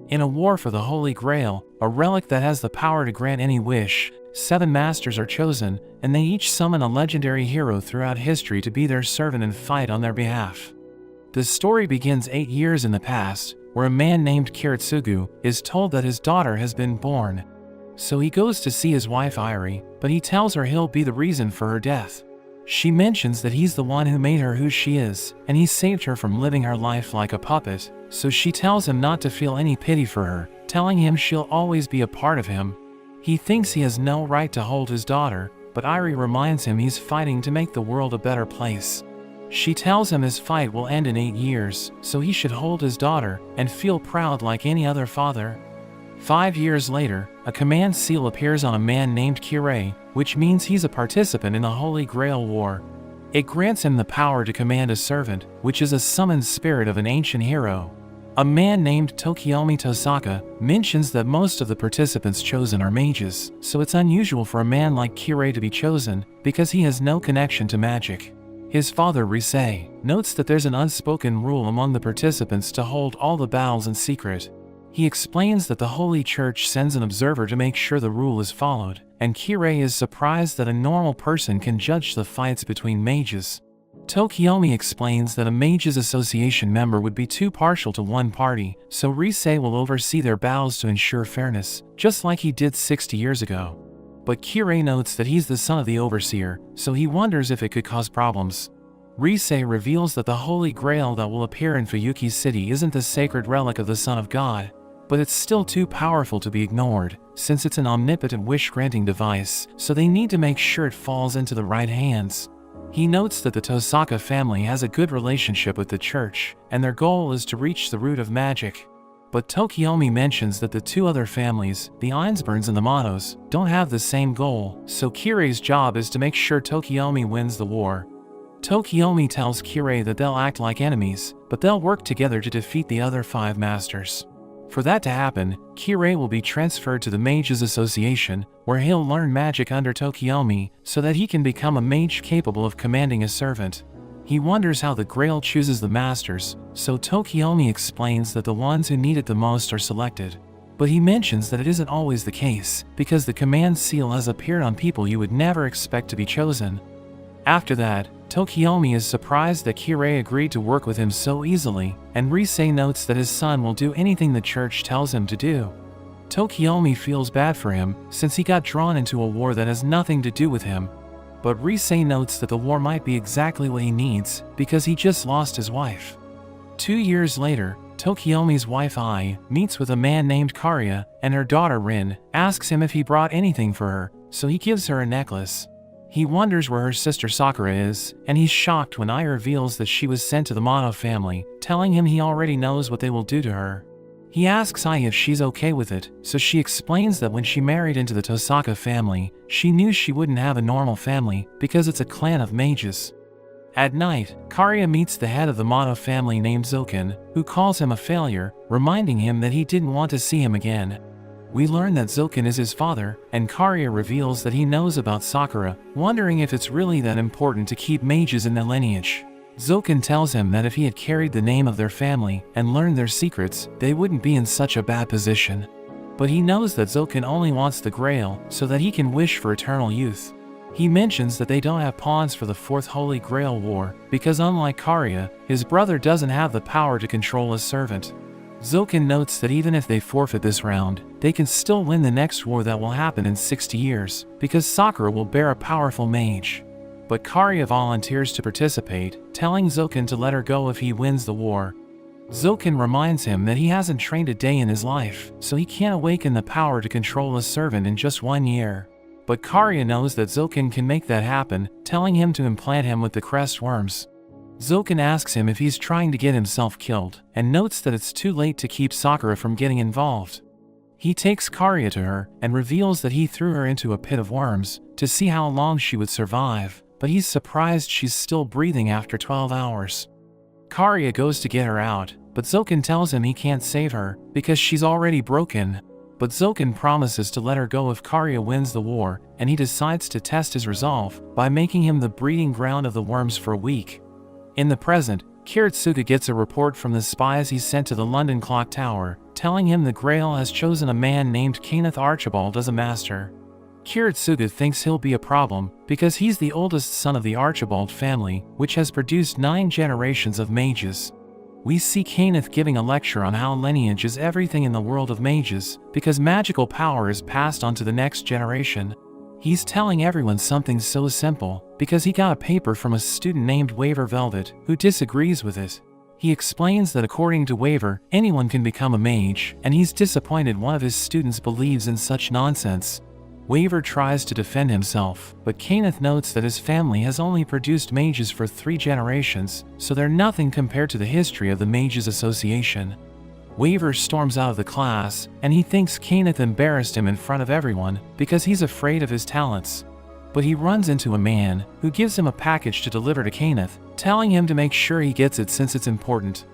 In a war for the Holy Grail, a relic that has the power to grant any wish, 7 masters are chosen, and they each summon a legendary hero throughout history to be their servant and fight on their behalf. The story begins 8 years in the past, where a man named Kiritsugu is told that his daughter has been born. So he goes to see his wife Iri, but he tells her he'll be the reason for her death. She mentions that he's the one who made her who she is, and he saved her from living her life like a puppet, so she tells him not to feel any pity for her, telling him she'll always be a part of him. He thinks he has no right to hold his daughter, but Iri reminds him he's fighting to make the world a better place. She tells him his fight will end in 8 years, so he should hold his daughter and feel proud like any other father. 5 years later, a command seal appears on a man named Kirei, which means he's a participant in the Holy Grail War. It grants him the power to command a servant, which is a summoned spirit of an ancient hero. A man named Tokiomi Tosaka mentions that most of the participants chosen are mages, so it's unusual for a man like Kirei to be chosen, because he has no connection to magic. His father Risei notes that there's an unspoken rule among the participants to hold all the battles in secret. He explains that the Holy Church sends an observer to make sure the rule is followed, and Kirei is surprised that a normal person can judge the fights between mages. Tokiomi explains that a Mages Association member would be too partial to one party, so Risei will oversee their battles to ensure fairness, just like he did 60 years ago. But Kirei notes that he's the son of the overseer, so he wonders if it could cause problems. Risei reveals that the Holy Grail that will appear in Fuyuki's city isn't the sacred relic of the Son of God, but it's still too powerful to be ignored, since it's an omnipotent wish-granting device, so they need to make sure it falls into the right hands. He notes that the Tosaka family has a good relationship with the church, and their goal is to reach the root of magic. But Tokiomi mentions that the 2 other families, the Einsburns and the Matos, don't have the same goal, so Kirei's job is to make sure Tokiomi wins the war. Tokiomi tells Kirei that they'll act like enemies, but they'll work together to defeat the other 5 masters. For that to happen, Kirei will be transferred to the Mages Association, where he'll learn magic under Tokiomi, so that he can become a mage capable of commanding a servant. He wonders how the Grail chooses the masters, so Tokiomi explains that the ones who need it the most are selected. But he mentions that it isn't always the case, because the command seal has appeared on people you would never expect to be chosen. After that, Tokiomi is surprised that Kirei agreed to work with him so easily, and Risei notes that his son will do anything the church tells him to do. Tokiomi feels bad for him, since he got drawn into a war that has nothing to do with him. But Risei notes that the war might be exactly what he needs, because he just lost his wife. 2 years later, Tokiomi's wife Ai meets with a man named Kariya, and her daughter Rin asks him if he brought anything for her, so he gives her a necklace. He wonders where her sister Sakura is, and he's shocked when Ai reveals that she was sent to the Mato family, telling him he already knows what they will do to her. He asks Ai if she's okay with it, so she explains that when she married into the Tosaka family, she knew she wouldn't have a normal family, because it's a clan of mages. At night, Kariya meets the head of the Mato family named Zoken, who calls him a failure, reminding him that he didn't want to see him again. We learn that Zoken is his father, and Kariya reveals that he knows about Sakura, wondering if it's really that important to keep mages in the lineage. Zoken tells him that if he had carried the name of their family and learned their secrets, they wouldn't be in such a bad position. But he knows that Zoken only wants the Grail so that he can wish for eternal youth. He mentions that they don't have pawns for the 4th Holy Grail War, because unlike Kariya, his brother doesn't have the power to control a servant. Zoken notes that even if they forfeit this round, they can still win the next war that will happen in 60 years, because Sakura will bear a powerful mage. But Kariya volunteers to participate, telling Zoken to let her go if he wins the war. Zoken reminds him that he hasn't trained a day in his life, so he can't awaken the power to control a servant in just 1 year. But Kariya knows that Zoken can make that happen, telling him to implant him with the crest worms. Zoken asks him if he's trying to get himself killed, and notes that it's too late to keep Sakura from getting involved. He takes Kariya to her, and reveals that he threw her into a pit of worms, to see how long she would survive, but he's surprised she's still breathing after 12 hours. Kariya goes to get her out, but Zoken tells him he can't save her, because she's already broken. But Zoken promises to let her go if Kariya wins the war, and he decides to test his resolve by making him the breeding ground of the worms for a week. In the present, Kiritsugu gets a report from the spies he sent to the London clock tower, telling him the Grail has chosen a man named Kenneth Archibald as a master. Kiritsugu thinks he'll be a problem, because he's the oldest son of the Archibald family, which has produced 9 generations of mages. We see Kenneth giving a lecture on how lineage is everything in the world of mages, because magical power is passed on to the next generation. He's telling everyone something so simple, because he got a paper from a student named Waver Velvet, who disagrees with it. He explains that according to Waver, anyone can become a mage, and he's disappointed one of his students believes in such nonsense. Waver tries to defend himself, but Kenneth notes that his family has only produced mages for 3 generations, so they're nothing compared to the history of the Mages Association. Waver storms out of the class, and he thinks Kenneth embarrassed him in front of everyone because he's afraid of his talents. But he runs into a man who gives him a package to deliver to Kenneth, telling him to make sure he gets it since it's important.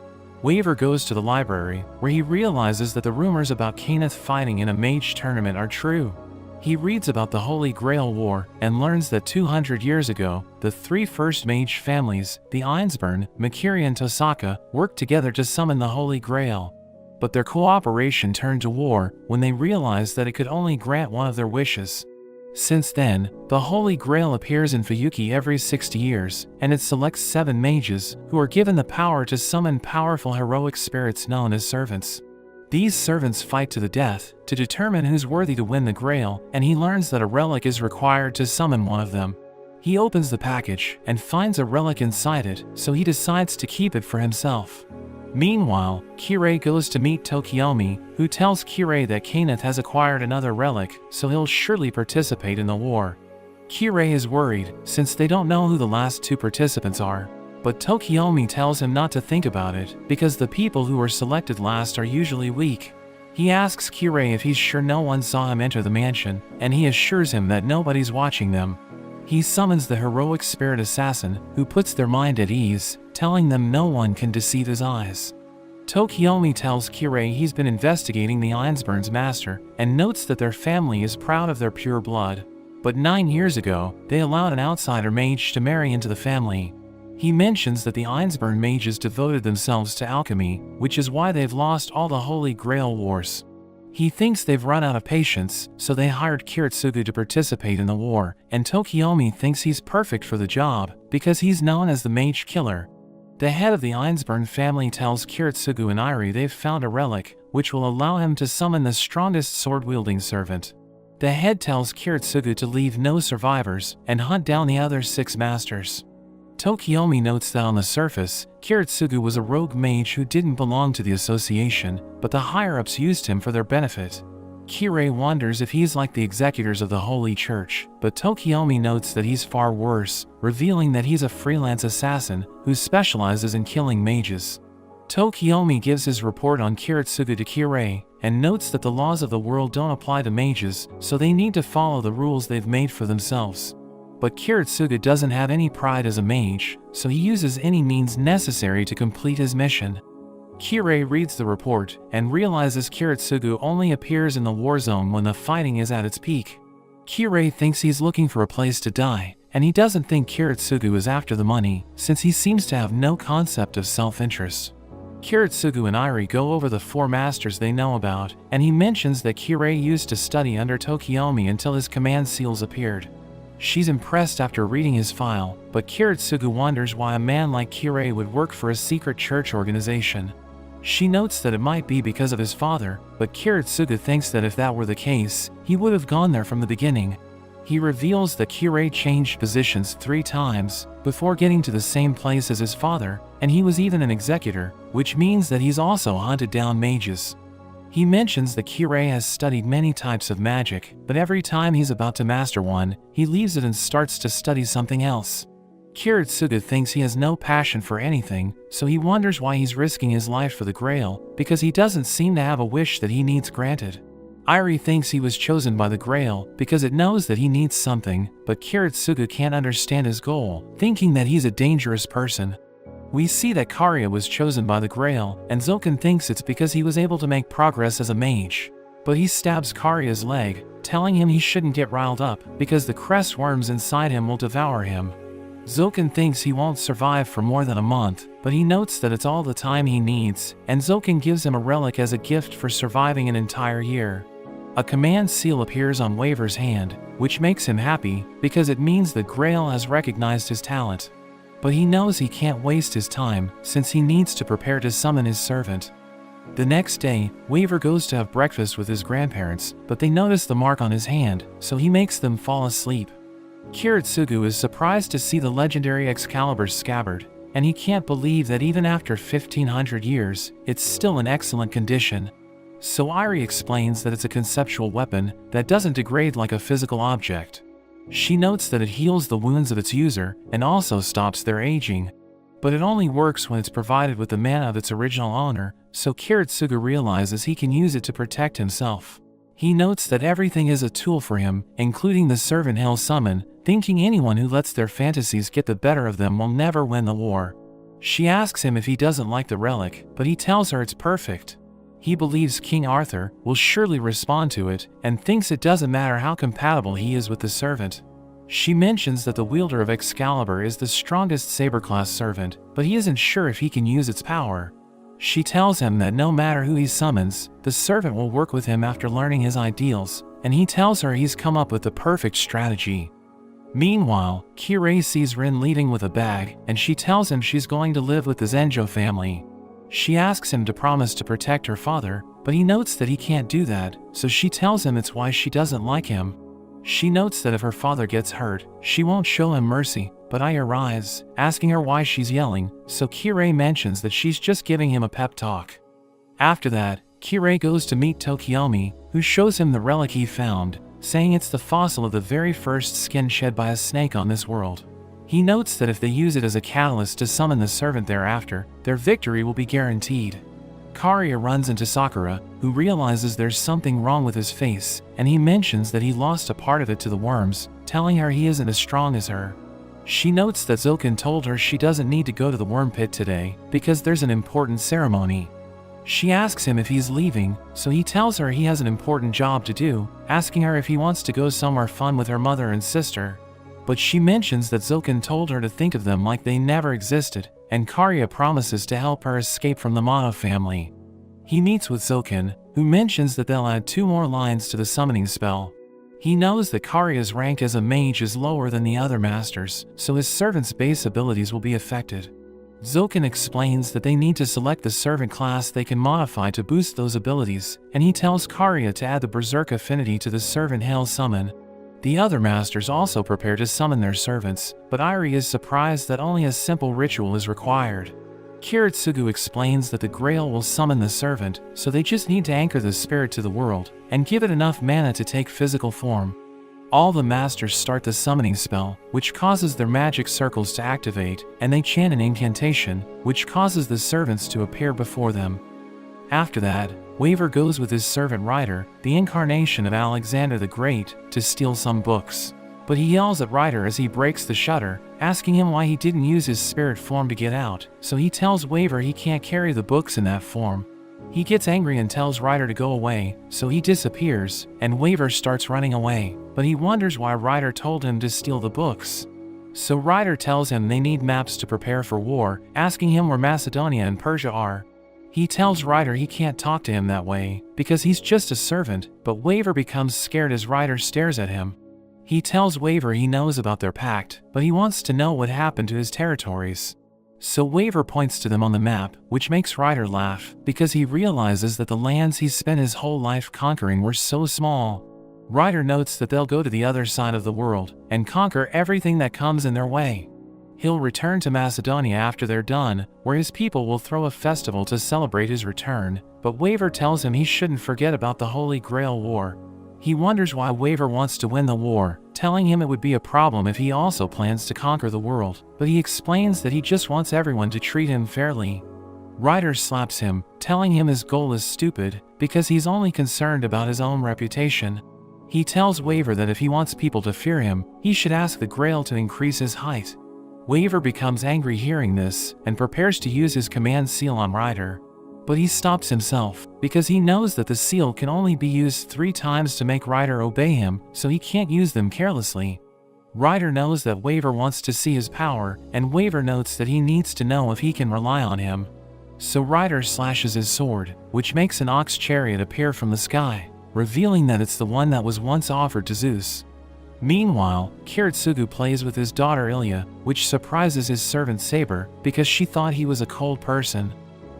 Waver goes to the library, where he realizes that the rumors about Kenneth fighting in a mage tournament are true. He reads about the Holy Grail War and learns that 200 years ago, the 3 first mage families, the Einsburn, Makiri and Tosaka, worked together to summon the Holy Grail. But their cooperation turned to war when they realized that it could only grant one of their wishes. Since then, the Holy Grail appears in Fuyuki every 60 years, and it selects 7 mages, who are given the power to summon powerful heroic spirits known as servants. These servants fight to the death to determine who's worthy to win the Grail, and he learns that a relic is required to summon one of them. He opens the package and finds a relic inside it, so he decides to keep it for himself. Meanwhile, Kirei goes to meet Tokiomi, who tells Kirei that Kenneth has acquired another relic, so he'll surely participate in the war. Kirei is worried, since they don't know who the last 2 participants are. But Tokiomi tells him not to think about it, because the people who were selected last are usually weak. He asks Kirei if he's sure no one saw him enter the mansion, and he assures him that nobody's watching them. He summons the heroic spirit assassin, who puts their mind at ease, telling them no one can deceive his eyes. Tokiomi tells Kirei he's been investigating the Einsburn's master, and notes that their family is proud of their pure blood. But 9 years ago, they allowed an outsider mage to marry into the family. He mentions that the Einsburn mages devoted themselves to alchemy, which is why they've lost all the Holy Grail Wars. He thinks they've run out of patience, so they hired Kiritsugu to participate in the war, and Tokiomi thinks he's perfect for the job, because he's known as the Mage Killer. The head of the Einsburn family tells Kiritsugu and Iri they've found a relic, which will allow him to summon the strongest sword-wielding servant. The head tells Kiritsugu to leave no survivors, and hunt down the other 6 masters. Tokiomi notes that on the surface, Kiritsugu was a rogue mage who didn't belong to the association, but the higher-ups used him for their benefit. Kirei wonders if he's like the executors of the Holy Church, but Tokiomi notes that he's far worse, revealing that he's a freelance assassin who specializes in killing mages. Tokiomi gives his report on Kiritsugu to Kirei, and notes that the laws of the world don't apply to mages, so they need to follow the rules they've made for themselves. But Kiritsugu doesn't have any pride as a mage, so he uses any means necessary to complete his mission. Kirei reads the report, and realizes Kiritsugu only appears in the war zone when the fighting is at its peak. Kirei thinks he's looking for a place to die, and he doesn't think Kiritsugu is after the money, since he seems to have no concept of self-interest. Kiritsugu and Iri go over the 4 masters they know about, and he mentions that Kirei used to study under Tokiomi until his command seals appeared. She's impressed after reading his file, but Kiritsugu wonders why a man like Kirei would work for a secret church organization. She notes that it might be because of his father, but Kiritsugu thinks that if that were the case, he would have gone there from the beginning. He reveals that Kirei changed positions 3 times before getting to the same place as his father, and he was even an executor, which means that he's also hunted down mages. He mentions that Kirei has studied many types of magic, but every time he's about to master one, he leaves it and starts to study something else. Kiritsugu thinks he has no passion for anything, so he wonders why he's risking his life for the Grail, because he doesn't seem to have a wish that he needs granted. Iri thinks he was chosen by the Grail because it knows that he needs something, but Kiritsugu can't understand his goal, thinking that he's a dangerous person. We see that Kariya was chosen by the Grail, and Zoken thinks it's because he was able to make progress as a mage. But he stabs Kariya's leg, telling him he shouldn't get riled up, because the crest worms inside him will devour him. Zoken thinks he won't survive for more than a month, but he notes that it's all the time he needs, and Zoken gives him a relic as a gift for surviving an entire year. A command seal appears on Waver's hand, which makes him happy, because it means that Grail has recognized his talent. But he knows he can't waste his time, since he needs to prepare to summon his servant. The next day, Waver goes to have breakfast with his grandparents, but they notice the mark on his hand, so he makes them fall asleep. Kiritsugu is surprised to see the legendary Excalibur's scabbard, and he can't believe that even after 1500 years, it's still in excellent condition. So Irie explains that it's a conceptual weapon that doesn't degrade like a physical object. She notes that it heals the wounds of its user and also stops their aging. But it only works when it's provided with the mana of its original owner, so Kiritsugu realizes he can use it to protect himself. He notes that everything is a tool for him, including the servant he'll summon, thinking anyone who lets their fantasies get the better of them will never win the war. She asks him if he doesn't like the relic, but he tells her it's perfect. He believes King Arthur will surely respond to it, and thinks it doesn't matter how compatible he is with the servant. She mentions that the wielder of Excalibur is the strongest saber-class servant, but he isn't sure if he can use its power. She tells him that no matter who he summons, the servant will work with him after learning his ideals, and he tells her he's come up with the perfect strategy. Meanwhile, Kirei sees Rin leaving with a bag, and she tells him she's going to live with the Zenjo family. She asks him to promise to protect her father, but he notes that he can't do that, so she tells him it's why she doesn't like him. She notes that if her father gets hurt, she won't show him mercy, but I arrives, asking her why she's yelling, so Kirei mentions that she's just giving him a pep talk. After that, Kirei goes to meet Tokiomi, who shows him the relic he found, saying it's the fossil of the very first skin shed by a snake on this world. He notes that if they use it as a catalyst to summon the servant thereafter, their victory will be guaranteed. Kariya runs into Sakura, who realizes there's something wrong with his face, and he mentions that he lost a part of it to the worms, telling her he isn't as strong as her. She notes that Zoken told her she doesn't need to go to the worm pit today, because there's an important ceremony. She asks him if he's leaving, so he tells her he has an important job to do, asking her if he wants to go somewhere fun with her mother and sister. But she mentions that Zoken told her to think of them like they never existed, and Kariya promises to help her escape from the Mono family. He meets with Zoken, who mentions that they'll add 2 more lines to the summoning spell. He knows that Kariya's rank as a mage is lower than the other masters, so his servant's base abilities will be affected. Zoken explains that they need to select the servant class they can modify to boost those abilities, and he tells Kariya to add the Berserker affinity to the servant he'll summon. The other masters also prepare to summon their servants, but Irie is surprised that only a simple ritual is required. Kiritsugu explains that the Grail will summon the servant, so they just need to anchor the spirit to the world, and give it enough mana to take physical form. All the masters start the summoning spell, which causes their magic circles to activate, and they chant an incantation, which causes the servants to appear before them. After that, Waver goes with his servant Ryder, the incarnation of Alexander the Great, to steal some books. But he yells at Ryder as he breaks the shutter, asking him why he didn't use his spirit form to get out, so he tells Waver he can't carry the books in that form. He gets angry and tells Ryder to go away, so he disappears, and Waver starts running away, but he wonders why Ryder told him to steal the books. So Ryder tells him they need maps to prepare for war, asking him where Macedonia and Persia are. He tells Ryder he can't talk to him that way, because he's just a servant, but Waver becomes scared as Ryder stares at him. He tells Waver he knows about their pact, but he wants to know what happened to his territories. So Waver points to them on the map, which makes Ryder laugh, because he realizes that the lands he's spent his whole life conquering were so small. Ryder notes that they'll go to the other side of the world, and conquer everything that comes in their way. He'll return to Macedonia after they're done, where his people will throw a festival to celebrate his return, but Waver tells him he shouldn't forget about the Holy Grail War. He wonders why Waver wants to win the war, telling him it would be a problem if he also plans to conquer the world, but he explains that he just wants everyone to treat him fairly. Ryder slaps him, telling him his goal is stupid, because he's only concerned about his own reputation. He tells Waver that if he wants people to fear him, he should ask the Grail to increase his height. Waver becomes angry hearing this, and prepares to use his command seal on Ryder. But he stops himself, because he knows that the seal can only be used 3 times to make Ryder obey him, so he can't use them carelessly. Ryder knows that Waver wants to see his power, and Waver notes that he needs to know if he can rely on him. So Ryder slashes his sword, which makes an ox chariot appear from the sky, revealing that it's the one that was once offered to Zeus. Meanwhile, Kiritsugu plays with his daughter Ilya, which surprises his servant Saber because she thought he was a cold person.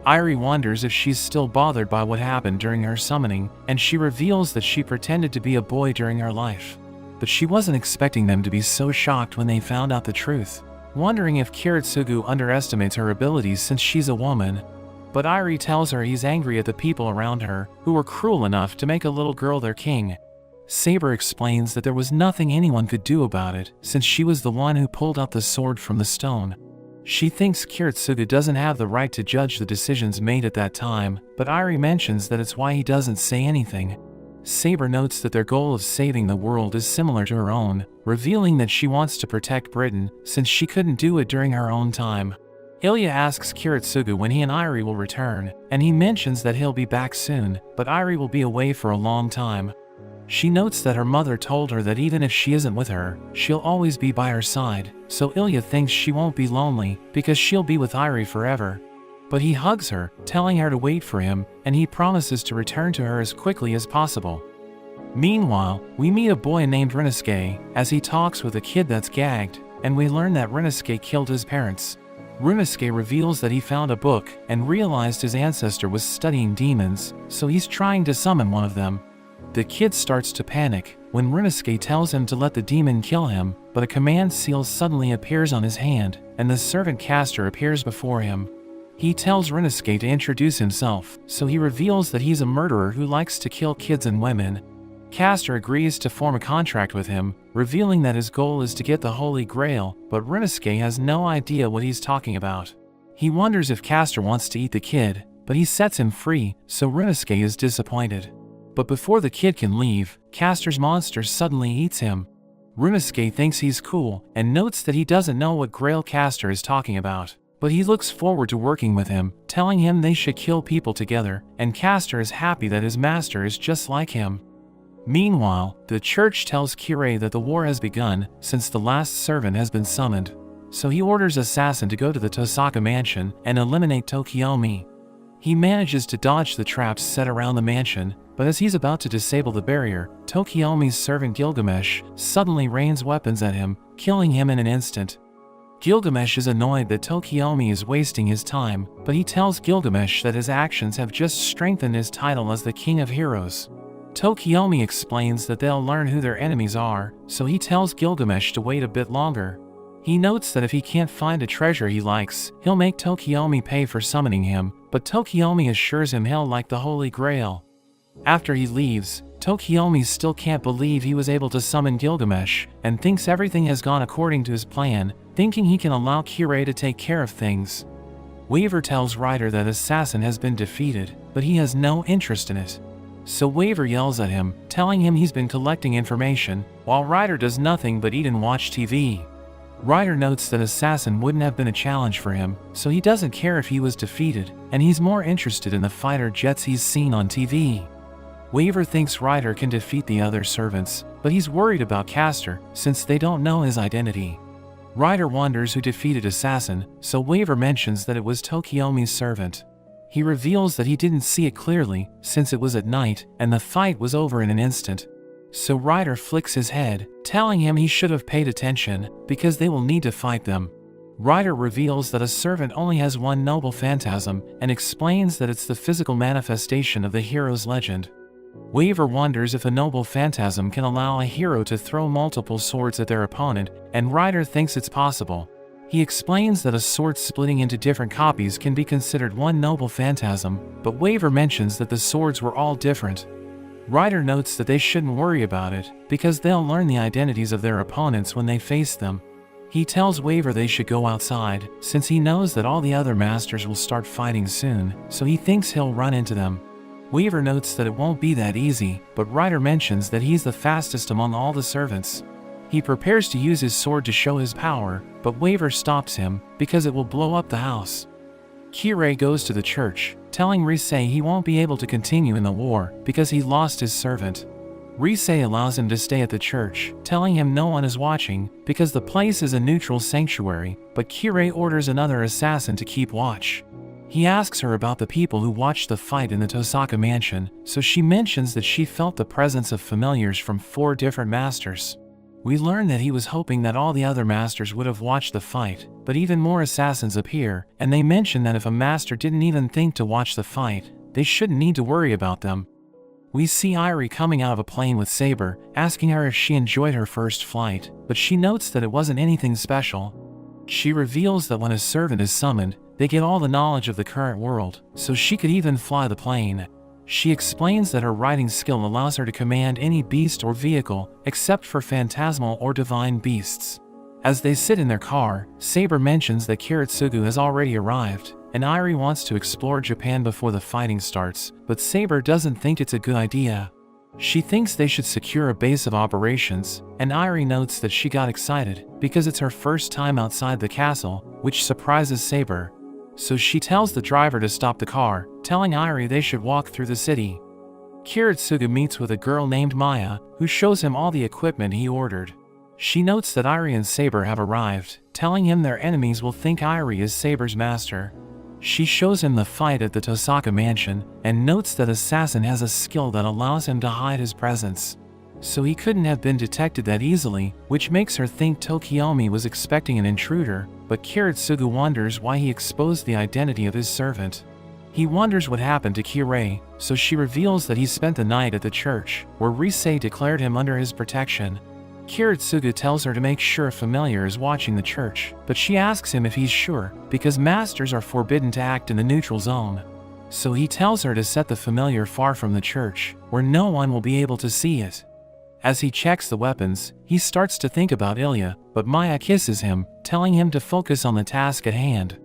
Irie wonders if she's still bothered by what happened during her summoning, and she reveals that she pretended to be a boy during her life. But she wasn't expecting them to be so shocked when they found out the truth, wondering if Kiritsugu underestimates her abilities since she's a woman. But Irie tells her he's angry at the people around her, who were cruel enough to make a little girl their king. Saber explains that there was nothing anyone could do about it, since she was the one who pulled out the sword from the stone. She thinks Kiritsugu doesn't have the right to judge the decisions made at that time, but Irie mentions that it's why he doesn't say anything. Saber notes that their goal of saving the world is similar to her own, revealing that she wants to protect Britain since she couldn't do it during her own time. Ilya asks Kiritsugu when he and Irie will return, and he mentions that he'll be back soon, but Irie will be away for a long time. She notes that her mother told her that even if she isn't with her, she'll always be by her side, so Ilya thinks she won't be lonely because she'll be with Irie forever. But he hugs her, telling her to wait for him, and he promises to return to her as quickly as possible. Meanwhile, we meet a boy named Ryunosuke as he talks with a kid that's gagged, and we learn that Ryunosuke killed his parents. Ryunosuke reveals that he found a book and realized his ancestor was studying demons, so he's trying to summon one of them. The kid starts to panic when Ryunosuke tells him to let the demon kill him, but a command seal suddenly appears on his hand, and the servant caster appears before him. He tells Ryunosuke to introduce himself, so he reveals that he's a murderer who likes to kill kids and women. Caster agrees to form a contract with him, revealing that his goal is to get the Holy Grail, but Ryunosuke has no idea what he's talking about. He wonders if Caster wants to eat the kid, but he sets him free, so Ryunosuke is disappointed. But before the kid can leave, Caster's monster suddenly eats him. Ryunosuke thinks he's cool, and notes that he doesn't know what Grail Caster is talking about. But he looks forward to working with him, telling him they should kill people together, and Caster is happy that his master is just like him. Meanwhile, the church tells Kirei that the war has begun since the last servant has been summoned. So he orders Assassin to go to the Tosaka mansion and eliminate Tokiomi. He manages to dodge the traps set around the mansion, but as he's about to disable the barrier, Tokiomi's servant Gilgamesh suddenly rains weapons at him, killing him in an instant. Gilgamesh is annoyed that Tokiomi is wasting his time, but he tells Gilgamesh that his actions have just strengthened his title as the King of Heroes. Tokiomi explains that they'll learn who their enemies are, so he tells Gilgamesh to wait a bit longer. He notes that if he can't find a treasure he likes, he'll make Tokiomi pay for summoning him, but Tokiomi assures him he'll like the Holy Grail. After he leaves, Tokiomi still can't believe he was able to summon Gilgamesh, and thinks everything has gone according to his plan, thinking he can allow Kirei to take care of things. Waver tells Ryder that Assassin has been defeated, but he has no interest in it. So Waver yells at him, telling him he's been collecting information, while Ryder does nothing but eat and watch TV. Ryder notes that Assassin wouldn't have been a challenge for him, so he doesn't care if he was defeated, and he's more interested in the fighter jets he's seen on TV. Waver thinks Ryder can defeat the other servants, but he's worried about Caster, since they don't know his identity. Ryder wonders who defeated Assassin, so Waver mentions that it was Tokiomi's servant. He reveals that he didn't see it clearly, since it was at night, and the fight was over in an instant. So Ryder flicks his head, telling him he should have paid attention, because they will need to fight them. Ryder reveals that a servant only has one noble phantasm, and explains that it's the physical manifestation of the hero's legend. Waver wonders if a noble phantasm can allow a hero to throw multiple swords at their opponent, and Ryder thinks it's possible. He explains that a sword splitting into different copies can be considered one noble phantasm, but Waver mentions that the swords were all different. Ryder notes that they shouldn't worry about it, because they'll learn the identities of their opponents when they face them. He tells Waver they should go outside, since he knows that all the other masters will start fighting soon, so he thinks he'll run into them. Waver notes that it won't be that easy, but Ryder mentions that he's the fastest among all the servants. He prepares to use his sword to show his power, but Waver stops him, because it will blow up the house. Kirei goes to the church, telling Rise he won't be able to continue in the war, because he lost his servant. Risei allows him to stay at the church, telling him no one is watching because the place is a neutral sanctuary, but Kirei orders another assassin to keep watch. He asks her about the people who watched the fight in the Tosaka mansion, so she mentions that she felt the presence of familiars from 4 different masters. We learn that he was hoping that all the other masters would have watched the fight, but even more assassins appear, and they mention that if a master didn't even think to watch the fight, they shouldn't need to worry about them. We see Irie coming out of a plane with Saber, asking her if she enjoyed her first flight, but she notes that it wasn't anything special. She reveals that when a servant is summoned, they get all the knowledge of the current world, so she could even fly the plane. She explains that her riding skill allows her to command any beast or vehicle, except for phantasmal or divine beasts. As they sit in their car, Saber mentions that Kiritsugu has already arrived, and Irie wants to explore Japan before the fighting starts, but Saber doesn't think it's a good idea. She thinks they should secure a base of operations, and Irie notes that she got excited because it's her first time outside the castle, which surprises Saber. So she tells the driver to stop the car, telling Irie they should walk through the city. Kiritsugu meets with a girl named Maya, who shows him all the equipment he ordered. She notes that Irie and Saber have arrived, telling him their enemies will think Irie is Saber's master. She shows him the fight at the Tosaka mansion, and notes that Assassin has a skill that allows him to hide his presence. So he couldn't have been detected that easily, which makes her think Tokiomi was expecting an intruder, but Kiritsugu wonders why he exposed the identity of his servant. He wonders what happened to Kirei, so she reveals that he spent the night at the church, where Risei declared him under his protection. Kiritsugu tells her to make sure a familiar is watching the church, but she asks him if he's sure, because masters are forbidden to act in the neutral zone. So he tells her to set the familiar far from the church, where no one will be able to see it. As he checks the weapons, he starts to think about Ilya, but Maya kisses him, telling him to focus on the task at hand.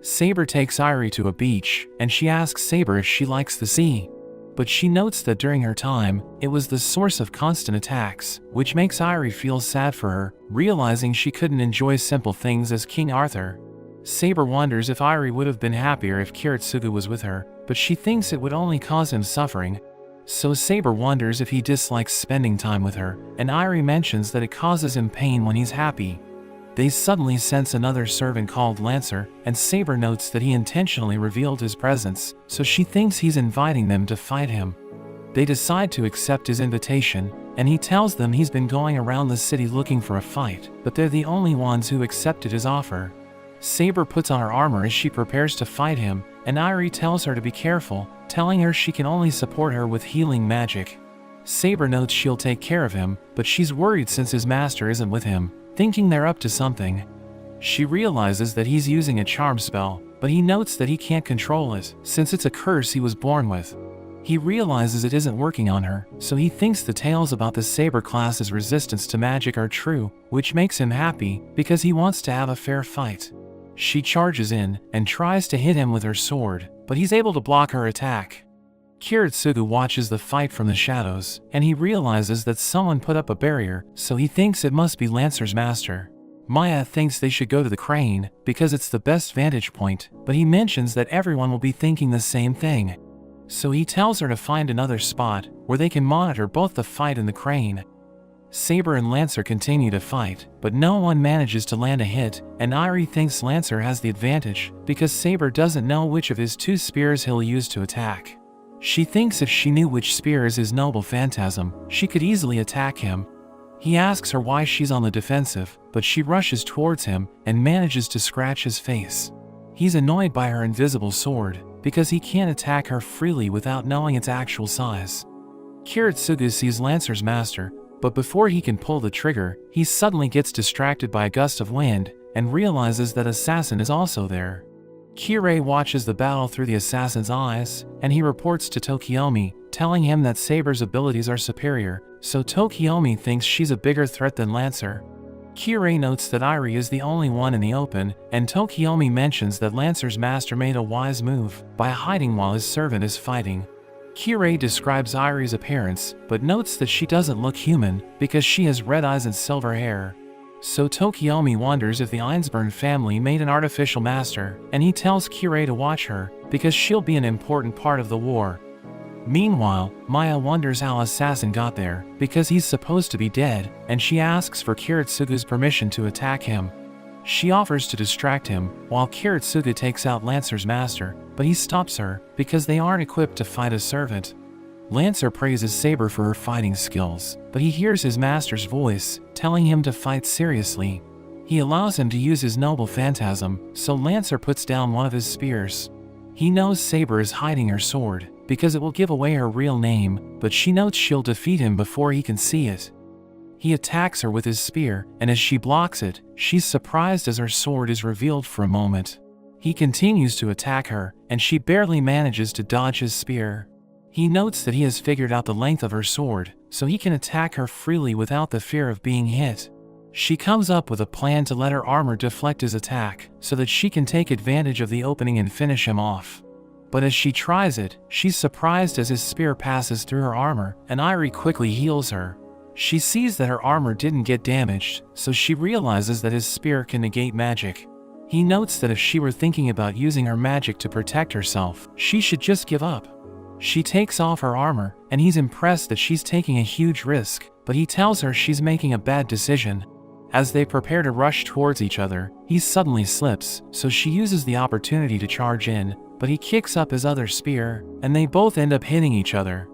Saber takes Irie to a beach, and she asks Saber if she likes the sea. But she notes that during her time, it was the source of constant attacks, which makes Irie feel sad for her, realizing she couldn't enjoy simple things as King Arthur. Saber wonders if Irie would have been happier if Kiritsugu was with her, but she thinks it would only cause him suffering. So Saber wonders if he dislikes spending time with her, and Irie mentions that it causes him pain when he's happy. They suddenly sense another servant called Lancer, and Saber notes that he intentionally revealed his presence, so she thinks he's inviting them to fight him. They decide to accept his invitation, and he tells them he's been going around the city looking for a fight, but they're the only ones who accepted his offer. Saber puts on her armor as she prepares to fight him, and Irie tells her to be careful, telling her she can only support her with healing magic. Saber notes she'll take care of him, but she's worried since his master isn't with him, thinking they're up to something. She realizes that he's using a charm spell, but he notes that he can't control it, since it's a curse he was born with. He realizes it isn't working on her, so he thinks the tales about the Saber class's resistance to magic are true, which makes him happy, because he wants to have a fair fight. She charges in, and tries to hit him with her sword, but he's able to block her attack. Kiritsugu watches the fight from the shadows, and he realizes that someone put up a barrier, so he thinks it must be Lancer's master. Maya thinks they should go to the crane, because it's the best vantage point, but he mentions that everyone will be thinking the same thing. So he tells her to find another spot, where they can monitor both the fight and the crane. Saber and Lancer continue to fight, but no one manages to land a hit, and Irie thinks Lancer has the advantage, because Saber doesn't know which of his 2 spears he'll use to attack. She thinks if she knew which spear is his noble phantasm, she could easily attack him. He asks her why she's on the defensive, but she rushes towards him and manages to scratch his face. He's annoyed by her invisible sword, because he can't attack her freely without knowing its actual size. Kiritsugu sees Lancer's master, but before he can pull the trigger, he suddenly gets distracted by a gust of wind, and realizes that Assassin is also there. Kirei watches the battle through the assassin's eyes, and he reports to Tokiomi, telling him that Saber's abilities are superior, so Tokiomi thinks she's a bigger threat than Lancer. Kirei notes that Irie is the only one in the open, and Tokiomi mentions that Lancer's master made a wise move by hiding while his servant is fighting. Kirei describes Irie's appearance, but notes that she doesn't look human because she has red eyes and silver hair. So Tokiomi wonders if the Einsburn family made an artificial master, and he tells Kirei to watch her, because she'll be an important part of the war. Meanwhile, Maya wonders how Assassin got there, because he's supposed to be dead, and she asks for Kiritsugu's permission to attack him. She offers to distract him, while Kiritsugu takes out Lancer's master, but he stops her, because they aren't equipped to fight a servant. Lancer praises Saber for her fighting skills, but he hears his master's voice, telling him to fight seriously. He allows him to use his noble phantasm, so Lancer puts down one of his spears. He knows Saber is hiding her sword, because it will give away her real name, but she notes she'll defeat him before he can see it. He attacks her with his spear, and as she blocks it, she's surprised as her sword is revealed for a moment. He continues to attack her, and she barely manages to dodge his spear. He notes that he has figured out the length of her sword, so he can attack her freely without the fear of being hit. She comes up with a plan to let her armor deflect his attack, so that she can take advantage of the opening and finish him off. But as she tries it, she's surprised as his spear passes through her armor, and Irie quickly heals her. She sees that her armor didn't get damaged, so she realizes that his spear can negate magic. He notes that if she were thinking about using her magic to protect herself, she should just give up. She takes off her armor, and he's impressed that she's taking a huge risk, but he tells her she's making a bad decision. As they prepare to rush towards each other, he suddenly slips, so she uses the opportunity to charge in, but he kicks up his other spear, and they both end up hitting each other.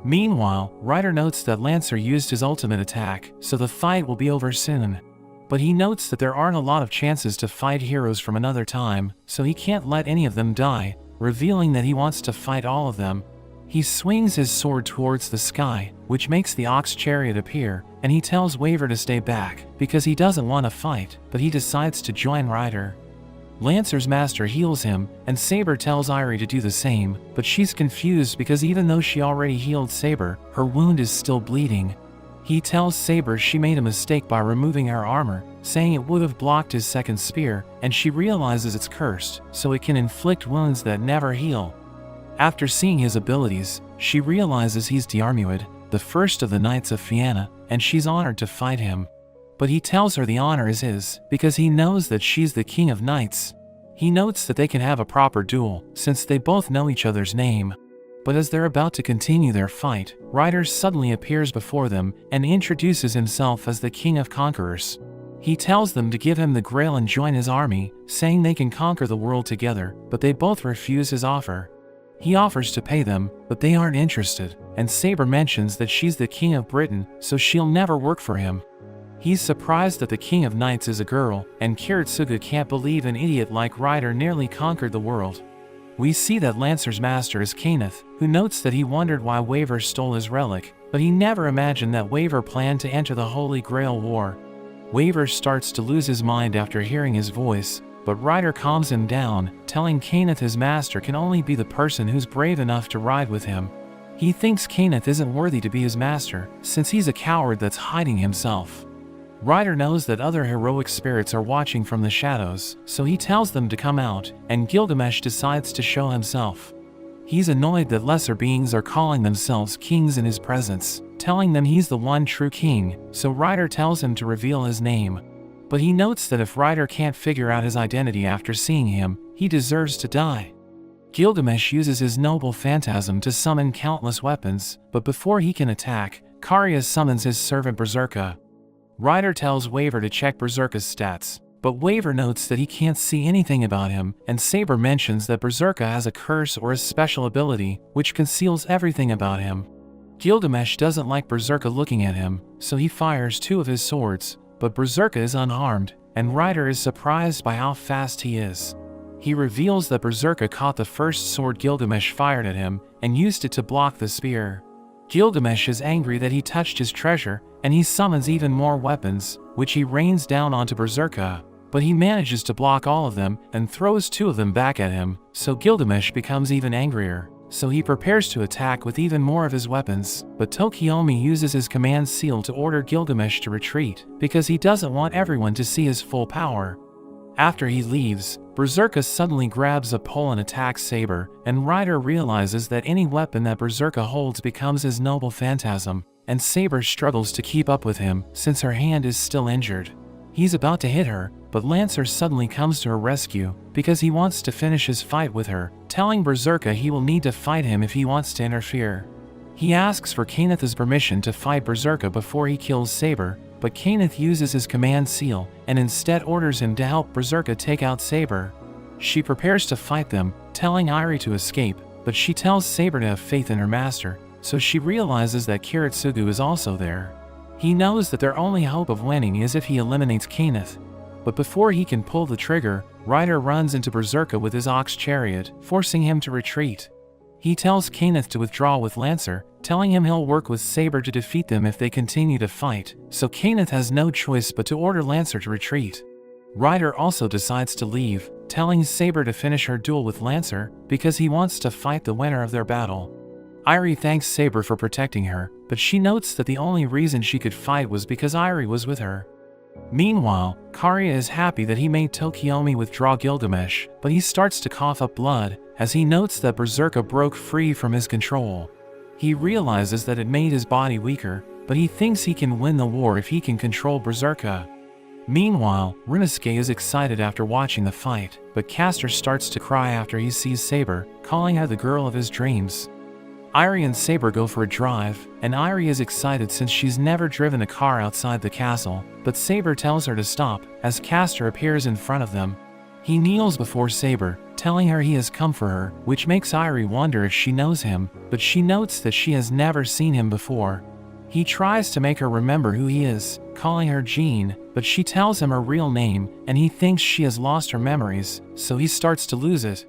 Meanwhile, Ryder notes that Lancer used his ultimate attack, so the fight will be over soon. But he notes that there aren't a lot of chances to fight heroes from another time, so he can't let any of them die, revealing that he wants to fight all of them. He swings his sword towards the sky, which makes the ox chariot appear, and he tells Waver to stay back, because he doesn't want to fight, but he decides to join Ryder. Lancer's master heals him, and Saber tells Irie to do the same, but she's confused because even though she already healed Saber, her wound is still bleeding. He tells Saber she made a mistake by removing her armor, saying it would have blocked his second spear, and she realizes it's cursed, so it can inflict wounds that never heal. After seeing his abilities, she realizes he's Diarmuid, the first of the Knights of Fianna, and she's honored to fight him. But he tells her the honor is his, because he knows that she's the King of Knights. He notes that they can have a proper duel, since they both know each other's name. But as they're about to continue their fight, Ryder suddenly appears before them, and introduces himself as the King of Conquerors. He tells them to give him the Grail and join his army, saying they can conquer the world together, but they both refuse his offer. He offers to pay them, but they aren't interested, and Saber mentions that she's the King of Britain, so she'll never work for him. He's surprised that the King of Knights is a girl, and Kiritsugu can't believe an idiot like Ryder nearly conquered the world. We see that Lancer's master is Kenneth, who notes that he wondered why Waver stole his relic, but he never imagined that Waver planned to enter the Holy Grail War. Waver starts to lose his mind after hearing his voice, but Ryder calms him down, telling Kenneth his master can only be the person who's brave enough to ride with him. He thinks Kenneth isn't worthy to be his master, since he's a coward that's hiding himself. Ryder knows that other heroic spirits are watching from the shadows, so he tells them to come out, and Gilgamesh decides to show himself. He's annoyed that lesser beings are calling themselves kings in his presence, telling them he's the one true king, so Ryder tells him to reveal his name. But he notes that if Ryder can't figure out his identity after seeing him, he deserves to die. Gilgamesh uses his noble phantasm to summon countless weapons, but before he can attack, Kariya summons his servant Berserker. Ryder tells Waver to check Berserker's stats, but Waver notes that he can't see anything about him, and Saber mentions that Berserker has a curse or a special ability, which conceals everything about him. Gilgamesh doesn't like Berserker looking at him, so he fires two of his swords, but Berserker is unarmed, and Ryder is surprised by how fast he is. He reveals that Berserker caught the first sword Gilgamesh fired at him, and used it to block the spear. Gilgamesh is angry that he touched his treasure, and he summons even more weapons, which he rains down onto Berserker, but he manages to block all of them and throws two of them back at him, so Gilgamesh becomes even angrier, so he prepares to attack with even more of his weapons, but Tokiomi uses his command seal to order Gilgamesh to retreat, because he doesn't want everyone to see his full power. After he leaves, Berserker suddenly grabs a pole and attacks Saber, and Ryder realizes that any weapon that Berserker holds becomes his noble phantasm, and Saber struggles to keep up with him since her hand is still injured. He's about to hit her, but Lancer suddenly comes to her rescue because he wants to finish his fight with her, telling Berserker he will need to fight him if he wants to interfere. He asks for Kenneth's permission to fight Berserker before he kills Saber, but Kenneth uses his command seal and instead orders him to help Berserker take out Saber. She prepares to fight them, telling Irie to escape, but she tells Saber to have faith in her master, so she realizes that Kiritsugu is also there. He knows that their only hope of winning is if he eliminates Kenneth. But before he can pull the trigger, Ryder runs into Berserker with his ox chariot, forcing him to retreat. He tells Kenneth to withdraw with Lancer, telling him he'll work with Saber to defeat them if they continue to fight, so Kenneth has no choice but to order Lancer to retreat. Ryder also decides to leave, telling Saber to finish her duel with Lancer because he wants to fight the winner of their battle. Irie thanks Saber for protecting her, but she notes that the only reason she could fight was because Irie was with her. Meanwhile, Kariya is happy that he made Tokiomi withdraw Gilgamesh, but he starts to cough up blood as he notes that Berserker broke free from his control. He realizes that it made his body weaker, but he thinks he can win the war if he can control Berserker. Meanwhile, Ryunosuke is excited after watching the fight, but Caster starts to cry after he sees Saber, calling her the girl of his dreams. Irie and Saber go for a drive, and Irie is excited since she's never driven a car outside the castle, but Saber tells her to stop as Caster appears in front of them. He kneels before Saber, telling her he has come for her, which makes Irie wonder if she knows him, but she notes that she has never seen him before. He tries to make her remember who he is, calling her Jean, but she tells him her real name, and he thinks she has lost her memories, so he starts to lose it.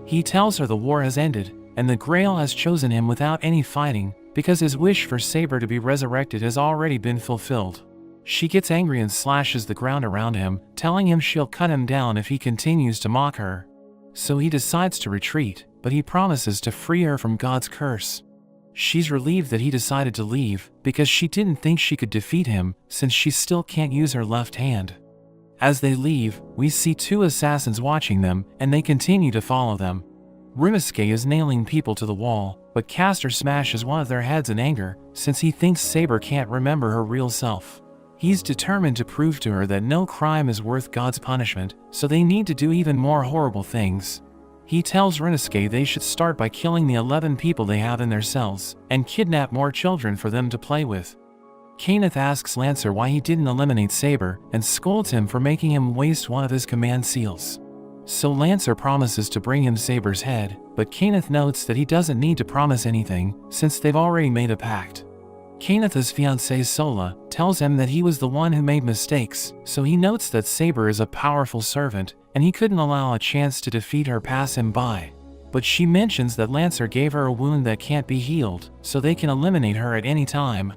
He tells her the war has ended, and the Grail has chosen him without any fighting, because his wish for Saber to be resurrected has already been fulfilled. She gets angry and slashes the ground around him, telling him she'll cut him down if he continues to mock her. So he decides to retreat, but he promises to free her from God's curse. She's relieved that he decided to leave, because she didn't think she could defeat him, since she still can't use her left hand. As they leave, we see two assassins watching them, and they continue to follow them. Ryunosuke is nailing people to the wall, but Caster smashes one of their heads in anger, since he thinks Saber can't remember her real self. He's determined to prove to her that no crime is worth God's punishment, so they need to do even more horrible things. He tells Ryunosuke they should start by killing the 11 people they have in their cells, and kidnap more children for them to play with. Kenneth asks Lancer why he didn't eliminate Saber, and scolds him for making him waste one of his command seals. So Lancer promises to bring him Saber's head, but Kenneth notes that he doesn't need to promise anything, since they've already made a pact. Kenneth's fiancée Sola tells him that he was the one who made mistakes, so he notes that Saber is a powerful servant, and he couldn't allow a chance to defeat her pass him by. But she mentions that Lancer gave her a wound that can't be healed, so they can eliminate her at any time.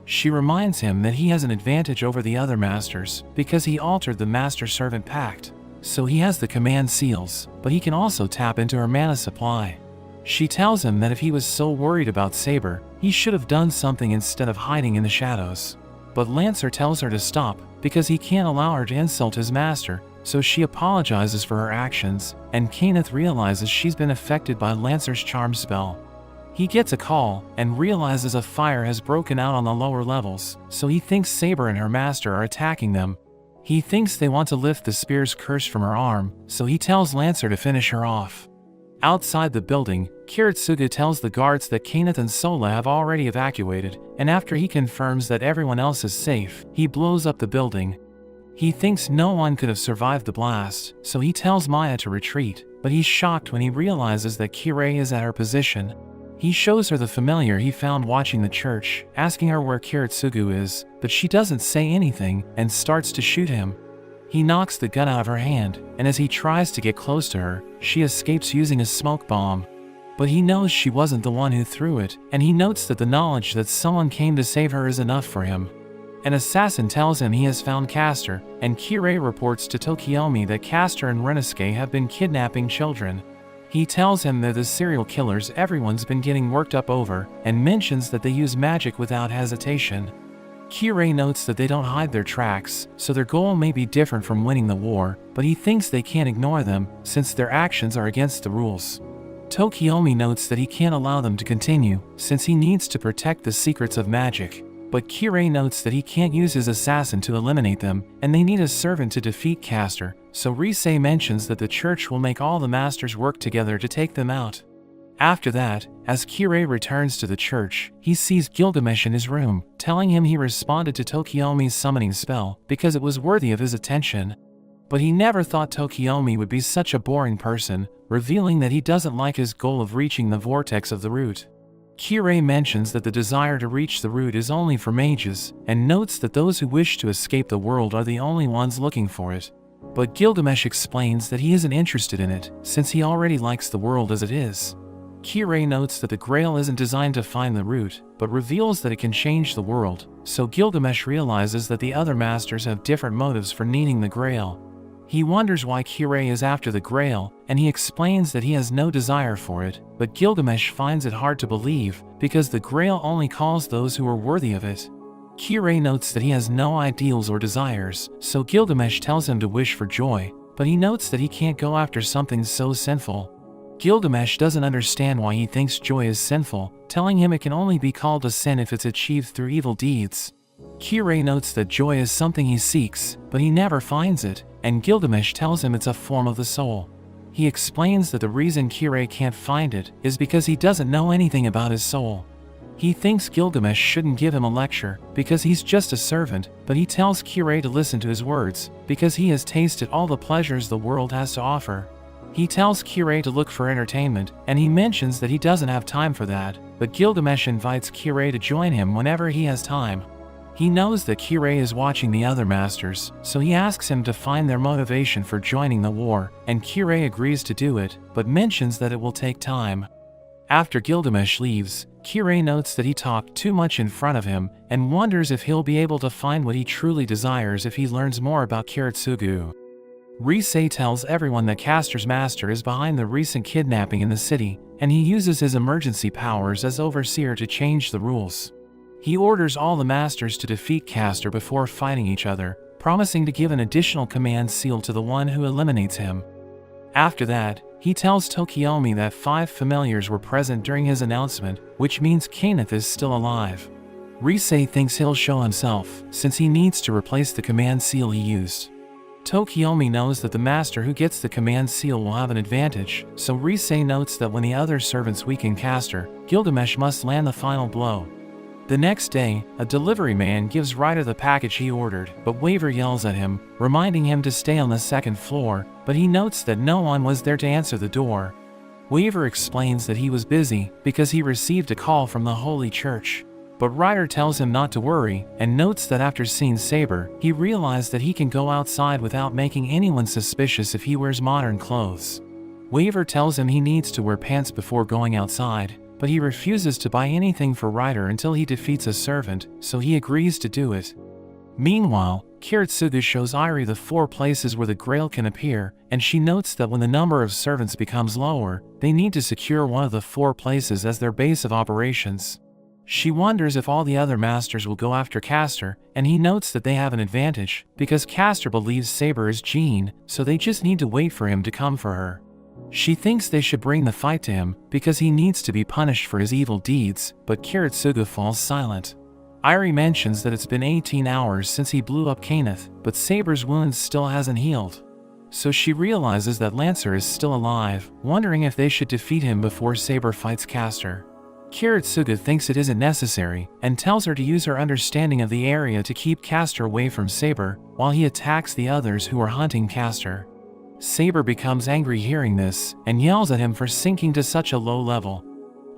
She reminds him that he has an advantage over the other masters, because he altered the master-servant pact. So he has the command seals, but he can also tap into her mana supply. She tells him that if he was so worried about Saber, he should have done something instead of hiding in the shadows. But Lancer tells her to stop, because he can't allow her to insult his master, so she apologizes for her actions, and Kenneth realizes she's been affected by Lancer's charm spell. He gets a call, and realizes a fire has broken out on the lower levels, so he thinks Saber and her master are attacking them. He thinks they want to lift the spear's curse from her arm, so he tells Lancer to finish her off. Outside the building, Kiritsugu tells the guards that Kenneth and Sola have already evacuated, and after he confirms that everyone else is safe, he blows up the building. He thinks no one could have survived the blast, so he tells Maya to retreat, but he's shocked when he realizes that Kirei is at her position. He shows her the familiar he found watching the church, asking her where Kiritsugu is, but she doesn't say anything and starts to shoot him. He knocks the gun out of her hand, and as he tries to get close to her, she escapes using a smoke bomb. But he knows she wasn't the one who threw it, and he notes that the knowledge that someone came to save her is enough for him. An assassin tells him he has found Caster, and Kirei reports to Tokiomi that Caster and Ryunosuke have been kidnapping children. He tells him they're the serial killers everyone's been getting worked up over, and mentions that they use magic without hesitation. Kirei notes that they don't hide their tracks, so their goal may be different from winning the war, but he thinks they can't ignore them, since their actions are against the rules. Tokiomi notes that he can't allow them to continue, since he needs to protect the secrets of magic. But Kirei notes that he can't use his assassin to eliminate them, and they need a servant to defeat Karakter, so Rise mentions that the church will make all the masters work together to take them out. After that, as Kirei returns to the church, he sees Gilgamesh in his room, telling him he responded to Tokiomi's summoning spell because it was worthy of his attention. But he never thought Tokiomi would be such a boring person, revealing that he doesn't like his goal of reaching the vortex of the root. Kirei mentions that the desire to reach the root is only for mages, and notes that those who wish to escape the world are the only ones looking for it. But Gilgamesh explains that he isn't interested in it, since he already likes the world as it is. Kirei notes that the Grail isn't designed to find the root, but reveals that it can change the world, so Gilgamesh realizes that the other masters have different motives for needing the Grail. He wonders why Kirei is after the Grail, and he explains that he has no desire for it, but Gilgamesh finds it hard to believe, because the Grail only calls those who are worthy of it. Kirei notes that he has no ideals or desires, so Gilgamesh tells him to wish for joy, but he notes that he can't go after something so sinful. Gilgamesh doesn't understand why he thinks joy is sinful, telling him it can only be called a sin if it's achieved through evil deeds. Kirei notes that joy is something he seeks, but he never finds it, and Gilgamesh tells him it's a form of the soul. He explains that the reason Kirei can't find it is because he doesn't know anything about his soul. He thinks Gilgamesh shouldn't give him a lecture, because he's just a servant, but he tells Kirei to listen to his words, because he has tasted all the pleasures the world has to offer. He tells Kirei to look for entertainment, and he mentions that he doesn't have time for that, but Gilgamesh invites Kirei to join him whenever he has time. He knows that Kirei is watching the other masters, so he asks him to find their motivation for joining the war, and Kirei agrees to do it, but mentions that it will take time. After Gilgamesh leaves, Kirei notes that he talked too much in front of him, and wonders if he'll be able to find what he truly desires if he learns more about Kiritsugu. Rise tells everyone that Karakter's master is behind the recent kidnapping in the city, and he uses his emergency powers as overseer to change the rules. He orders all the masters to defeat Karakter before fighting each other, promising to give an additional command seal to the one who eliminates him. After that, he tells Tokiomi that 5 familiars were present during his announcement, which means Kenneth is still alive. Rise thinks he'll show himself, since he needs to replace the command seal he used. Tokiomi knows that the master who gets the command seal will have an advantage, so Rise notes that when the other servants weaken Karakter, Gilgamesh must land the final blow. The next day, a delivery man gives Ryder the package he ordered, but Waver yells at him, reminding him to stay on the second floor, but he notes that no one was there to answer the door. Waver explains that he was busy because he received a call from the Holy Church. But Ryder tells him not to worry, and notes that after seeing Saber, he realized that he can go outside without making anyone suspicious if he wears modern clothes. Waver tells him he needs to wear pants before going outside, but he refuses to buy anything for Ryder until he defeats a servant, so he agrees to do it. Meanwhile, Kiritsugu shows Irie the 4 places where the Grail can appear, and she notes that when the number of servants becomes lower, they need to secure one of the 4 places as their base of operations. She wonders if all the other masters will go after Karakter, and he notes that they have an advantage, because Karakter believes Saber is Jean, so they just need to wait for him to come for her. She thinks they should bring the fight to him, because he needs to be punished for his evil deeds, but Kiritsugu falls silent. Irie mentions that it's been 18 hours since he blew up Kenneth, but Saber's wounds still hasn't healed. So she realizes that Lancer is still alive, wondering if they should defeat him before Saber fights Karakter. Kiritsugu thinks it isn't necessary, and tells her to use her understanding of the area to keep Karakter away from Saber, while he attacks the others who are hunting Karakter. Saber becomes angry hearing this, and yells at him for sinking to such a low level.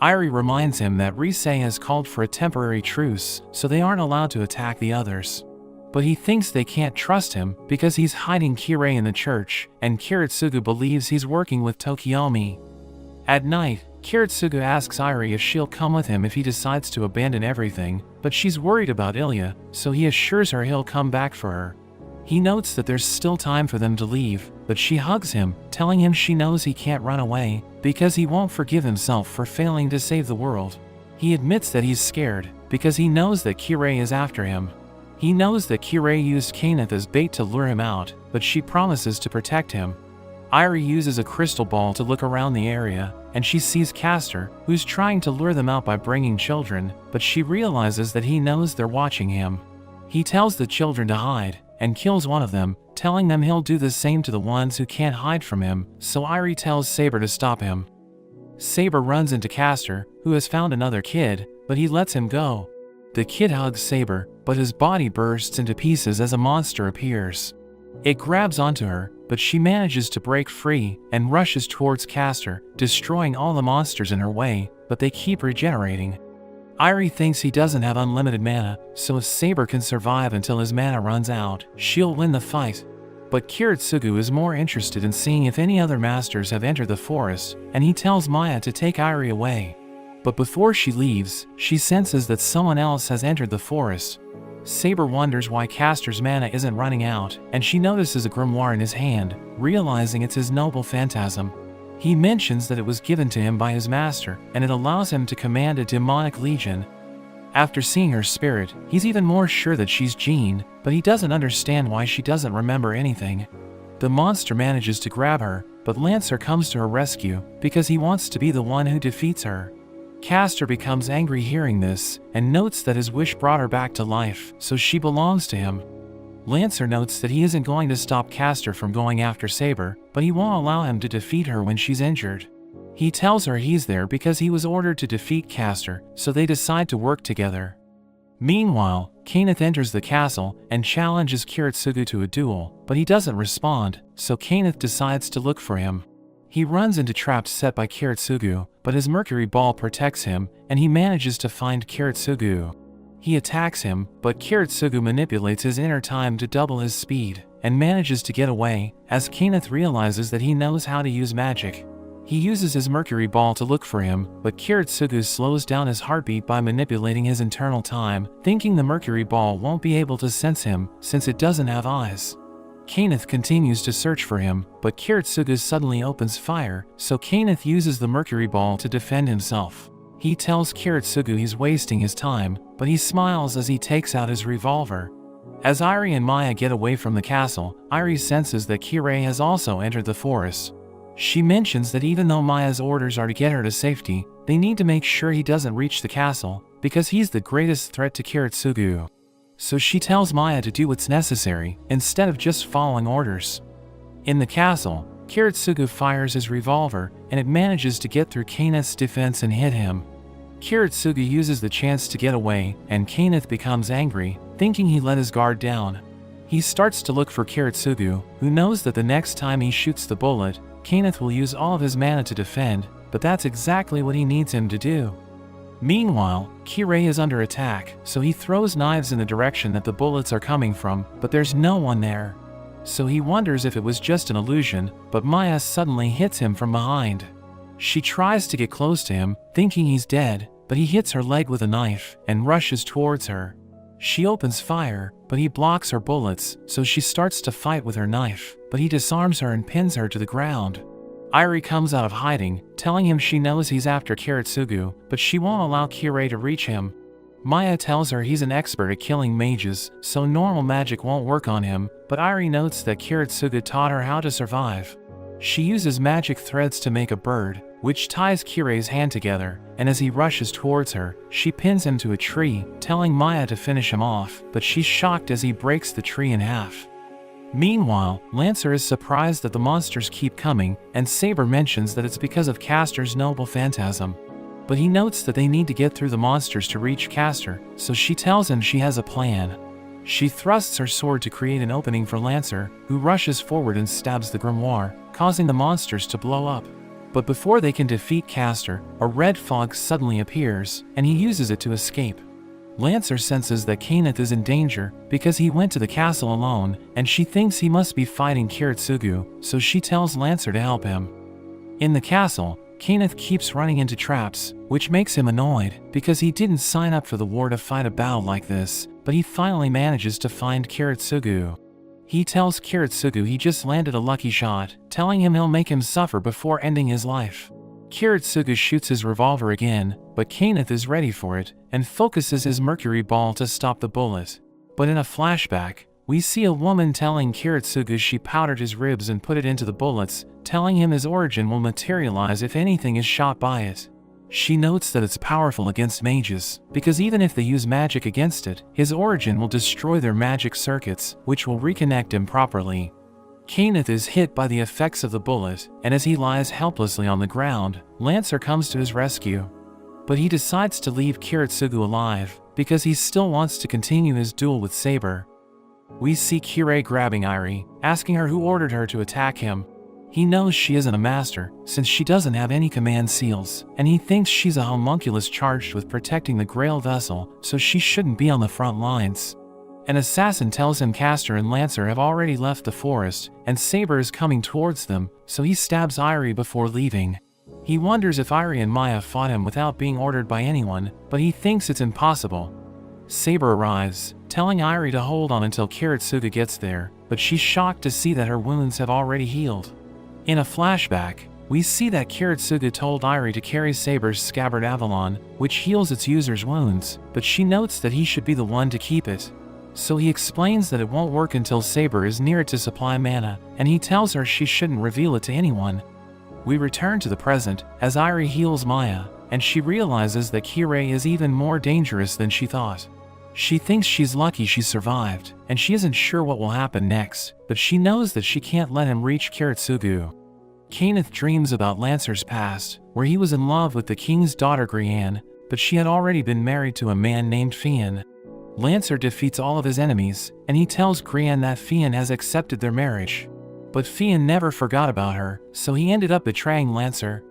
Irie reminds him that Rise has called for a temporary truce, so they aren't allowed to attack the others. But he thinks they can't trust him, because he's hiding Kirei in the church, and Kiritsugu believes he's working with Tokiomi. At night, Kiritsugu asks Irie if she'll come with him if he decides to abandon everything, but she's worried about Ilya, so he assures her he'll come back for her. He notes that there's still time for them to leave, but she hugs him, telling him she knows he can't run away, because he won't forgive himself for failing to save the world. He admits that he's scared, because he knows that Kirei is after him. He knows that Kirei used Kenneth as bait to lure him out, but she promises to protect him. Irie uses a crystal ball to look around the area, and she sees Karakter, who's trying to lure them out by bringing children, but she realizes that he knows they're watching him. He tells the children to hide, and kills one of them, telling them he'll do the same to the ones who can't hide from him, so Iri tells Saber to stop him. Saber runs into Karakter, who has found another kid, but he lets him go. The kid hugs Saber, but his body bursts into pieces as a monster appears. It grabs onto her, but she manages to break free and rushes towards Karakter, destroying all the monsters in her way, but they keep regenerating. Iri thinks he doesn't have unlimited mana, so if Saber can survive until his mana runs out, she'll win the fight. But Kiritsugu is more interested in seeing if any other masters have entered the forest, and he tells Maya to take Iri away. But before she leaves, she senses that someone else has entered the forest. Saber wonders why Karakter's mana isn't running out, and she notices a grimoire in his hand, realizing it's his noble phantasm. He mentions that it was given to him by his master, and it allows him to command a demonic legion. After seeing her spirit, he's even more sure that she's Jean, but he doesn't understand why she doesn't remember anything. The monster manages to grab her, but Lancer comes to her rescue, because he wants to be the one who defeats her. Karakter becomes angry hearing this, and notes that his wish brought her back to life, so she belongs to him. Lancer notes that he isn't going to stop Karakter from going after Saber, but he won't allow him to defeat her when she's injured. He tells her he's there because he was ordered to defeat Karakter, so they decide to work together. Meanwhile, Kenneth enters the castle and challenges Kiritsugu to a duel, but he doesn't respond, so Kenneth decides to look for him. He runs into traps set by Kiritsugu, but his mercury ball protects him, and he manages to find Kiritsugu. He attacks him, but Kiritsugu manipulates his inner time to double his speed, and manages to get away, as Kenneth realizes that he knows how to use magic. He uses his mercury ball to look for him, but Kiritsugu slows down his heartbeat by manipulating his internal time, thinking the mercury ball won't be able to sense him, since it doesn't have eyes. Kenneth continues to search for him, but Kiritsugu suddenly opens fire, so Kenneth uses the mercury ball to defend himself. He tells Kiritsugu he's wasting his time, but he smiles as he takes out his revolver. As Iri and Maya get away from the castle, Iri senses that Kirei has also entered the forest. She mentions that even though Maya's orders are to get her to safety, they need to make sure he doesn't reach the castle, because he's the greatest threat to Kiritsugu. So she tells Maya to do what's necessary, instead of just following orders. In the castle, Kiritsugu fires his revolver, and it manages to get through Kenneth's defense and hit him. Kiritsugu uses the chance to get away, and Kenneth becomes angry, thinking he let his guard down. He starts to look for Kiritsugu, who knows that the next time he shoots the bullet, Kenneth will use all of his mana to defend, but that's exactly what he needs him to do. Meanwhile, Kirei is under attack, so he throws knives in the direction that the bullets are coming from, but there's no one there. So he wonders if it was just an illusion, but Maya suddenly hits him from behind. She tries to get close to him, thinking he's dead, but he hits her leg with a knife and rushes towards her. She opens fire, but he blocks her bullets, so she starts to fight with her knife, but he disarms her and pins her to the ground. Iri comes out of hiding, telling him she knows he's after Kiritsugu, but she won't allow Kirei to reach him. Maya tells her he's an expert at killing mages, so normal magic won't work on him, but Iri notes that Kiritsugu taught her how to survive. She uses magic threads to make a bird, which ties Kirei's hand together, and as he rushes towards her, she pins him to a tree, telling Maya to finish him off, but she's shocked as he breaks the tree in half. Meanwhile, Lancer is surprised that the monsters keep coming, and Saber mentions that it's because of Karakter's noble phantasm. But he notes that they need to get through the monsters to reach Karakter, so she tells him she has a plan. She thrusts her sword to create an opening for Lancer, who rushes forward and stabs the grimoire, causing the monsters to blow up. But before they can defeat Karakter, a red fog suddenly appears, and he uses it to escape. Lancer senses that Kenneth is in danger because he went to the castle alone, and she thinks he must be fighting Kiritsugu, so she tells Lancer to help him. In the castle, Kenneth keeps running into traps, which makes him annoyed because he didn't sign up for the war to fight a battle like this, but he finally manages to find Kiritsugu. He tells Kiritsugu he just landed a lucky shot, telling him he'll make him suffer before ending his life. Kiritsugu shoots his revolver again, but Kenneth is ready for it, and focuses his mercury ball to stop the bullet. But in a flashback, We see a woman telling Kiritsugu she powdered his ribs and put it into the bullets, telling him his origin will materialize if anything is shot by it. She notes that it's powerful against mages, because even if they use magic against it, his origin will destroy their magic circuits, which will reconnect him properly. Kenneth is hit by the effects of the bullet, and as he lies helplessly on the ground, Lancer comes to his rescue. But he decides to leave Kiritsugu alive, because he still wants to continue his duel with Saber. We see Kirei grabbing Iri, asking her who ordered her to attack him. He knows she isn't a master, since she doesn't have any command seals, and he thinks she's a homunculus charged with protecting the Grail vessel, so she shouldn't be on the front lines. An assassin tells him Caster and Lancer have already left the forest, and Saber is coming towards them, so he stabs Iri before leaving. He wonders if Iri and Maya fought him without being ordered by anyone, but he thinks it's impossible. Saber arrives, telling Iri to hold on until Kiritsugu gets there, but she's shocked to see that her wounds have already healed. In a flashback, we see that Kiritsugu told Iri to carry Saber's scabbard Avalon, which heals its user's wounds, but she notes that he should be the one to keep it. So he explains that it won't work until Saber is near it to supply mana, and he tells her she shouldn't reveal it to anyone. We return to the present, as Iri heals Maya, and she realizes that Kirei is even more dangerous than she thought. She thinks she's lucky she survived, and she isn't sure what will happen next, but she knows that she can't let him reach Kiritsugu. Kenneth dreams about Lancer's past, where he was in love with the king's daughter Grianne, but she had already been married to a man named Fian. Lancer defeats all of his enemies, and he tells Grianne that Fian has accepted their marriage. But Fian never forgot about her, so he ended up betraying Lancer.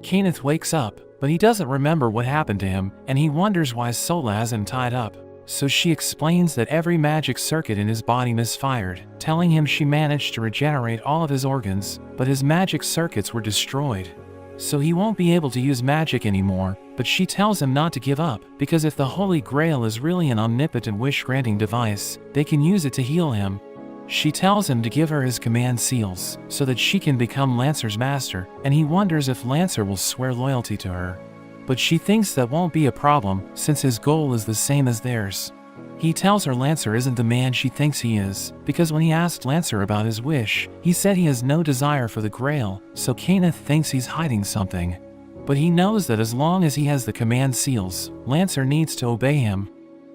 Kenneth wakes up, but he doesn't remember what happened to him, and he wonders why Sola has him tied up. So she explains that every magic circuit in his body misfired, telling him she managed to regenerate all of his organs, but his magic circuits were destroyed. So he won't be able to use magic anymore, but she tells him not to give up, because if the Holy Grail is really an omnipotent wish-granting device, they can use it to heal him. She tells him to give her his command seals, so that she can become Lancer's master, and he wonders if Lancer will swear loyalty to her. But she thinks that won't be a problem, since his goal is the same as theirs. He tells her Lancer isn't the man she thinks he is, because when he asked Lancer about his wish, he said he has no desire for the Grail, so Kenneth thinks he's hiding something. But he knows that as long as he has the command seals, Lancer needs to obey him.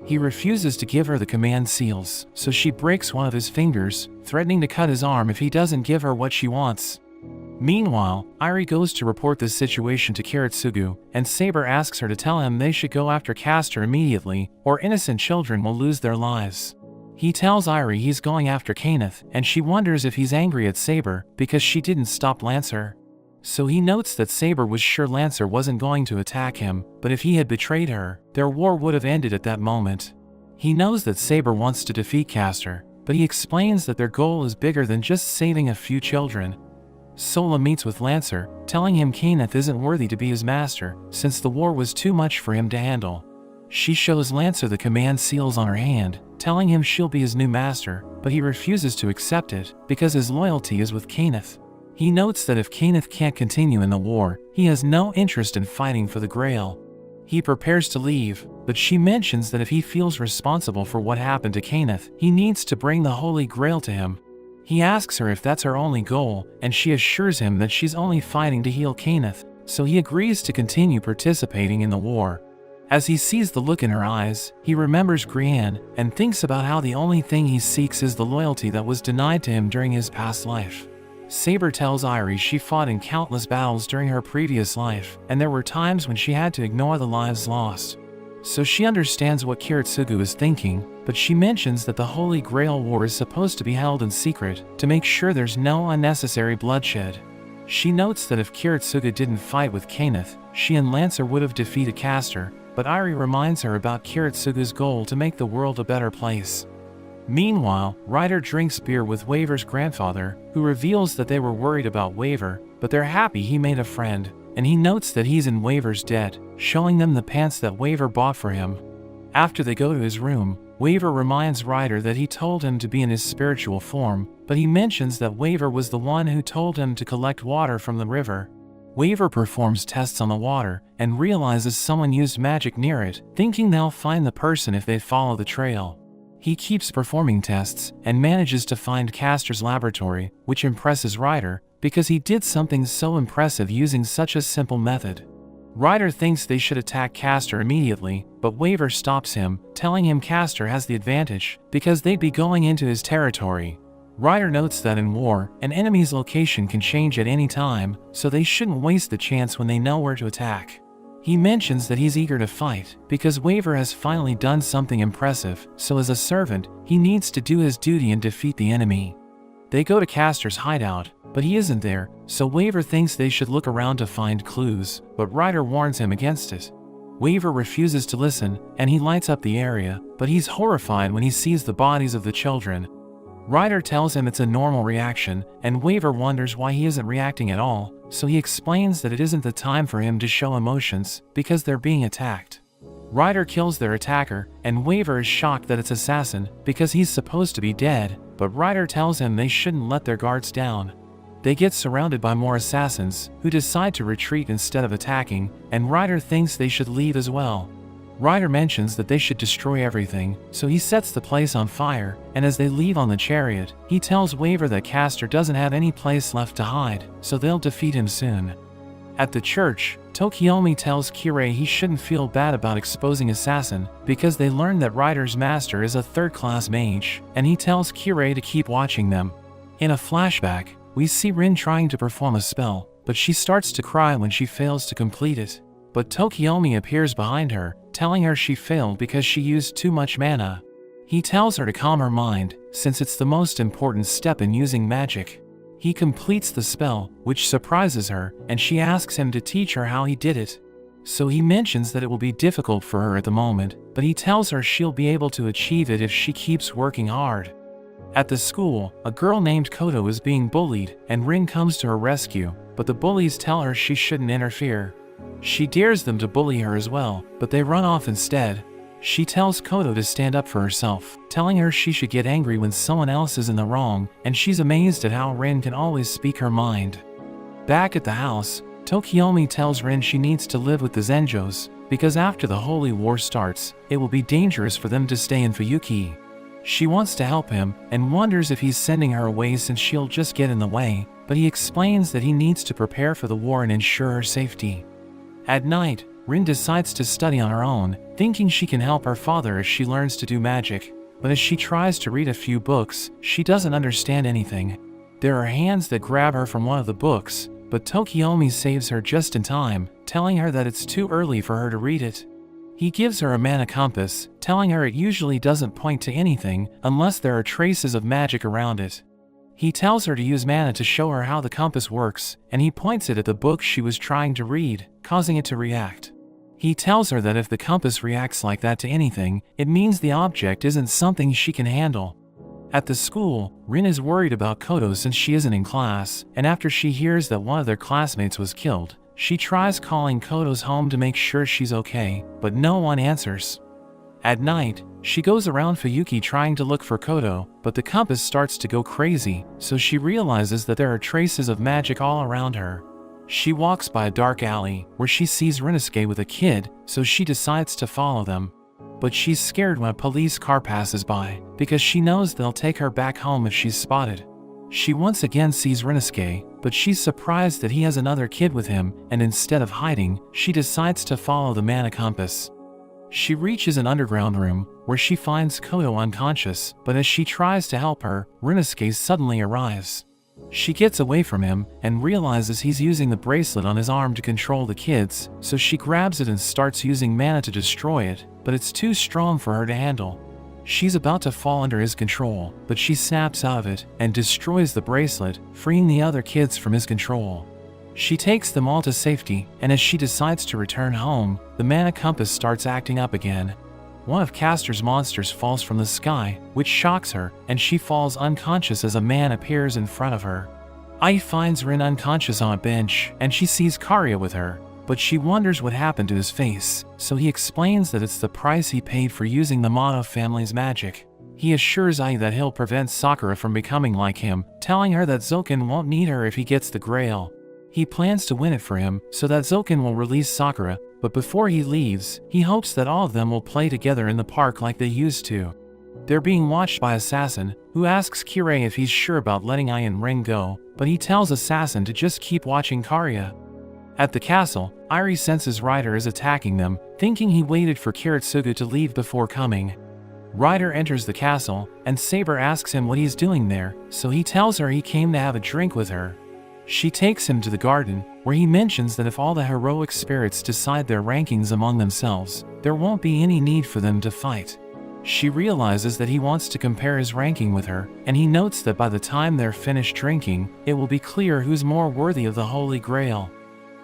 He refuses to give her the command seals, so she breaks one of his fingers, threatening to cut his arm if he doesn't give her what she wants. Meanwhile, Iri goes to report this situation to Kiritsugu, and Saber asks her to tell him they should go after Caster immediately, or innocent children will lose their lives. He tells Iri he's going after Kenneth, and she wonders if he's angry at Saber, because she didn't stop Lancer. So he notes that Saber was sure Lancer wasn't going to attack him, but if he had betrayed her, their war would have ended at that moment. He knows that Saber wants to defeat Caster, but he explains that their goal is bigger than just saving a few children. Sola meets with Lancer, telling him Kenneth isn't worthy to be his master, since the war was too much for him to handle. She shows Lancer the command seals on her hand, telling him she'll be his new master, but he refuses to accept it, because his loyalty is with Kenneth. He notes that if Kenneth can't continue in the war, he has no interest in fighting for the Grail. He prepares to leave, but she mentions that if he feels responsible for what happened to Kenneth, he needs to bring the Holy Grail to him. He asks her if that's her only goal, and she assures him that she's only fighting to heal Kenneth, so he agrees to continue participating in the war. As he sees the look in her eyes, he remembers Grianne, and thinks about how the only thing he seeks is the loyalty that was denied to him during his past life. Saber tells Iri she fought in countless battles during her previous life, and there were times when she had to ignore the lives lost. So she understands what Kiritsugu is thinking, but she mentions that the Holy Grail War is supposed to be held in secret, to make sure there's no unnecessary bloodshed. She notes that if Kiritsugu didn't fight with Kenneth, she and Lancer would have defeated Caster, but Iri reminds her about Kiritsugu's goal to make the world a better place. Meanwhile, Ryder drinks beer with Waver's grandfather, who reveals that they were worried about Waver, but they're happy he made a friend, and he notes that he's in Waver's debt, showing them the pants that Waver bought for him. After they go to his room, Waver reminds Ryder that he told him to be in his spiritual form, but he mentions that Waver was the one who told him to collect water from the river. Waver performs tests on the water, and realizes someone used magic near it, thinking they'll find the person if they follow the trail. He keeps performing tests and manages to find Castor's laboratory, which impresses Ryder because he did something so impressive using such a simple method. Ryder thinks they should attack Castor immediately, but Waver stops him, telling him Castor has the advantage because they'd be going into his territory. Ryder notes that in war, an enemy's location can change at any time, so they shouldn't waste the chance when they know where to attack. He mentions that he's eager to fight because Waver has finally done something impressive, so as a servant, he needs to do his duty and defeat the enemy. They go to Castor's hideout, but he isn't there, so Waver thinks they should look around to find clues, but Ryder warns him against it. Waver refuses to listen, and he lights up the area, but he's horrified when he sees the bodies of the children. Ryder tells him it's a normal reaction, and Waver wonders why he isn't reacting at all, so he explains that it isn't the time for him to show emotions, because they're being attacked. Ryder kills their attacker, and Waver is shocked that it's Assassin, because he's supposed to be dead, but Ryder tells him they shouldn't let their guards down. They get surrounded by more assassins, who decide to retreat instead of attacking, and Ryder thinks they should leave as well. Ryder mentions that they should destroy everything, so he sets the place on fire, and as they leave on the chariot, he tells Waver that Castor doesn't have any place left to hide, so they'll defeat him soon. At the church, Tokiomi tells Kirei he shouldn't feel bad about exposing Assassin, because they learned that Ryder's master is a third-class mage, and he tells Kirei to keep watching them. In a flashback, we see Rin trying to perform a spell, but she starts to cry when she fails to complete it. But Tokiomi appears behind her, telling her she failed because she used too much mana. He tells her to calm her mind, since it's the most important step in using magic. He completes the spell, which surprises her, and she asks him to teach her how he did it. So he mentions that it will be difficult for her at the moment, but he tells her she'll be able to achieve it if she keeps working hard. At the school, a girl named Koto is being bullied, and Rin comes to her rescue, but the bullies tell her she shouldn't interfere. She dares them to bully her as well, but they run off instead. She tells Koto to stand up for herself, telling her she should get angry when someone else is in the wrong, and she's amazed at how Rin can always speak her mind. Back at the house, Tokiomi tells Rin she needs to live with the Zenjos, because after the Holy War starts, it will be dangerous for them to stay in Fuyuki. She wants to help him, and wonders if he's sending her away since she'll just get in the way, but he explains that he needs to prepare for the war and ensure her safety. At night, Rin decides to study on her own, thinking she can help her father as she learns to do magic, but as she tries to read a few books, she doesn't understand anything. There are hands that grab her from one of the books, but Tokiomi saves her just in time, telling her that it's too early for her to read it. He gives her a mana compass, telling her it usually doesn't point to anything unless there are traces of magic around it. He tells her to use mana to show her how the compass works, and he points it at the book she was trying to read, causing it to react. He tells her that if the compass reacts like that to anything, it means the object isn't something she can handle. At the school, Rin is worried about Koto since she isn't in class, and after she hears that one of their classmates was killed, she tries calling Koto's home to make sure she's okay, but no one answers. At night, she goes around Fuyuki trying to look for Koto, but the compass starts to go crazy, so she realizes that there are traces of magic all around her. She walks by a dark alley, where she sees Rinnosuke with a kid, so she decides to follow them. But she's scared when a police car passes by, because she knows they'll take her back home if she's spotted. She once again sees Rinnosuke, but she's surprised that he has another kid with him, and instead of hiding, she decides to follow the mana compass. She reaches an underground room, where she finds Koto unconscious, but as she tries to help her, Rinnosuke suddenly arrives. She gets away from him, and realizes he's using the bracelet on his arm to control the kids, so she grabs it and starts using mana to destroy it, but it's too strong for her to handle. She's about to fall under his control, but she snaps out of it, and destroys the bracelet, freeing the other kids from his control. She takes them all to safety, and as she decides to return home, the mana compass starts acting up again. One of Castor's monsters falls from the sky, which shocks her, and she falls unconscious as a man appears in front of her. Ai finds Rin unconscious on a bench, and she sees Kariya with her, but she wonders what happened to his face, so he explains that it's the price he paid for using the Mono family's magic. He assures Ai that he'll prevent Sakura from becoming like him, telling her that Zoken won't need her if he gets the Grail. He plans to win it for him, so that Zoken will release Sakura, but before he leaves, he hopes that all of them will play together in the park like they used to. They're being watched by Assassin, who asks Kirei if he's sure about letting Iron Ring go, but he tells Assassin to just keep watching Kariya. At the castle, Irie senses Ryder is attacking them, thinking he waited for Kiritsugu to leave before coming. Ryder enters the castle, and Saber asks him what he's doing there, so he tells her he came to have a drink with her. She takes him to the garden, where he mentions that if all the heroic spirits decide their rankings among themselves, there won't be any need for them to fight. She realizes that he wants to compare his ranking with her, and he notes that by the time they're finished drinking, it will be clear who's more worthy of the Holy Grail.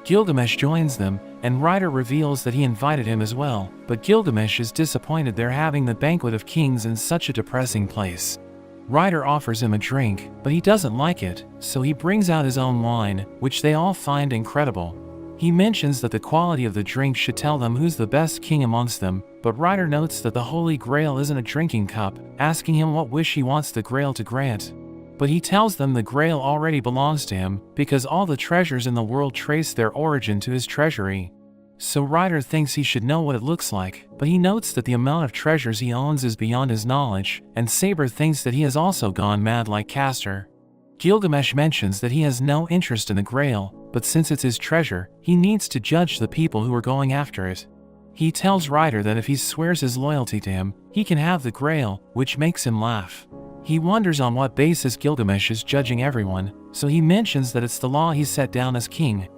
Gilgamesh joins them, and Ryder reveals that he invited him as well, but Gilgamesh is disappointed they're having the Banquet of Kings in such a depressing place. Ryder offers him a drink, but he doesn't like it, so he brings out his own wine, which they all find incredible. He mentions that the quality of the drink should tell them who's the best king amongst them, but Ryder notes that the Holy Grail isn't a drinking cup, asking him what wish he wants the Grail to grant. But he tells them the Grail already belongs to him, because all the treasures in the world trace their origin to his treasury. So Ryder thinks he should know what it looks like, but he notes that the amount of treasures he owns is beyond his knowledge, and Saber thinks that he has also gone mad like Castor. Gilgamesh mentions that he has no interest in the Grail, but since it's his treasure, he needs to judge the people who are going after it. He tells Ryder that if he swears his loyalty to him, he can have the Grail, which makes him laugh. He wonders on what basis Gilgamesh is judging everyone, so he mentions that it's the law he set down as king.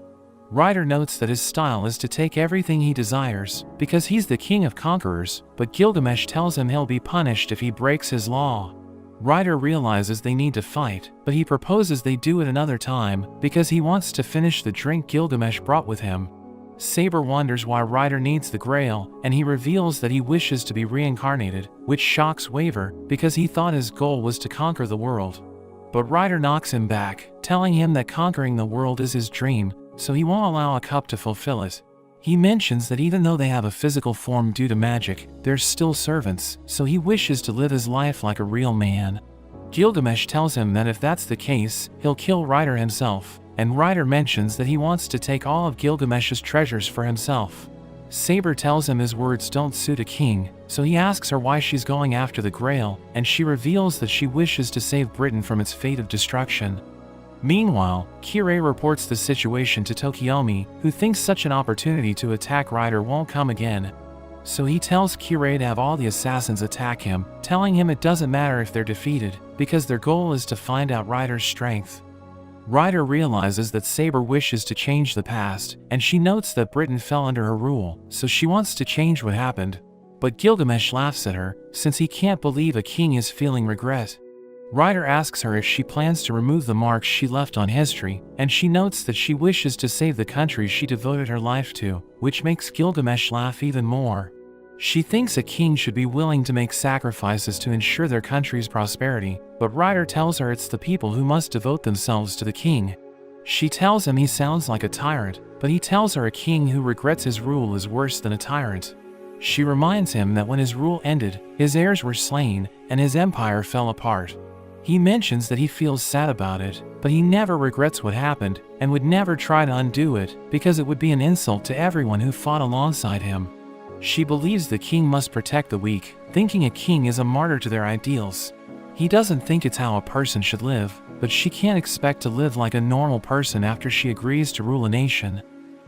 Ryder notes that his style is to take everything he desires, because he's the king of conquerors, but Gilgamesh tells him he'll be punished if he breaks his law. Ryder realizes they need to fight, but he proposes they do it another time, because he wants to finish the drink Gilgamesh brought with him. Saber wonders why Ryder needs the Grail, and he reveals that he wishes to be reincarnated, which shocks Waver, because he thought his goal was to conquer the world. But Ryder knocks him back, telling him that conquering the world is his dream, so he won't allow a cup to fulfill it. He mentions that even though they have a physical form due to magic, they're still servants, so he wishes to live his life like a real man. Gilgamesh tells him that if that's the case, he'll kill Ryder himself, and Ryder mentions that he wants to take all of Gilgamesh's treasures for himself. Saber tells him his words don't suit a king, so he asks her why she's going after the Grail, and she reveals that she wishes to save Britain from its fate of destruction. Meanwhile, Kirei reports the situation to Tokiomi, who thinks such an opportunity to attack Ryder won't come again. So he tells Kirei to have all the assassins attack him, telling him it doesn't matter if they're defeated, because their goal is to find out Ryder's strength. Ryder realizes that Saber wishes to change the past, and she notes that Britain fell under her rule, so she wants to change what happened. But Gilgamesh laughs at her, since he can't believe a king is feeling regret. Ryder asks her if she plans to remove the marks she left on history, and she notes that she wishes to save the country she devoted her life to, which makes Gilgamesh laugh even more. She thinks a king should be willing to make sacrifices to ensure their country's prosperity, but Ryder tells her it's the people who must devote themselves to the king. She tells him he sounds like a tyrant, but he tells her a king who regrets his rule is worse than a tyrant. She reminds him that when his rule ended, his heirs were slain, and his empire fell apart. He mentions that he feels sad about it, but he never regrets what happened, and would never try to undo it, because it would be an insult to everyone who fought alongside him. She believes the king must protect the weak, thinking a king is a martyr to their ideals. He doesn't think it's how a person should live, but she can't expect to live like a normal person after she agrees to rule a nation.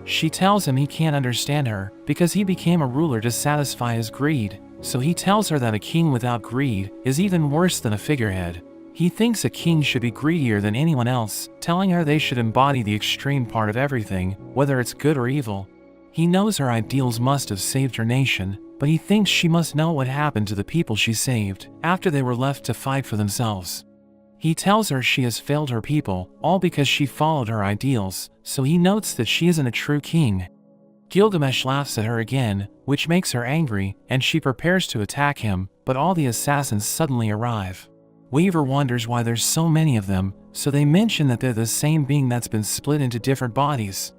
She tells him he can't understand her, because he became a ruler to satisfy his greed, so he tells her that a king without greed is even worse than a figurehead. He thinks a king should be greedier than anyone else, telling her they should embody the extreme part of everything, whether it's good or evil. He knows her ideals must have saved her nation, but he thinks she must know what happened to the people she saved, after they were left to fight for themselves. He tells her she has failed her people, all because she followed her ideals, so he notes that she isn't a true king. Gilgamesh laughs at her again, which makes her angry, and she prepares to attack him, but all the assassins suddenly arrive. Weaver wonders why there's so many of them, so they mention that they're the same being that's been split into different bodies.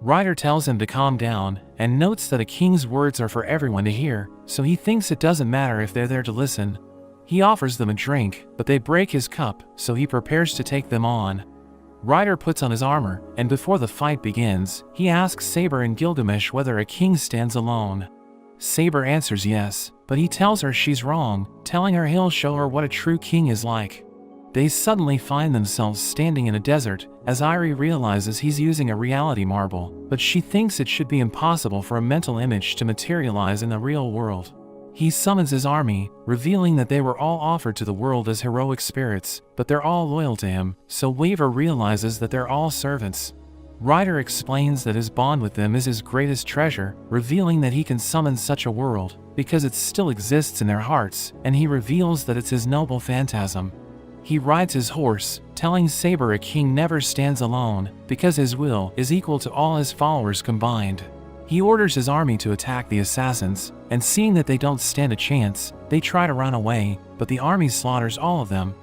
Ryder tells him to calm down, and notes that a king's words are for everyone to hear, so he thinks it doesn't matter if they're there to listen. He offers them a drink, but they break his cup, so he prepares to take them on. Ryder puts on his armor, and before the fight begins, he asks Saber and Gilgamesh whether a king stands alone. Saber answers yes, but he tells her she's wrong, telling her he'll show her what a true king is like. They suddenly find themselves standing in a desert, as Irie realizes he's using a reality marble, but she thinks it should be impossible for a mental image to materialize in the real world. He summons his army, revealing that they were all offered to the world as heroic spirits, but they're all loyal to him, so Waver realizes that they're all servants. Ryder explains that his bond with them is his greatest treasure, revealing that he can summon such a world, because it still exists in their hearts, and he reveals that it's his noble phantasm. He rides his horse, telling Saber a king never stands alone, because his will is equal to all his followers combined. He orders his army to attack the assassins, and seeing that they don't stand a chance, they try to run away, but the army slaughters all of them.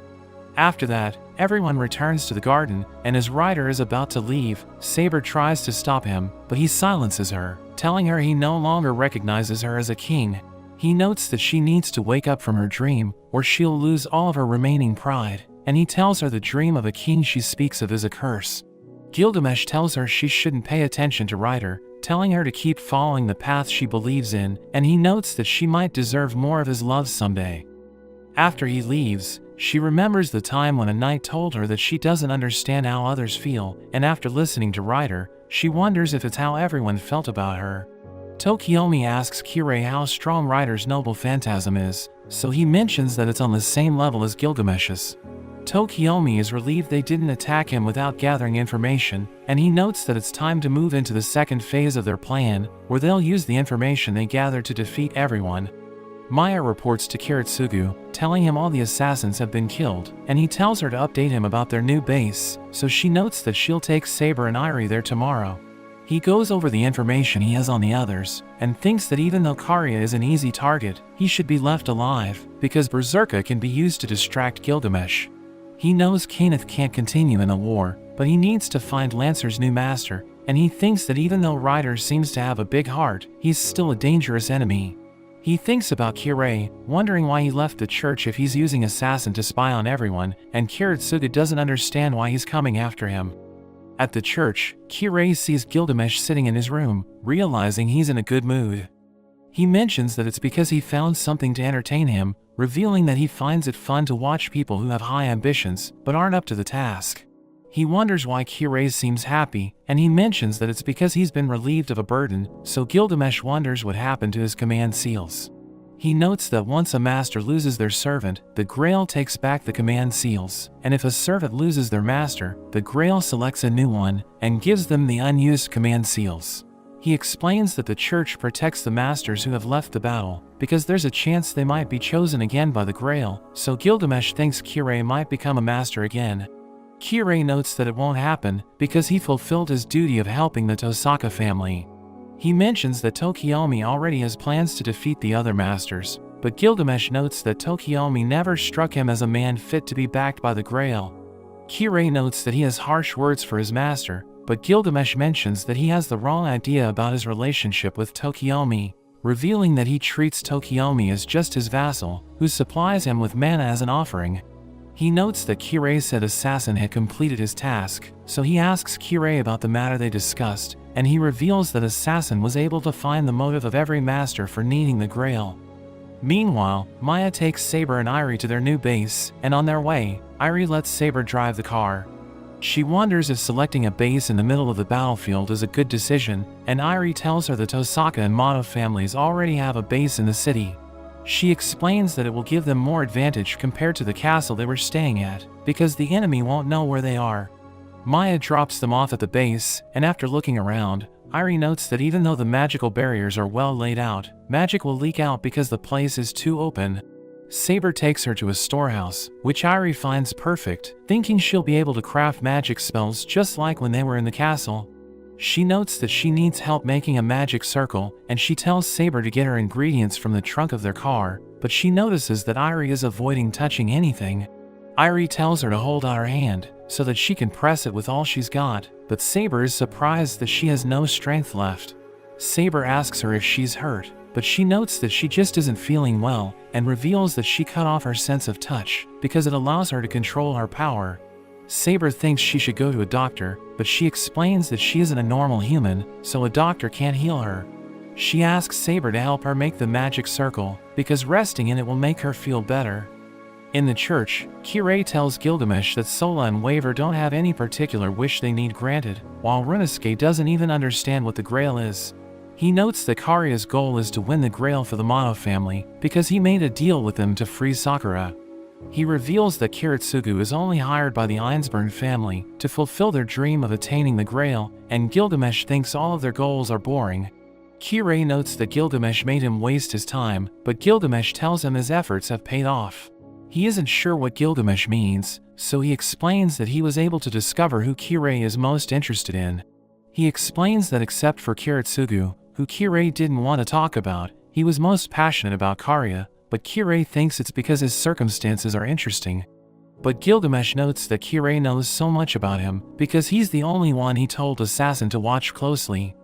After that, everyone returns to the garden, and as Ryder is about to leave, Saber tries to stop him, but he silences her, telling her he no longer recognizes her as a king. He notes that she needs to wake up from her dream, or she'll lose all of her remaining pride, and he tells her the dream of a king she speaks of is a curse. Gilgamesh tells her she shouldn't pay attention to Ryder, telling her to keep following the path she believes in, and he notes that she might deserve more of his love someday. After he leaves, she remembers the time when a knight told her that she doesn't understand how others feel, and after listening to Ryder, she wonders if it's how everyone felt about her. Tokiomi asks Kirei how strong Ryder's noble phantasm is, so he mentions that it's on the same level as Gilgamesh's. Tokiomi is relieved they didn't attack him without gathering information, and he notes that it's time to move into the second phase of their plan, where they'll use the information they gathered to defeat everyone. Maya reports to Kiritsugu, telling him all the assassins have been killed, and he tells her to update him about their new base, so she notes that she'll take Saber and Irie there tomorrow. He goes over the information he has on the others, and thinks that even though Kariya is an easy target, he should be left alive, because Berserker can be used to distract Gilgamesh. He knows Kenneth can't continue in the war, but he needs to find Lancer's new master, and he thinks that even though Ryder seems to have a big heart, he's still a dangerous enemy. He thinks about Kirei, wondering why he left the church if he's using assassin to spy on everyone, and Kiritsugu doesn't understand why he's coming after him. At the church, Kirei sees Gilgamesh sitting in his room, realizing he's in a good mood. He mentions that it's because he found something to entertain him, revealing that he finds it fun to watch people who have high ambitions, but aren't up to the task. He wonders why Kirei seems happy, and he mentions that it's because he's been relieved of a burden, so Gilgamesh wonders what happened to his command seals. He notes that once a master loses their servant, the Grail takes back the command seals, and if a servant loses their master, the Grail selects a new one, and gives them the unused command seals. He explains that the church protects the masters who have left the battle, because there's a chance they might be chosen again by the Grail, so Gilgamesh thinks Kirei might become a master again. Kirei notes that it won't happen, because he fulfilled his duty of helping the Tosaka family. He mentions that Tokiomi already has plans to defeat the other masters, but Gilgamesh notes that Tokiomi never struck him as a man fit to be backed by the Grail. Kirei notes that he has harsh words for his master, but Gilgamesh mentions that he has the wrong idea about his relationship with Tokiomi, revealing that he treats Tokiomi as just his vassal, who supplies him with mana as an offering. He notes that Kirei said Assassin had completed his task, so he asks Kirei about the matter they discussed, and he reveals that Assassin was able to find the motive of every master for needing the Grail. Meanwhile, Maya takes Saber and Irie to their new base, and on their way, Irie lets Saber drive the car. She wonders if selecting a base in the middle of the battlefield is a good decision, and Irie tells her the Tosaka and Mato families already have a base in the city. She explains that it will give them more advantage compared to the castle they were staying at, because the enemy won't know where they are. Maya drops them off at the base, and after looking around, Irie notes that even though the magical barriers are well laid out, magic will leak out because the place is too open. Saber takes her to a storehouse, which Irie finds perfect, thinking she'll be able to craft magic spells just like when they were in the castle. She notes that she needs help making a magic circle, and she tells Saber to get her ingredients from the trunk of their car, but she notices that Irie is avoiding touching anything. Irie tells her to hold out her hand, so that she can press it with all she's got, but Saber is surprised that she has no strength left. Saber asks her if she's hurt, but she notes that she just isn't feeling well, and reveals that she cut off her sense of touch, because it allows her to control her power. Saber thinks she should go to a doctor, but she explains that she isn't a normal human, so a doctor can't heal her. She asks Saber to help her make the magic circle, because resting in it will make her feel better. In the church, Kirei tells Gilgamesh that Sola and Waver don't have any particular wish they need granted, while Runosuke doesn't even understand what the Grail is. He notes that Kariya's goal is to win the Grail for the Mono family, because he made a deal with them to free Sakura. He reveals that Kiritsugu is only hired by the Ainsburn family to fulfill their dream of attaining the Grail, and Gilgamesh thinks all of their goals are boring. Kirei notes that Gilgamesh made him waste his time, but Gilgamesh tells him his efforts have paid off. He isn't sure what Gilgamesh means, so he explains that he was able to discover who Kirei is most interested in. He explains that except for Kiritsugu, who Kirei didn't want to talk about, he was most passionate about Kariya, but Kirei thinks it's because his circumstances are interesting. But Gilgamesh notes that Kirei knows so much about him, because he's the only one he told Assassin to watch closely.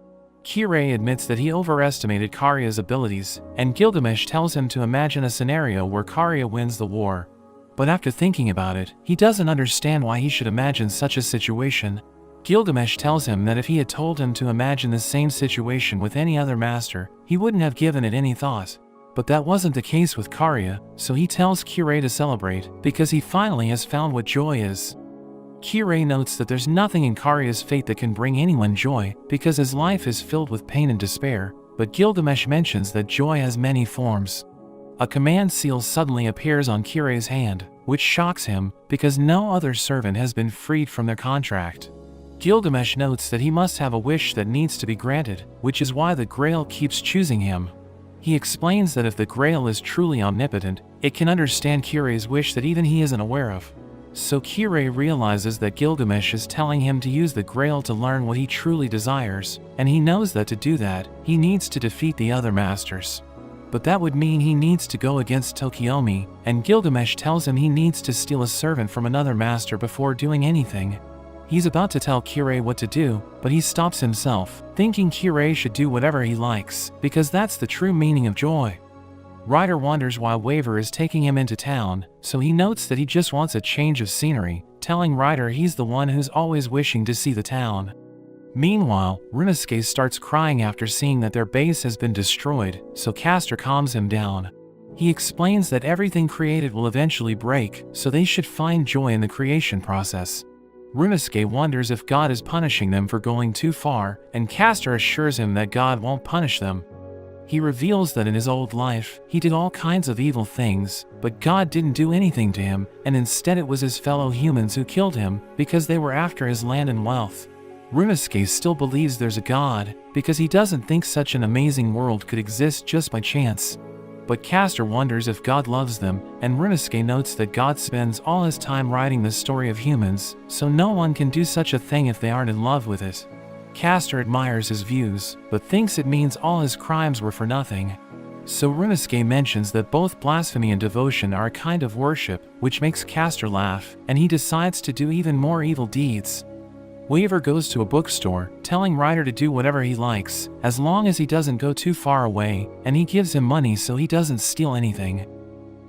Kirei admits that he overestimated Kariya's abilities, and Gilgamesh tells him to imagine a scenario where Kariya wins the war. But after thinking about it, he doesn't understand why he should imagine such a situation. Gilgamesh tells him that if he had told him to imagine the same situation with any other master, he wouldn't have given it any thought. But that wasn't the case with Kariya, so he tells Kirei to celebrate, because he finally has found what joy is. Kirei notes that there's nothing in Kariya's fate that can bring anyone joy, because his life is filled with pain and despair, but Gilgamesh mentions that joy has many forms. A command seal suddenly appears on Kirei's hand, which shocks him, because no other servant has been freed from their contract. Gilgamesh notes that he must have a wish that needs to be granted, which is why the Grail keeps choosing him. He explains that if the Grail is truly omnipotent, it can understand Kirei's wish that even he isn't aware of. So Kirei realizes that Gilgamesh is telling him to use the Grail to learn what he truly desires, and he knows that to do that, he needs to defeat the other masters. But that would mean he needs to go against Tokiomi, and Gilgamesh tells him he needs to steal a servant from another master before doing anything. He's about to tell Kirei what to do, but he stops himself, thinking Kirei should do whatever he likes, because that's the true meaning of joy. Ryder wonders why Waver is taking him into town, so he notes that he just wants a change of scenery, telling Ryder he's the one who's always wishing to see the town. Meanwhile, Runosuke starts crying after seeing that their base has been destroyed, so Caster calms him down. He explains that everything created will eventually break, so they should find joy in the creation process. Runosuke wonders if God is punishing them for going too far, and Caster assures him that God won't punish them. He reveals that in his old life, he did all kinds of evil things, but God didn't do anything to him, and instead it was his fellow humans who killed him, because they were after his land and wealth. Runosuke still believes there's a God, because he doesn't think such an amazing world could exist just by chance. But Caster wonders if God loves them, and Runosuke notes that God spends all his time writing the story of humans, so no one can do such a thing if they aren't in love with it. Caster admires his views, but thinks it means all his crimes were for nothing. So Runosuke mentions that both blasphemy and devotion are a kind of worship, which makes Caster laugh, and he decides to do even more evil deeds. Waver goes to a bookstore, telling Ryder to do whatever he likes, as long as he doesn't go too far away, and he gives him money so he doesn't steal anything.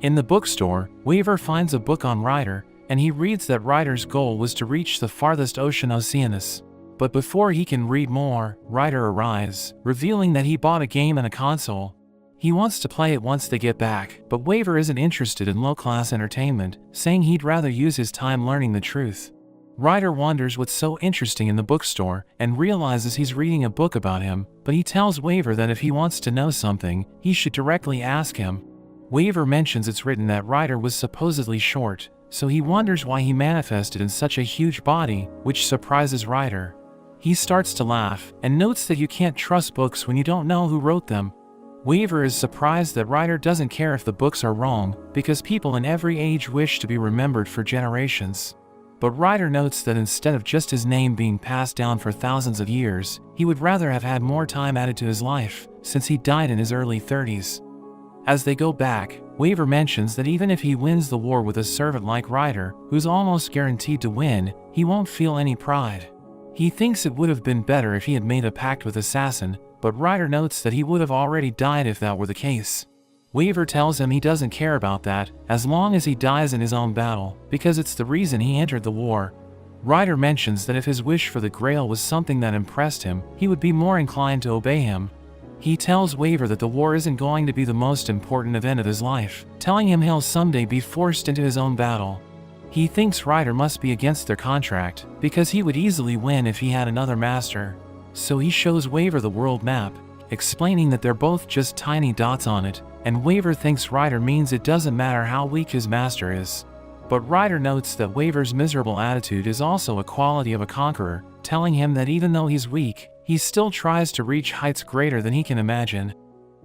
In the bookstore, Waver finds a book on Ryder, and he reads that Ryder's goal was to reach the farthest ocean Oceanus. But before he can read more, Ryder arrives, revealing that he bought a game and a console. He wants to play it once they get back, but Waver isn't interested in low-class entertainment, saying he'd rather use his time learning the truth. Ryder wonders what's so interesting in the bookstore, and realizes he's reading a book about him, but he tells Waver that if he wants to know something, he should directly ask him. Waver mentions it's written that Ryder was supposedly short, so he wonders why he manifested in such a huge body, which surprises Ryder. He starts to laugh, and notes that you can't trust books when you don't know who wrote them. Waver is surprised that Ryder doesn't care if the books are wrong, because people in every age wish to be remembered for generations. But Ryder notes that instead of just his name being passed down for thousands of years, he would rather have had more time added to his life, since he died in his early 30s. As they go back, Waver mentions that even if he wins the war with a servant like Ryder, who's almost guaranteed to win, he won't feel any pride. He thinks it would have been better if he had made a pact with Assassin, but Ryder notes that he would have already died if that were the case. Waver tells him he doesn't care about that, as long as he dies in his own battle, because it's the reason he entered the war. Ryder mentions that if his wish for the Grail was something that impressed him, he would be more inclined to obey him. He tells Waver that the war isn't going to be the most important event of his life, telling him he'll someday be forced into his own battle. He thinks Rider must be against their contract, because he would easily win if he had another master. So he shows Waver the world map, explaining that they're both just tiny dots on it, and Waver thinks Rider means it doesn't matter how weak his master is. But Rider notes that Waver's miserable attitude is also a quality of a conqueror, telling him that even though he's weak, he still tries to reach heights greater than he can imagine.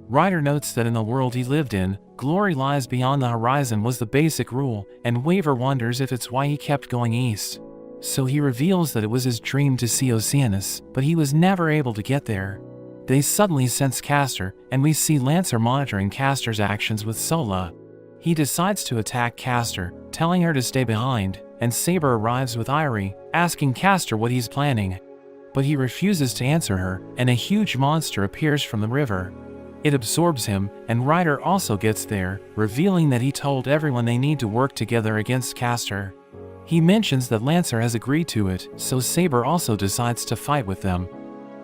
Rider notes that in the world he lived in, glory lies beyond the horizon was the basic rule, and Waver wonders if it's why he kept going east. So he reveals that it was his dream to see Oceanus, but he was never able to get there. They suddenly sense Caster, and we see Lancer monitoring Caster's actions with Sola. He decides to attack Caster, telling her to stay behind, and Saber arrives with Irie, asking Caster what he's planning. But he refuses to answer her, and a huge monster appears from the river. It absorbs him, and Rider also gets there, revealing that he told everyone they need to work together against Caster. He mentions that Lancer has agreed to it, so Saber also decides to fight with them.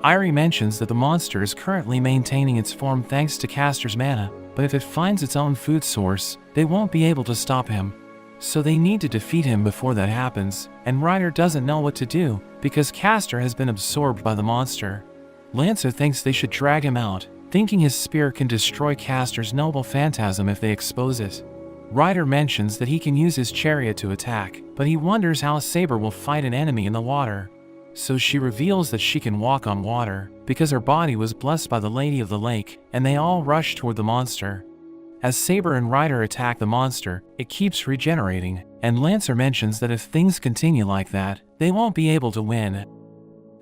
Irie mentions that the monster is currently maintaining its form thanks to Caster's mana, but if it finds its own food source, they won't be able to stop him. So they need to defeat him before that happens, and Rider doesn't know what to do, because Caster has been absorbed by the monster. Lancer thinks they should drag him out, thinking his spear can destroy Caster's noble phantasm if they expose it. Rider mentions that he can use his chariot to attack, but he wonders how Saber will fight an enemy in the water. So she reveals that she can walk on water, because her body was blessed by the Lady of the Lake, and they all rush toward the monster. As Saber and Rider attack the monster, it keeps regenerating, and Lancer mentions that if things continue like that, they won't be able to win.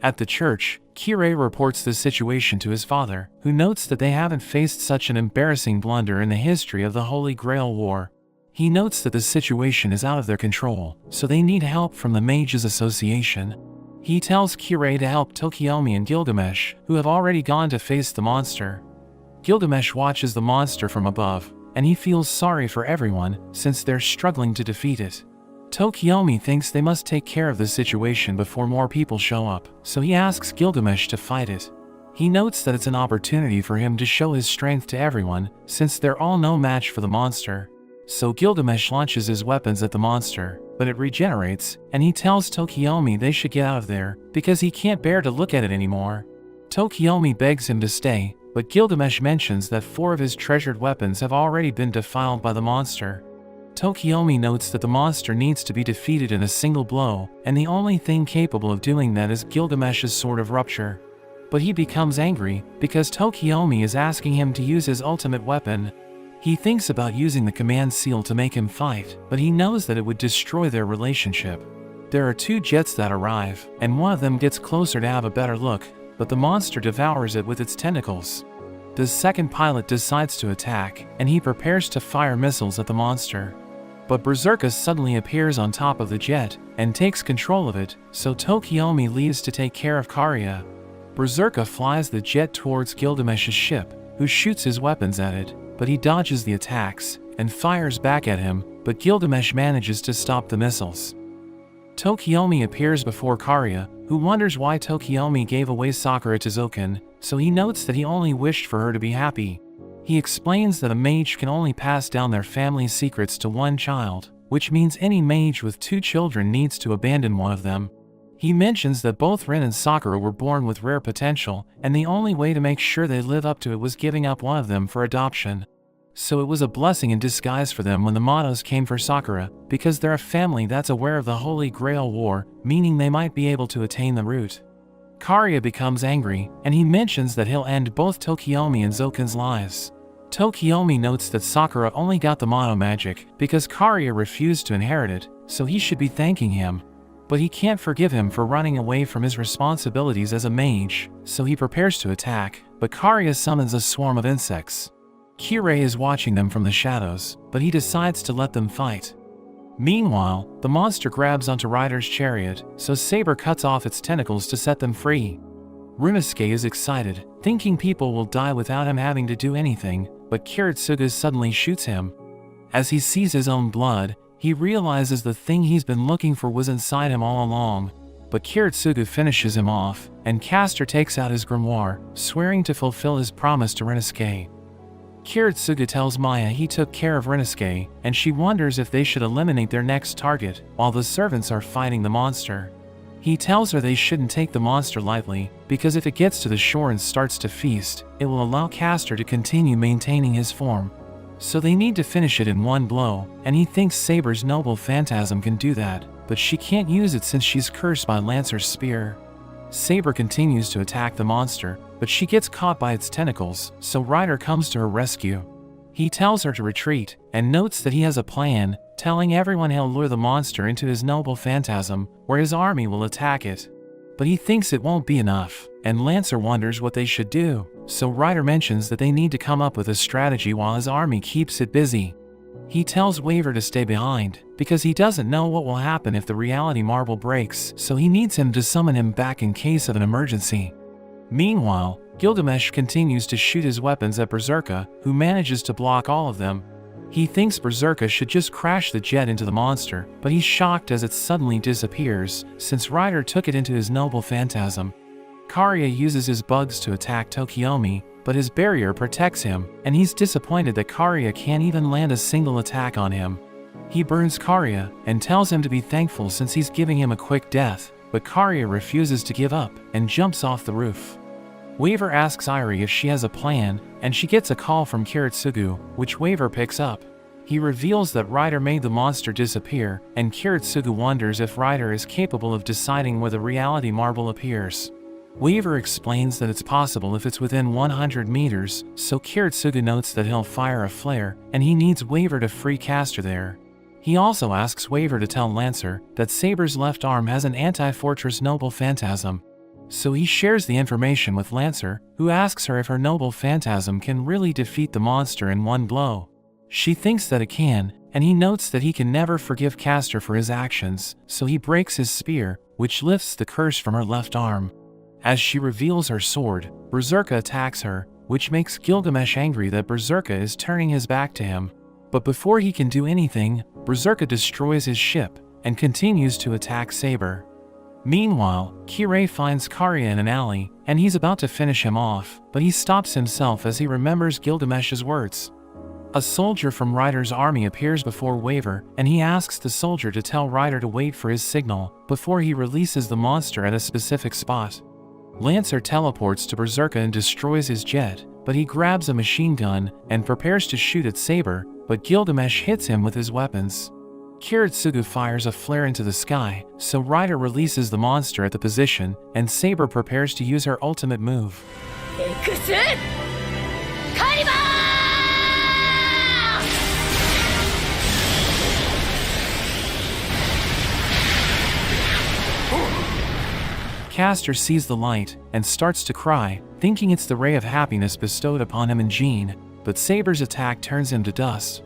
At the church, Kirei reports the situation to his father, who notes that they haven't faced such an embarrassing blunder in the history of the Holy Grail War. He notes that the situation is out of their control, so they need help from the Mages Association. He tells Kirei to help Tokiomi and Gilgamesh, who have already gone to face the monster. Gilgamesh watches the monster from above, and he feels sorry for everyone, since they're struggling to defeat it. Tokiomi thinks they must take care of the situation before more people show up, so he asks Gilgamesh to fight it. He notes that it's an opportunity for him to show his strength to everyone, since they're all no match for the monster. So Gilgamesh launches his weapons at the monster, but it regenerates, and he tells Tokiomi they should get out of there, because he can't bear to look at it anymore. Tokiomi begs him to stay, but Gilgamesh mentions that 4 of his treasured weapons have already been defiled by the monster. Tokiomi notes that the monster needs to be defeated in a single blow, and the only thing capable of doing that is Gilgamesh's Sword of Rupture. But he becomes angry, because Tokiomi is asking him to use his ultimate weapon. He thinks about using the command seal to make him fight, but he knows that it would destroy their relationship. There are 2 jets that arrive, and one of them gets closer to have a better look, but the monster devours it with its tentacles. The second pilot decides to attack, and he prepares to fire missiles at the monster. But Berserker suddenly appears on top of the jet, and takes control of it, so Tokiomi leaves to take care of Kariya. Berserker flies the jet towards Gilgamesh's ship, who shoots his weapons at it, but he dodges the attacks, and fires back at him, but Gilgamesh manages to stop the missiles. Tokiomi appears before Kariya, who wonders why Tokiomi gave away Sakura to Zoken, so he notes that he only wished for her to be happy. He explains that a mage can only pass down their family secrets to one child, which means any mage with 2 children needs to abandon one of them. He mentions that both Rin and Sakura were born with rare potential, and the only way to make sure they live up to it was giving up one of them for adoption. So it was a blessing in disguise for them when the Manos came for Sakura, because they're a family that's aware of the Holy Grail War, meaning they might be able to attain the root. Kariya becomes angry, and he mentions that he'll end both Tokiomi and Zoken's lives. Tokiomi notes that Sakura only got the Mono magic because Kariya refused to inherit it, so he should be thanking him. But he can't forgive him for running away from his responsibilities as a mage, so he prepares to attack, but Kariya summons a swarm of insects. Kirei is watching them from the shadows, but he decides to let them fight. Meanwhile, the monster grabs onto Rider's chariot, so Saber cuts off its tentacles to set them free. Runosuke is excited, thinking people will die without him having to do anything, but Kiritsugu suddenly shoots him. As he sees his own blood, he realizes the thing he's been looking for was inside him all along. but Kiritsugu finishes him off, and Caster takes out his grimoire, swearing to fulfill his promise to Rinnosuke. Kiritsugu tells Maya he took care of Rinnosuke, and she wonders if they should eliminate their next target, while the servants are fighting the monster. He tells her they shouldn't take the monster lightly, because if it gets to the shore and starts to feast, it will allow Caster to continue maintaining his form. So they need to finish it in one blow, and he thinks Saber's noble phantasm can do that, but she can't use it since she's cursed by Lancer's spear. Saber continues to attack the monster, but she gets caught by its tentacles, so Rider comes to her rescue. He tells her to retreat, and notes that he has a plan, telling everyone he'll lure the monster into his noble phantasm, where his army will attack it. But he thinks it won't be enough, and Lancer wonders what they should do, so Rider mentions that they need to come up with a strategy while his army keeps it busy. He tells Waver to stay behind, because he doesn't know what will happen if the reality marble breaks, so he needs him to summon him back in case of an emergency. Meanwhile, Gilgamesh continues to shoot his weapons at Berserker, who manages to block all of them. He thinks Berserker should just crash the jet into the monster, but he's shocked as it suddenly disappears, since Rider took it into his noble phantasm. Kariya uses his bugs to attack Tokiomi, but his barrier protects him, and he's disappointed that Kariya can't even land a single attack on him. He burns Kariya, and tells him to be thankful since he's giving him a quick death, but Kariya refuses to give up, and jumps off the roof. Waver asks Irie if she has a plan, and she gets a call from Kiritsugu, which Waver picks up. He reveals that Rider made the monster disappear, and Kiritsugu wonders if Rider is capable of deciding where the reality marble appears. Waver explains that it's possible if it's within 100 meters, so Kiritsugu notes that he'll fire a flare, and he needs Waver to free Caster there. He also asks Waver to tell Lancer that Saber's left arm has an anti-fortress noble phantasm. So he shares the information with Lancer, who asks her if her noble phantasm can really defeat the monster in one blow. She thinks that it can, and he notes that he can never forgive Caster for his actions, so he breaks his spear, which lifts the curse from her left arm. As she reveals her sword, Berserker attacks her, which makes Gilgamesh angry that Berserker is turning his back to him. But before he can do anything, Berserker destroys his ship, and continues to attack Saber. Meanwhile, Kirei finds Kariya in an alley, and he's about to finish him off, but he stops himself as he remembers Gilgamesh's words. A soldier from Rider's army appears before Waver, and he asks the soldier to tell Rider to wait for his signal, before he releases the monster at a specific spot. Lancer teleports to Berserker and destroys his jet, but he grabs a machine gun, and prepares to shoot at Saber, but Gilgamesh hits him with his weapons. Kiritsugu fires a flare into the sky, so Rider releases the monster at the position, and Saber prepares to use her ultimate move. Caster sees the light, and starts to cry, thinking it's the ray of happiness bestowed upon him and Jean, but Saber's attack turns him to dust.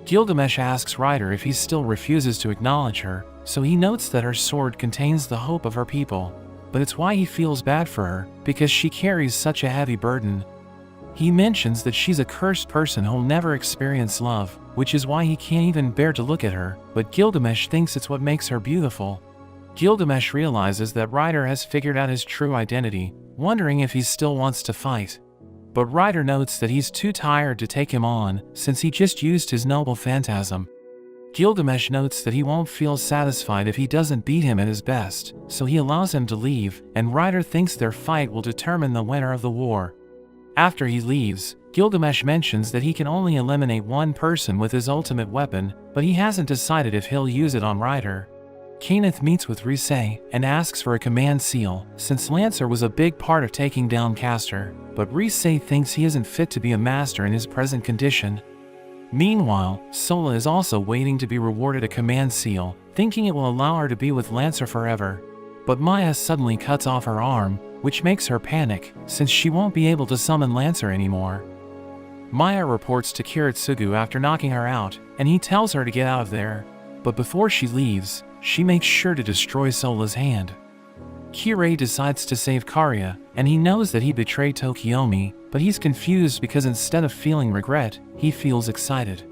Gilgamesh asks Rider if he still refuses to acknowledge her, so he notes that her sword contains the hope of her people, but it's why he feels bad for her, because she carries such a heavy burden. He mentions that she's a cursed person who'll never experience love, which is why he can't even bear to look at her, but Gilgamesh thinks it's what makes her beautiful. Gilgamesh realizes that Rider has figured out his true identity, wondering if he still wants to fight. But Rider notes that he's too tired to take him on, since he just used his noble phantasm. Gilgamesh notes that he won't feel satisfied if he doesn't beat him at his best, so he allows him to leave, and Rider thinks their fight will determine the winner of the war. After he leaves, Gilgamesh mentions that he can only eliminate one person with his ultimate weapon, but he hasn't decided if he'll use it on Rider. Kenneth meets with Rise and asks for a command seal, since Lancer was a big part of taking down Caster, but Rise thinks he isn't fit to be a master in his present condition. Meanwhile, Sola is also waiting to be rewarded a command seal, thinking it will allow her to be with Lancer forever. But Maya suddenly cuts off her arm, which makes her panic, since she won't be able to summon Lancer anymore. Maya reports to Kiritsugu after knocking her out, and he tells her to get out of there. But before she leaves, she makes sure to destroy Sola's hand. Kirei decides to save Kariya, and he knows that he betrayed Tokiomi, but he's confused because instead of feeling regret, he feels excited.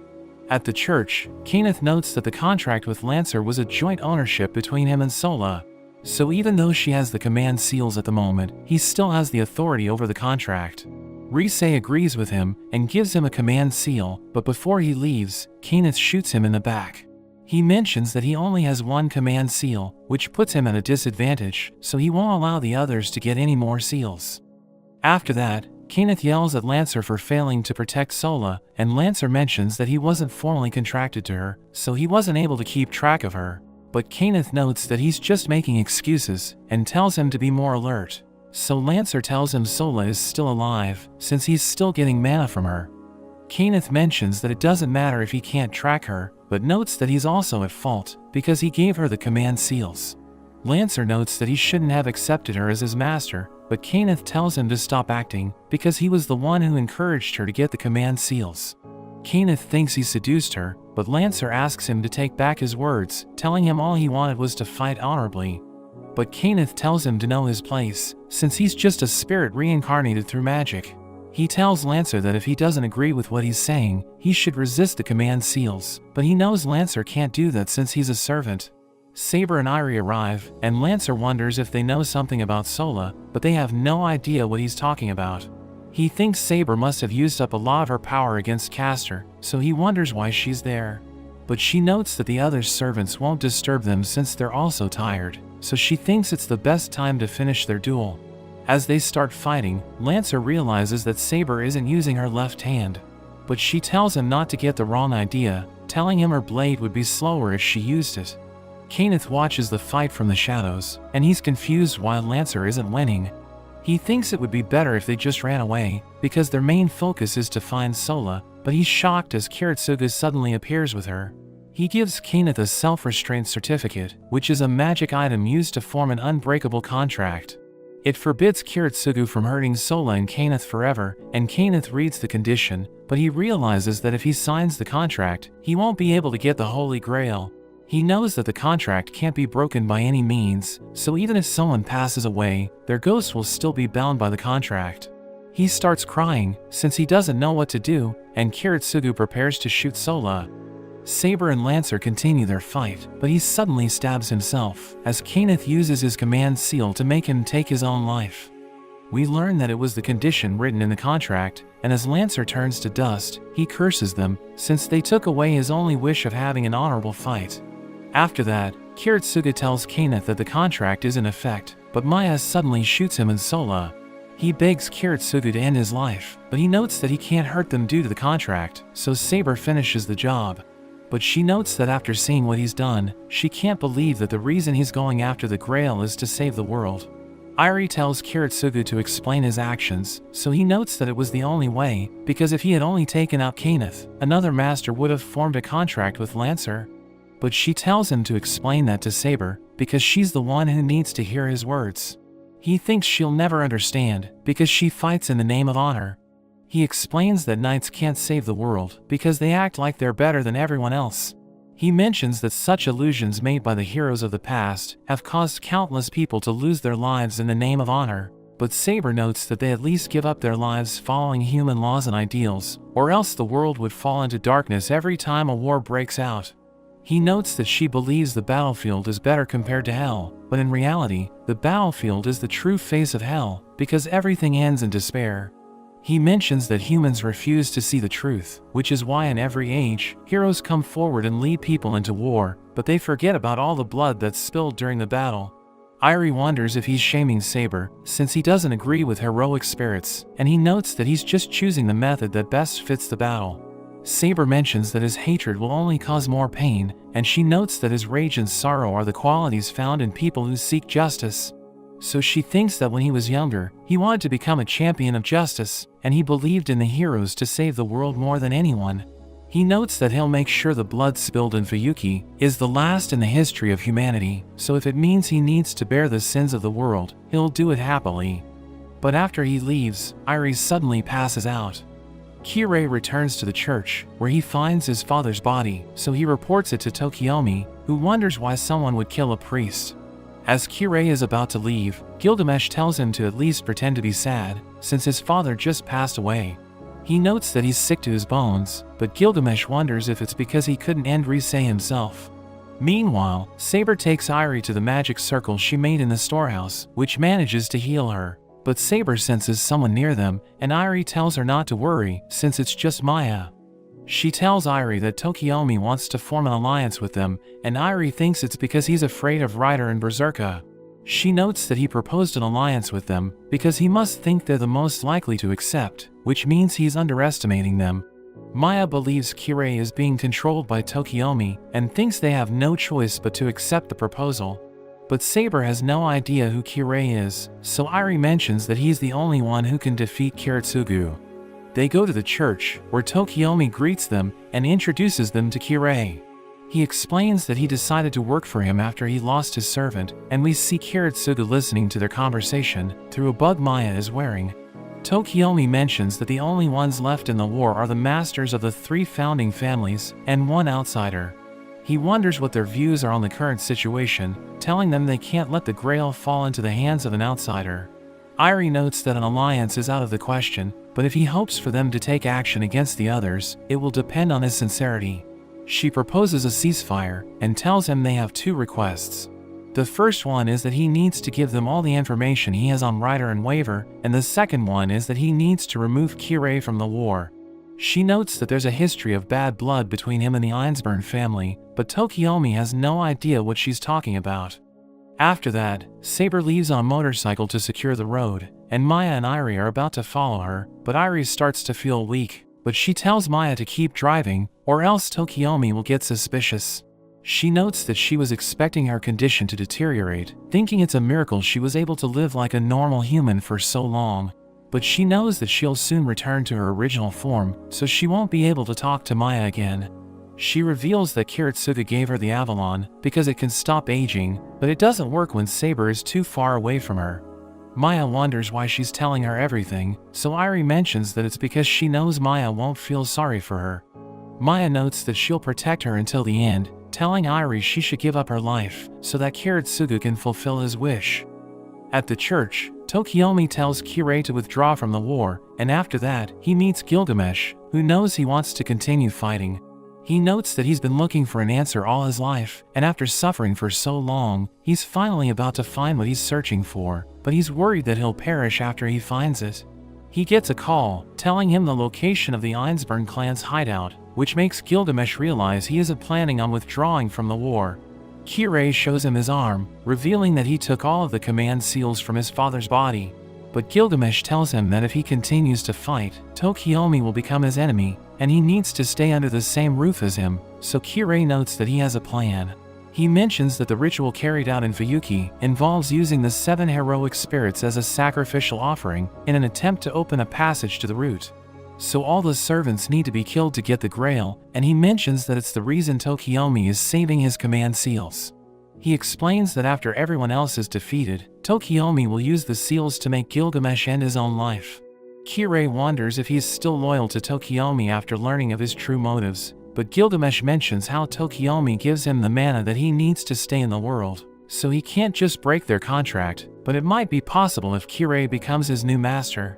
At the church, Kenneth notes that the contract with Lancer was a joint ownership between him and Sola. So even though she has the command seals at the moment, he still has the authority over the contract. Rise agrees with him and gives him a command seal, but before he leaves, Kenneth shoots him in the back. He mentions that he only has one command seal, which puts him at a disadvantage, so he won't allow the others to get any more seals. After that, Kenneth yells at Lancer for failing to protect Sola, and Lancer mentions that he wasn't formally contracted to her, so he wasn't able to keep track of her. But Kenneth notes that he's just making excuses, and tells him to be more alert. So Lancer tells him Sola is still alive, since he's still getting mana from her. Kenneth mentions that it doesn't matter if he can't track her, but notes that he's also at fault, because he gave her the command seals. Lancer notes that he shouldn't have accepted her as his master, but Kenneth tells him to stop acting, because he was the one who encouraged her to get the command seals. Kenneth thinks he seduced her, but Lancer asks him to take back his words, telling him all he wanted was to fight honorably. But Kenneth tells him to know his place, since he's just a spirit reincarnated through magic. He tells Lancer that if he doesn't agree with what he's saying, he should resist the command seals, but he knows Lancer can't do that since he's a servant. Saber and Irie arrive, and Lancer wonders if they know something about Sola, but they have no idea what he's talking about. He thinks Saber must have used up a lot of her power against Castor, so he wonders why she's there. But she notes that the other servants won't disturb them since they're also tired, so she thinks it's the best time to finish their duel. As they start fighting, Lancer realizes that Saber isn't using her left hand. But she tells him not to get the wrong idea, telling him her blade would be slower if she used it. Kenneth watches the fight from the shadows, and he's confused why Lancer isn't winning. He thinks it would be better if they just ran away, because their main focus is to find Sola, but he's shocked as Kiritsugu suddenly appears with her. He gives Kenneth a self-restraint certificate, which is a magic item used to form an unbreakable contract. It forbids Kiritsugu from hurting Sola and Kenneth forever, and Kenneth reads the condition, but he realizes that if he signs the contract, he won't be able to get the Holy Grail. He knows that the contract can't be broken by any means, so even if someone passes away, their ghost will still be bound by the contract. He starts crying, since he doesn't know what to do, and Kiritsugu prepares to shoot Sola. Saber and Lancer continue their fight, but he suddenly stabs himself, as Kenneth uses his command seal to make him take his own life. We learn that it was the condition written in the contract, and as Lancer turns to dust, he curses them, since they took away his only wish of having an honorable fight. After that, Kiritsugu tells Kenneth that the contract is in effect, but Maya suddenly shoots him and Sola. He begs Kiritsugu to end his life, but he notes that he can't hurt them due to the contract, so Saber finishes the job. But she notes that after seeing what he's done, she can't believe that the reason he's going after the Grail is to save the world. Irie tells Kiritsugu to explain his actions, so he notes that it was the only way, because if he had only taken out Kenneth, another master would have formed a contract with Lancer. But she tells him to explain that to Saber, because she's the one who needs to hear his words. He thinks she'll never understand, because she fights in the name of honor. He explains that knights can't save the world, because they act like they're better than everyone else. He mentions that such illusions made by the heroes of the past have caused countless people to lose their lives in the name of honor, but Saber notes that they at least give up their lives following human laws and ideals, or else the world would fall into darkness every time a war breaks out. He notes that she believes the battlefield is better compared to hell, but in reality, the battlefield is the true face of hell, because everything ends in despair. He mentions that humans refuse to see the truth, which is why in every age, heroes come forward and lead people into war, but they forget about all the blood that's spilled during the battle. Irie wonders if he's shaming Saber, since he doesn't agree with heroic spirits, and he notes that he's just choosing the method that best fits the battle. Saber mentions that his hatred will only cause more pain, and she notes that his rage and sorrow are the qualities found in people who seek justice. So she thinks that when he was younger, he wanted to become a champion of justice, and he believed in the heroes to save the world more than anyone. He notes that he'll make sure the blood spilled in Fuyuki is the last in the history of humanity, so if it means he needs to bear the sins of the world, he'll do it happily. But after he leaves, Irie suddenly passes out. Kirei returns to the church, where he finds his father's body, so he reports it to Tokiomi, who wonders why someone would kill a priest. As Kirei is about to leave, Gilgamesh tells him to at least pretend to be sad, since his father just passed away. He notes that he's sick to his bones, but Gilgamesh wonders if it's because he couldn't end Rise himself. Meanwhile, Saber takes Irie to the magic circle she made in the storehouse, which manages to heal her. But Saber senses someone near them, and Irie tells her not to worry, since it's just Maya. She tells Irie that Tokiomi wants to form an alliance with them, and Irie thinks it's because he's afraid of Rider and Berserker. She notes that he proposed an alliance with them, because he must think they're the most likely to accept, which means he's underestimating them. Maya believes Kirei is being controlled by Tokiomi, and thinks they have no choice but to accept the proposal. But Saber has no idea who Kirei is, so Irie mentions that he's the only one who can defeat Kiritsugu. They go to the church, where Tokiomi greets them and introduces them to Kirei. He explains that he decided to work for him after he lost his servant, and we see Kiritsugu listening to their conversation through a bug Maya is wearing. Tokiomi mentions that the only ones left in the war are the masters of the 3 founding families and 1 outsider. He wonders what their views are on the current situation, telling them they can't let the Grail fall into the hands of an outsider. Irie notes that an alliance is out of the question, but if he hopes for them to take action against the others, it will depend on his sincerity. She proposes a ceasefire, and tells him they have 2 requests. The first one is that he needs to give them all the information he has on Rider and Waver, and the second one is that he needs to remove Kirei from the war. She notes that there's a history of bad blood between him and the Einsburn family, but Tokiomi has no idea what she's talking about. After that, Saber leaves on motorcycle to secure the road, and Maya and Irie are about to follow her, but Irie starts to feel weak, but she tells Maya to keep driving, or else Tokiomi will get suspicious. She notes that she was expecting her condition to deteriorate, thinking it's a miracle she was able to live like a normal human for so long. But she knows that she'll soon return to her original form, so she won't be able to talk to Maya again. She reveals that Kiritsugu gave her the Avalon because it can stop aging, but it doesn't work when Saber is too far away from her. Maya wonders why she's telling her everything, so Irie mentions that it's because she knows Maya won't feel sorry for her. Maya notes that she'll protect her until the end, telling Irie she should give up her life so that Kiritsugu can fulfill his wish. At the church, Tokiomi tells Kirei to withdraw from the war, and after that, he meets Gilgamesh, who knows he wants to continue fighting. He notes that he's been looking for an answer all his life, and after suffering for so long, he's finally about to find what he's searching for, but he's worried that he'll perish after he finds it. He gets a call, telling him the location of the Einsburn clan's hideout, which makes Gilgamesh realize he isn't planning on withdrawing from the war. Kirei shows him his arm, revealing that he took all of the command seals from his father's body. But Gilgamesh tells him that if he continues to fight, Tokiomi will become his enemy, and he needs to stay under the same roof as him, so Kirei notes that he has a plan. He mentions that the ritual carried out in Fuyuki involves using the 7 heroic spirits as a sacrificial offering in an attempt to open a passage to the root. So all the servants need to be killed to get the Grail, and he mentions that it's the reason Tokiomi is saving his command seals. He explains that after everyone else is defeated, Tokiomi will use the seals to make Gilgamesh end his own life. Kirei wonders if he's still loyal to Tokiomi after learning of his true motives, but Gilgamesh mentions how Tokiomi gives him the mana that he needs to stay in the world, so he can't just break their contract, but it might be possible if Kirei becomes his new master.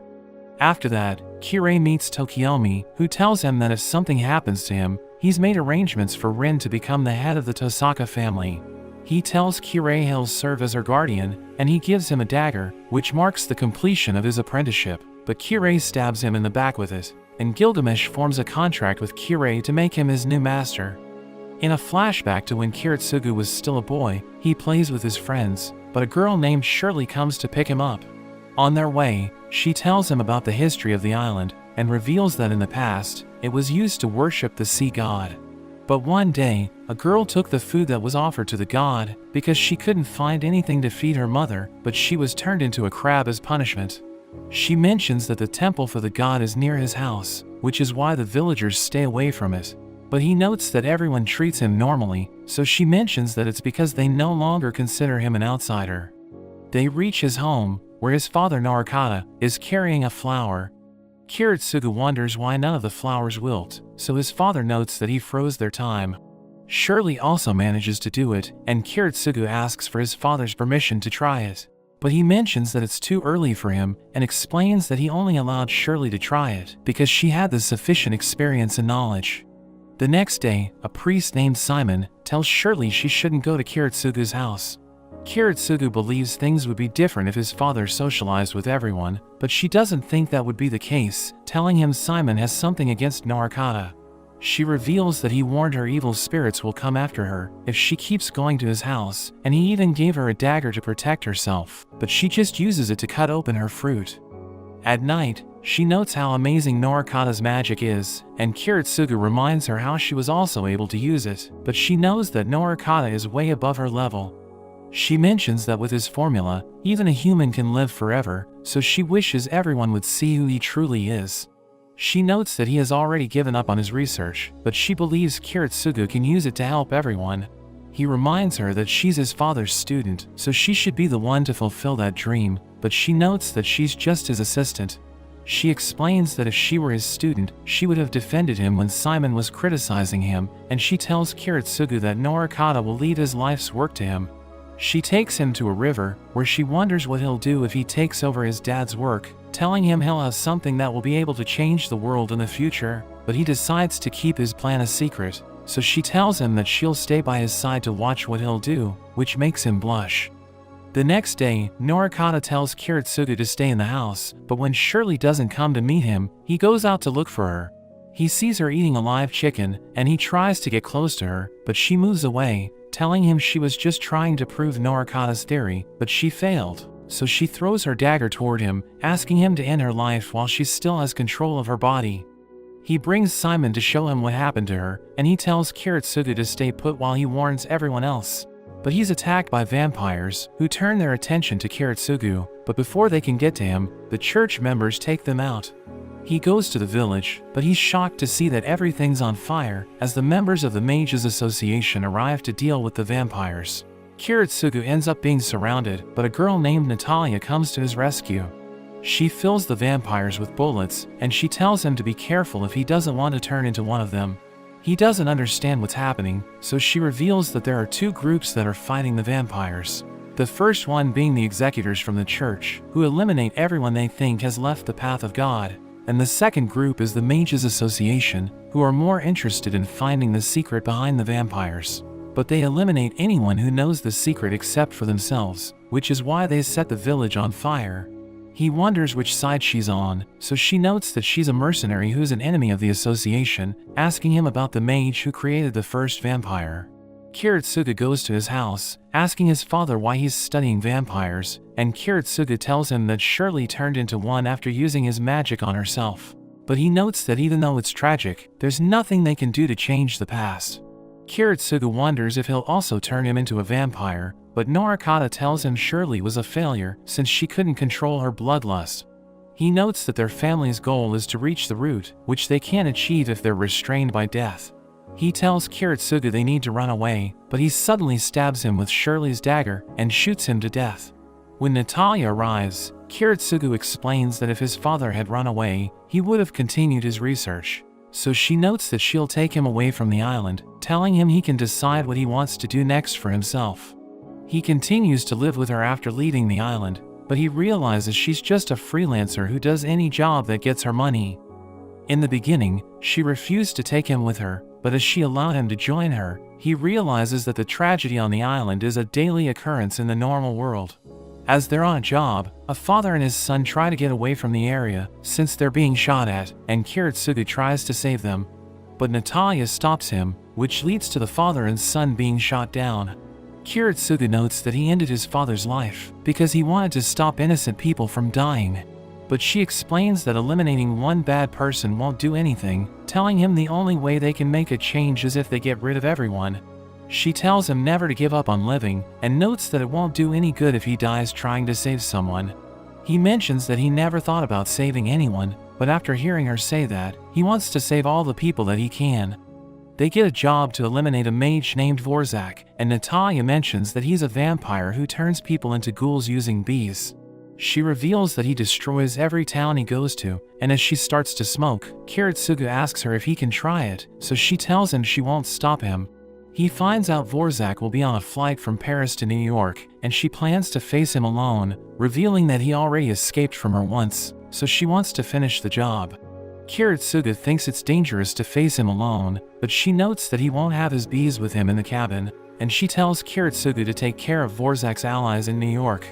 After that, Kirei meets Tokiomi, who tells him that if something happens to him, he's made arrangements for Rin to become the head of the Tosaka family. He tells Kirei he'll serve as her guardian, and he gives him a dagger, which marks the completion of his apprenticeship, but Kirei stabs him in the back with it, and Gilgamesh forms a contract with Kirei to make him his new master. In a flashback to when Kiritsugu was still a boy, he plays with his friends, but a girl named Shirley comes to pick him up. On their way, she tells him about the history of the island, and reveals that in the past, it was used to worship the sea god. But one day, a girl took the food that was offered to the god, because she couldn't find anything to feed her mother, but she was turned into a crab as punishment. She mentions that the temple for the god is near his house, which is why the villagers stay away from it. But he notes that everyone treats him normally, so she mentions that it's because they no longer consider him an outsider. They reach his home, where his father Narukata is carrying a flower. Kiritsugu wonders why none of the flowers wilt, so his father notes that he froze their time. Shirley also manages to do it, and Kiritsugu asks for his father's permission to try it. But he mentions that it's too early for him, and explains that he only allowed Shirley to try it because she had the sufficient experience and knowledge. The next day, a priest named Simon tells Shirley she shouldn't go to Kiritsugu's house. Kiritsugu believes things would be different if his father socialized with everyone, but she doesn't think that would be the case, telling him Simon has something against Norakata. She reveals that he warned her evil spirits will come after her if she keeps going to his house, and he even gave her a dagger to protect herself, but she just uses it to cut open her fruit. At night, she notes how amazing Norakata's magic is, and Kiritsugu reminds her how she was also able to use it, but she knows that Norakata is way above her level. She mentions that with his formula, even a human can live forever, so she wishes everyone would see who he truly is. She notes that he has already given up on his research, but she believes Kiritsugu can use it to help everyone. He reminds her that she's his father's student, so she should be the one to fulfill that dream, but she notes that she's just his assistant. She explains that if she were his student, she would have defended him when Simon was criticizing him, and she tells Kiritsugu that Norakata will leave his life's work to him. She takes him to a river, where she wonders what he'll do if he takes over his dad's work, telling him he'll have something that will be able to change the world in the future, but he decides to keep his plan a secret, so she tells him that she'll stay by his side to watch what he'll do, which makes him blush. The next day, Norakata tells Kiritsugu to stay in the house, but when Shirley doesn't come to meet him, he goes out to look for her. He sees her eating a live chicken, and he tries to get close to her, but she moves away, telling him she was just trying to prove Norakata's theory, but she failed. So she throws her dagger toward him, asking him to end her life while she still has control of her body. He brings Simon to show him what happened to her, and he tells Kiritsugu to stay put while he warns everyone else. But he's attacked by vampires, who turn their attention to Kiritsugu, but before they can get to him, the church members take them out. He goes to the village, but he's shocked to see that everything's on fire, as the members of the Mages Association arrive to deal with the vampires. Kiritsugu ends up being surrounded, but a girl named Natalia comes to his rescue. She fills the vampires with bullets, and she tells him to be careful if he doesn't want to turn into one of them. He doesn't understand what's happening, so she reveals that there are two groups that are fighting the vampires. The first one being the executors from the church, who eliminate everyone they think has left the path of God. And the second group is the Mages Association, who are more interested in finding the secret behind the vampires. But they eliminate anyone who knows the secret except for themselves, which is why they set the village on fire. He wonders which side she's on, so she notes that she's a mercenary who's an enemy of the association, asking him about the mage who created the first vampire. Kiritsugu goes to his house, asking his father why he's studying vampires, and Kiritsugu tells him that Shirley turned into one after using his magic on herself. But he notes that even though it's tragic, there's nothing they can do to change the past. Kiritsugu wonders if he'll also turn him into a vampire, but Norakata tells him Shirley was a failure since she couldn't control her bloodlust. He notes that their family's goal is to reach the root, which they can't achieve if they're restrained by death. He tells Kiritsugu they need to run away, but he suddenly stabs him with Shirley's dagger and shoots him to death. When Natalia arrives, Kiritsugu explains that if his father had run away, he would have continued his research. So she notes that she'll take him away from the island, telling him he can decide what he wants to do next for himself. He continues to live with her after leaving the island, but he realizes she's just a freelancer who does any job that gets her money. In the beginning, she refused to take him with her, but as she allowed him to join her, he realizes that the tragedy on the island is a daily occurrence in the normal world. As they're on a job, a father and his son try to get away from the area since they're being shot at, and Kiritsugu tries to save them. But Natalia stops him, which leads to the father and son being shot down. Kiritsugu notes that he ended his father's life because he wanted to stop innocent people from dying. But she explains that eliminating one bad person won't do anything, telling him the only way they can make a change is if they get rid of everyone. She tells him never to give up on living, and notes that it won't do any good if he dies trying to save someone. He mentions that he never thought about saving anyone, but after hearing her say that, he wants to save all the people that he can. They get a job to eliminate a mage named Vorzak, and Natalia mentions that he's a vampire who turns people into ghouls using bees. She reveals that he destroys every town he goes to, and as she starts to smoke, Kiritsugu asks her if he can try it, so she tells him she won't stop him. He finds out Vorzak will be on a flight from Paris to New York, and she plans to face him alone, revealing that he already escaped from her once, so she wants to finish the job. Kiritsugu thinks it's dangerous to face him alone, but she notes that he won't have his bees with him in the cabin, and she tells Kiritsugu to take care of Dvorak's allies in New York.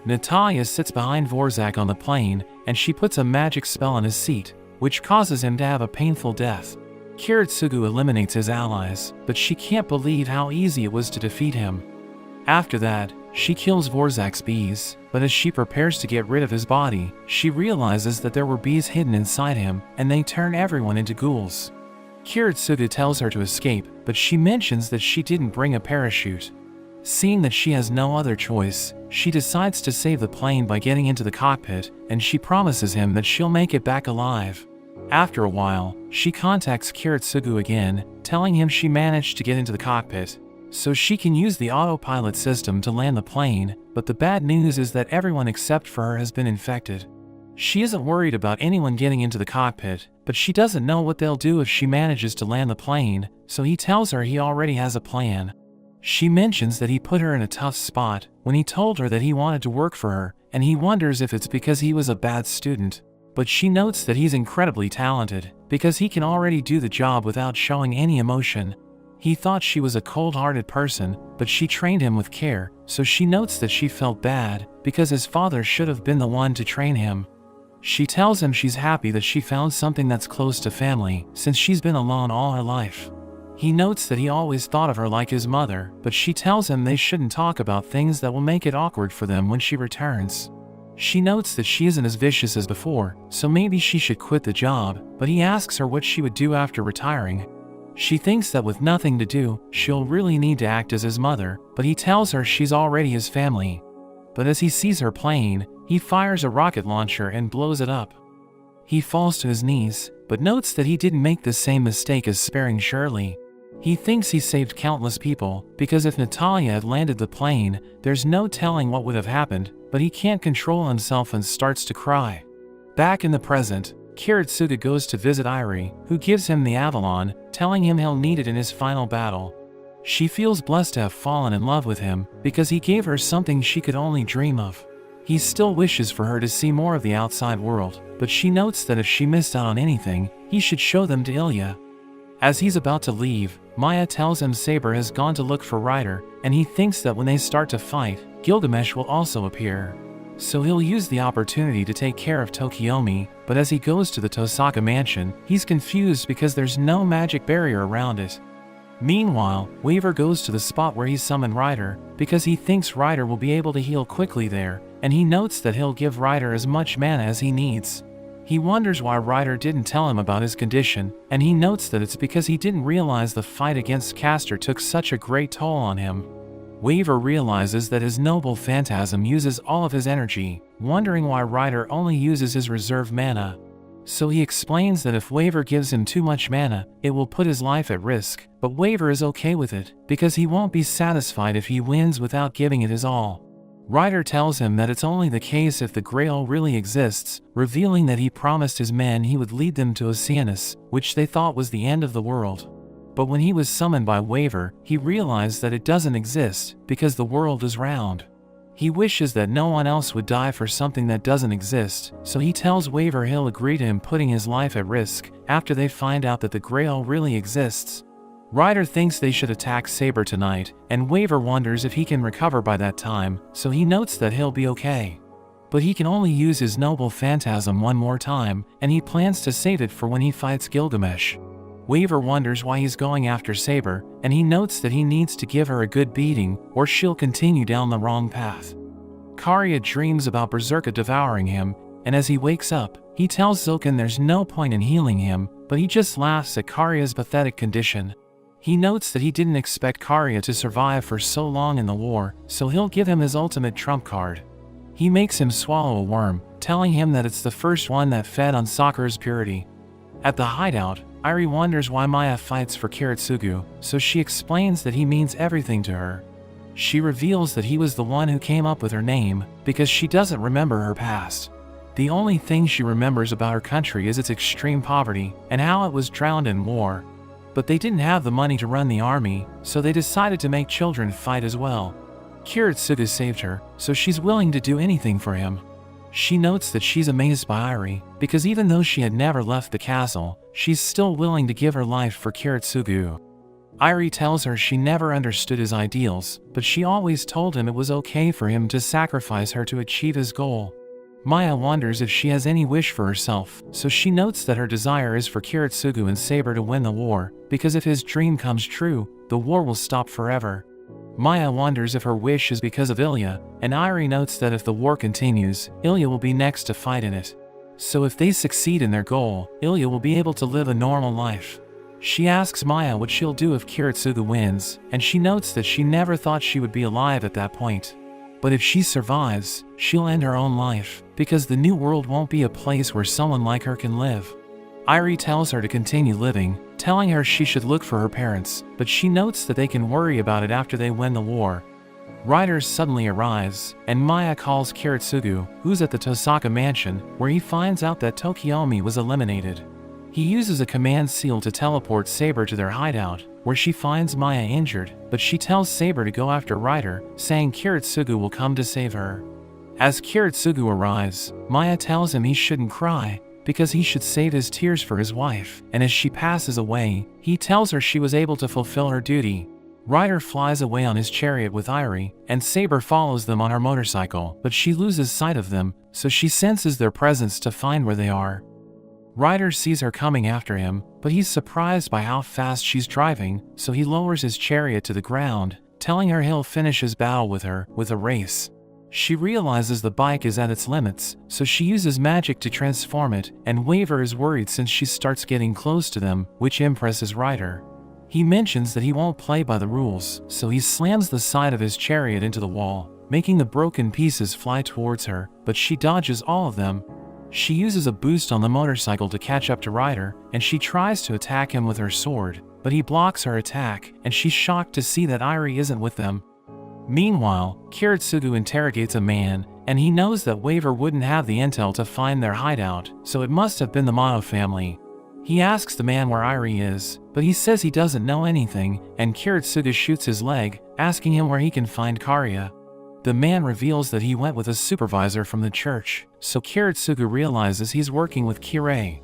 Natalia sits behind Dvorak on the plane, and she puts a magic spell on his seat, which causes him to have a painful death. Kiritsugu eliminates his allies, but she can't believe how easy it was to defeat him. After that, she kills Dvorak's bees, but as she prepares to get rid of his body, she realizes that there were bees hidden inside him, and they turn everyone into ghouls. Kiritsugu tells her to escape, but she mentions that she didn't bring a parachute. Seeing that she has no other choice, she decides to save the plane by getting into the cockpit, and she promises him that she'll make it back alive. After a while, she contacts Kiritsugu again, telling him she managed to get into the cockpit, so she can use the autopilot system to land the plane, but the bad news is that everyone except for her has been infected. She isn't worried about anyone getting into the cockpit, but she doesn't know what they'll do if she manages to land the plane, so he tells her he already has a plan. She mentions that he put her in a tough spot when he told her that he wanted to work for her, and he wonders if it's because he was a bad student. But she notes that he's incredibly talented, because he can already do the job without showing any emotion. He thought she was a cold-hearted person, but she trained him with care, so she notes that she felt bad, because his father should have been the one to train him. She tells him she's happy that she found something that's close to family, since she's been alone all her life. He notes that he always thought of her like his mother, but she tells him they shouldn't talk about things that will make it awkward for them when she returns. She notes that she isn't as vicious as before, so maybe she should quit the job, but he asks her what she would do after retiring. She thinks that with nothing to do, she'll really need to act as his mother, but he tells her she's already his family. But as he sees her plane, he fires a rocket launcher and blows it up. He falls to his knees, but notes that he didn't make the same mistake as sparing Shirley. He thinks he saved countless people, because if Natalia had landed the plane, there's no telling what would have happened, but he can't control himself and starts to cry. Back in the present, Kiritsugu goes to visit Iri, who gives him the Avalon, telling him he'll need it in his final battle. She feels blessed to have fallen in love with him, because he gave her something she could only dream of. He still wishes for her to see more of the outside world, but she notes that if she missed out on anything, he should show them to Ilya. As he's about to leave, Maya tells him Saber has gone to look for Ryder, and he thinks that when they start to fight, Gilgamesh will also appear. So he'll use the opportunity to take care of Tokiomi, but as he goes to the Tosaka mansion, he's confused because there's no magic barrier around it. Meanwhile, Waver goes to the spot where he summoned Ryder, because he thinks Ryder will be able to heal quickly there, and he notes that he'll give Ryder as much mana as he needs. He wonders why Ryder didn't tell him about his condition, and he notes that it's because he didn't realize the fight against Castor took such a great toll on him. Waver realizes that his noble phantasm uses all of his energy, wondering why Ryder only uses his reserve mana. So he explains that if Waver gives him too much mana, it will put his life at risk, but Waver is okay with it, because he won't be satisfied if he wins without giving it his all. Ryder tells him that it's only the case if the Grail really exists, revealing that he promised his men he would lead them to Oceanus, which they thought was the end of the world. But when he was summoned by Waver, he realized that it doesn't exist, because the world is round. He wishes that no one else would die for something that doesn't exist, so he tells Waver he'll agree to him putting his life at risk, after they find out that the Grail really exists. Ryder thinks they should attack Saber tonight, and Waver wonders if he can recover by that time, so he notes that he'll be okay. But he can only use his noble phantasm one more time, and he plans to save it for when he fights Gilgamesh. Waver wonders why he's going after Saber, and he notes that he needs to give her a good beating, or she'll continue down the wrong path. Kariya dreams about Berserker devouring him, and as he wakes up, he tells Zilken there's no point in healing him, but he just laughs at Kariya's pathetic condition. He notes that he didn't expect Kariya to survive for so long in the war, so he'll give him his ultimate trump card. He makes him swallow a worm, telling him that it's the first one that fed on Sakura's purity. At the hideout, Iri wonders why Maya fights for Kiritsugu, so she explains that he means everything to her. She reveals that he was the one who came up with her name, because she doesn't remember her past. The only thing she remembers about her country is its extreme poverty, and how it was drowned in war. But they didn't have the money to run the army, so they decided to make children fight as well. Kiritsugu saved her, so she's willing to do anything for him. She notes that she's amazed by Iri, because even though she had never left the castle, she's still willing to give her life for Kiritsugu. Iri tells her she never understood his ideals, but she always told him it was okay for him to sacrifice her to achieve his goal. Maya wonders if she has any wish for herself, so she notes that her desire is for Kiritsugu and Saber to win the war, because if his dream comes true, the war will stop forever. Maya wonders if her wish is because of Ilya, and Iri notes that if the war continues, Ilya will be next to fight in it. So if they succeed in their goal, Ilya will be able to live a normal life. She asks Maya what she'll do if Kiritsugu wins, and she notes that she never thought she would be alive at that point. But if she survives, she'll end her own life, because the new world won't be a place where someone like her can live. Iri tells her to continue living, telling her she should look for her parents, but she notes that they can worry about it after they win the war. Riders suddenly arise, and Maya calls Kiritsugu, who's at the Tosaka mansion, where he finds out that Tokiomi was eliminated. He uses a command seal to teleport Saber to their hideout, where she finds Maya injured, but she tells Saber to go after Rider, saying Kiritsugu will come to save her. As Kiritsugu arrives, Maya tells him he shouldn't cry, because he should save his tears for his wife, and as she passes away, he tells her she was able to fulfill her duty. Rider flies away on his chariot with Iri, and Saber follows them on her motorcycle, but she loses sight of them, so she senses their presence to find where they are. Rider sees her coming after him, but he's surprised by how fast she's driving, so he lowers his chariot to the ground, telling her he'll finish his battle with her with a race. She realizes the bike is at its limits, so she uses magic to transform it, and Waver is worried since she starts getting close to them, which impresses Rider. He mentions that he won't play by the rules, so he slams the side of his chariot into the wall, making the broken pieces fly towards her, but she dodges all of them. She uses a boost on the motorcycle to catch up to Rider, and she tries to attack him with her sword, but he blocks her attack, and she's shocked to see that Iri isn't with them. Meanwhile, Kiritsugu interrogates a man, and he knows that Waver wouldn't have the intel to find their hideout, so it must have been the Mono family. He asks the man where Iri is, but he says he doesn't know anything, and Kiritsugu shoots his leg, asking him where he can find Kariya. The man reveals that he went with a supervisor from the church, so Kiritsugu realizes he's working with Kirei.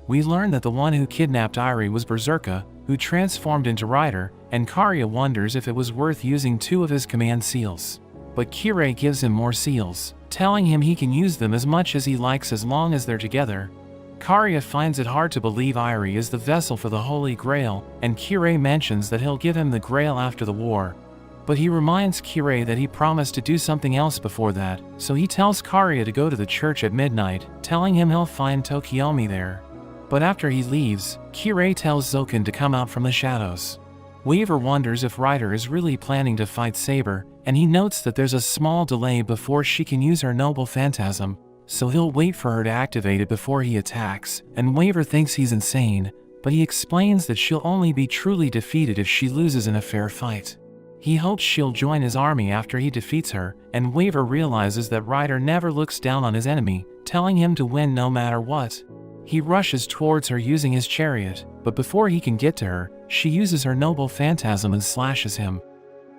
We learn that the one who kidnapped Iri was Berserker, who transformed into Rider, and Kariya wonders if it was worth using 2 of his command seals. But Kirei gives him more seals, telling him he can use them as much as he likes as long as they're together. Kariya finds it hard to believe Iri is the vessel for the Holy Grail, and Kirei mentions that he'll give him the Grail after the war. But he reminds Kirei that he promised to do something else before that, so he tells Kariya to go to the church at midnight, telling him he'll find Tokiomi there. But after he leaves, Kirei tells Zoken to come out from the shadows. Waver wonders if Rider is really planning to fight Saber, and he notes that there's a small delay before she can use her noble phantasm, so he'll wait for her to activate it before he attacks, and Waver thinks he's insane, but he explains that she'll only be truly defeated if she loses in a fair fight. He hopes she'll join his army after he defeats her, and Waver realizes that Rider never looks down on his enemy, telling him to win no matter what. He rushes towards her using his chariot, but before he can get to her, she uses her noble phantasm and slashes him.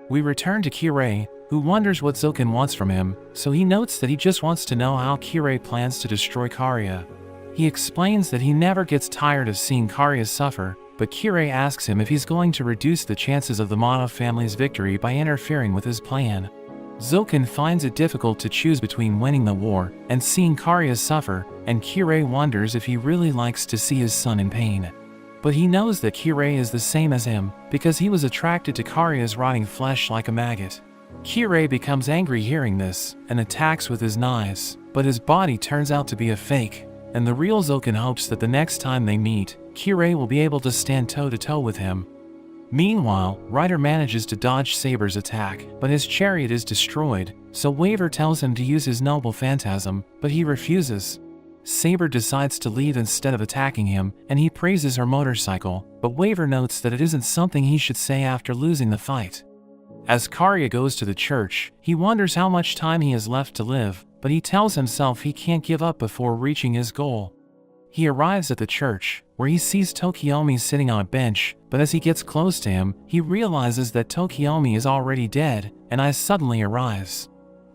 We return to Kirei, who wonders what Zoken wants from him, so he notes that he just wants to know how Kirei plans to destroy Kariya. He explains that he never gets tired of seeing Kariya suffer, but Kirei asks him if he's going to reduce the chances of the Mono family's victory by interfering with his plan. Zoken finds it difficult to choose between winning the war and seeing Kariya suffer, and Kirei wonders if he really likes to see his son in pain. But he knows that Kirei is the same as him, because he was attracted to Kariya's rotting flesh like a maggot. Kirei becomes angry hearing this, and attacks with his knives, but his body turns out to be a fake, and the real Zoken hopes that the next time they meet, Kirei will be able to stand toe-to-toe with him. Meanwhile, Rider manages to dodge Saber's attack, but his chariot is destroyed, so Waver tells him to use his noble phantasm, but he refuses. Saber decides to leave instead of attacking him, and he praises her motorcycle, but Waver notes that it isn't something he should say after losing the fight. As Kariya goes to the church, he wonders how much time he has left to live, but he tells himself he can't give up before reaching his goal. He arrives at the church, where he sees Tokiomi sitting on a bench, but as he gets close to him, he realizes that Tokiomi is already dead, and eyes suddenly arrives.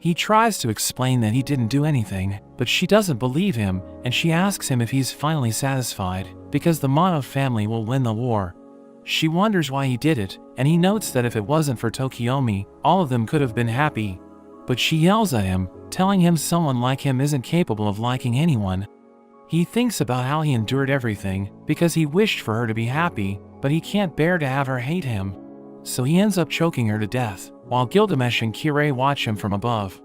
He tries to explain that he didn't do anything, but she doesn't believe him, and she asks him if he's finally satisfied, because the Mono family will win the war. She wonders why he did it, and he notes that if it wasn't for Tokiomi, all of them could have been happy. But she yells at him, telling him someone like him isn't capable of liking anyone. He thinks about how he endured everything, because he wished for her to be happy, but he can't bear to have her hate him. So he ends up choking her to death, while Gilgamesh and Kirei watch him from above.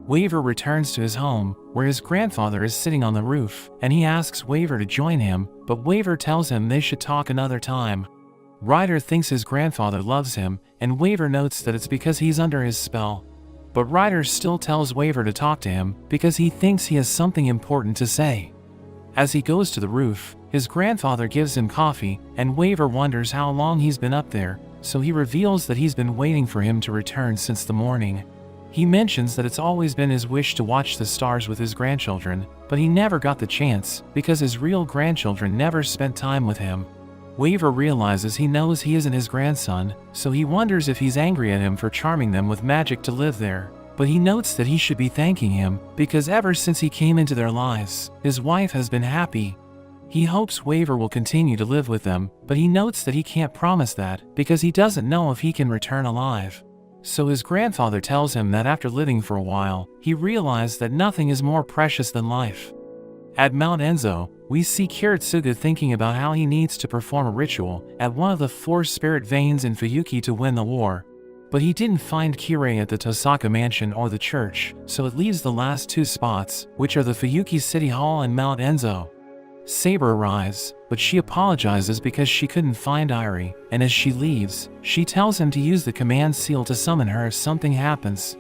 Waver returns to his home, where his grandfather is sitting on the roof, and he asks Waver to join him, but Waver tells him they should talk another time. Ryder thinks his grandfather loves him, and Waver notes that it's because he's under his spell. But Ryder still tells Waver to talk to him, because he thinks he has something important to say. As he goes to the roof, his grandfather gives him coffee, and Waver wonders how long he's been up there, so he reveals that he's been waiting for him to return since the morning. He mentions that it's always been his wish to watch the stars with his grandchildren, but he never got the chance, because his real grandchildren never spent time with him. Waver realizes he knows he isn't his grandson, so he wonders if he's angry at him for charming them with magic to live there. But he notes that he should be thanking him, because ever since he came into their lives, his wife has been happy. He hopes Waver will continue to live with them, but he notes that he can't promise that, because he doesn't know if he can return alive. So his grandfather tells him that after living for a while, he realized that nothing is more precious than life. At Mount Enzo, we see Kiritsugu thinking about how he needs to perform a ritual at one of the 4 spirit veins in Fuyuki to win the war. But he didn't find Kirei at the Tosaka mansion or the church, so it leaves the last 2 spots, which are the Fuyuki City Hall and Mount Enzo. Saber arrives, but she apologizes because she couldn't find Irie, and as she leaves, she tells him to use the command seal to summon her if something happens.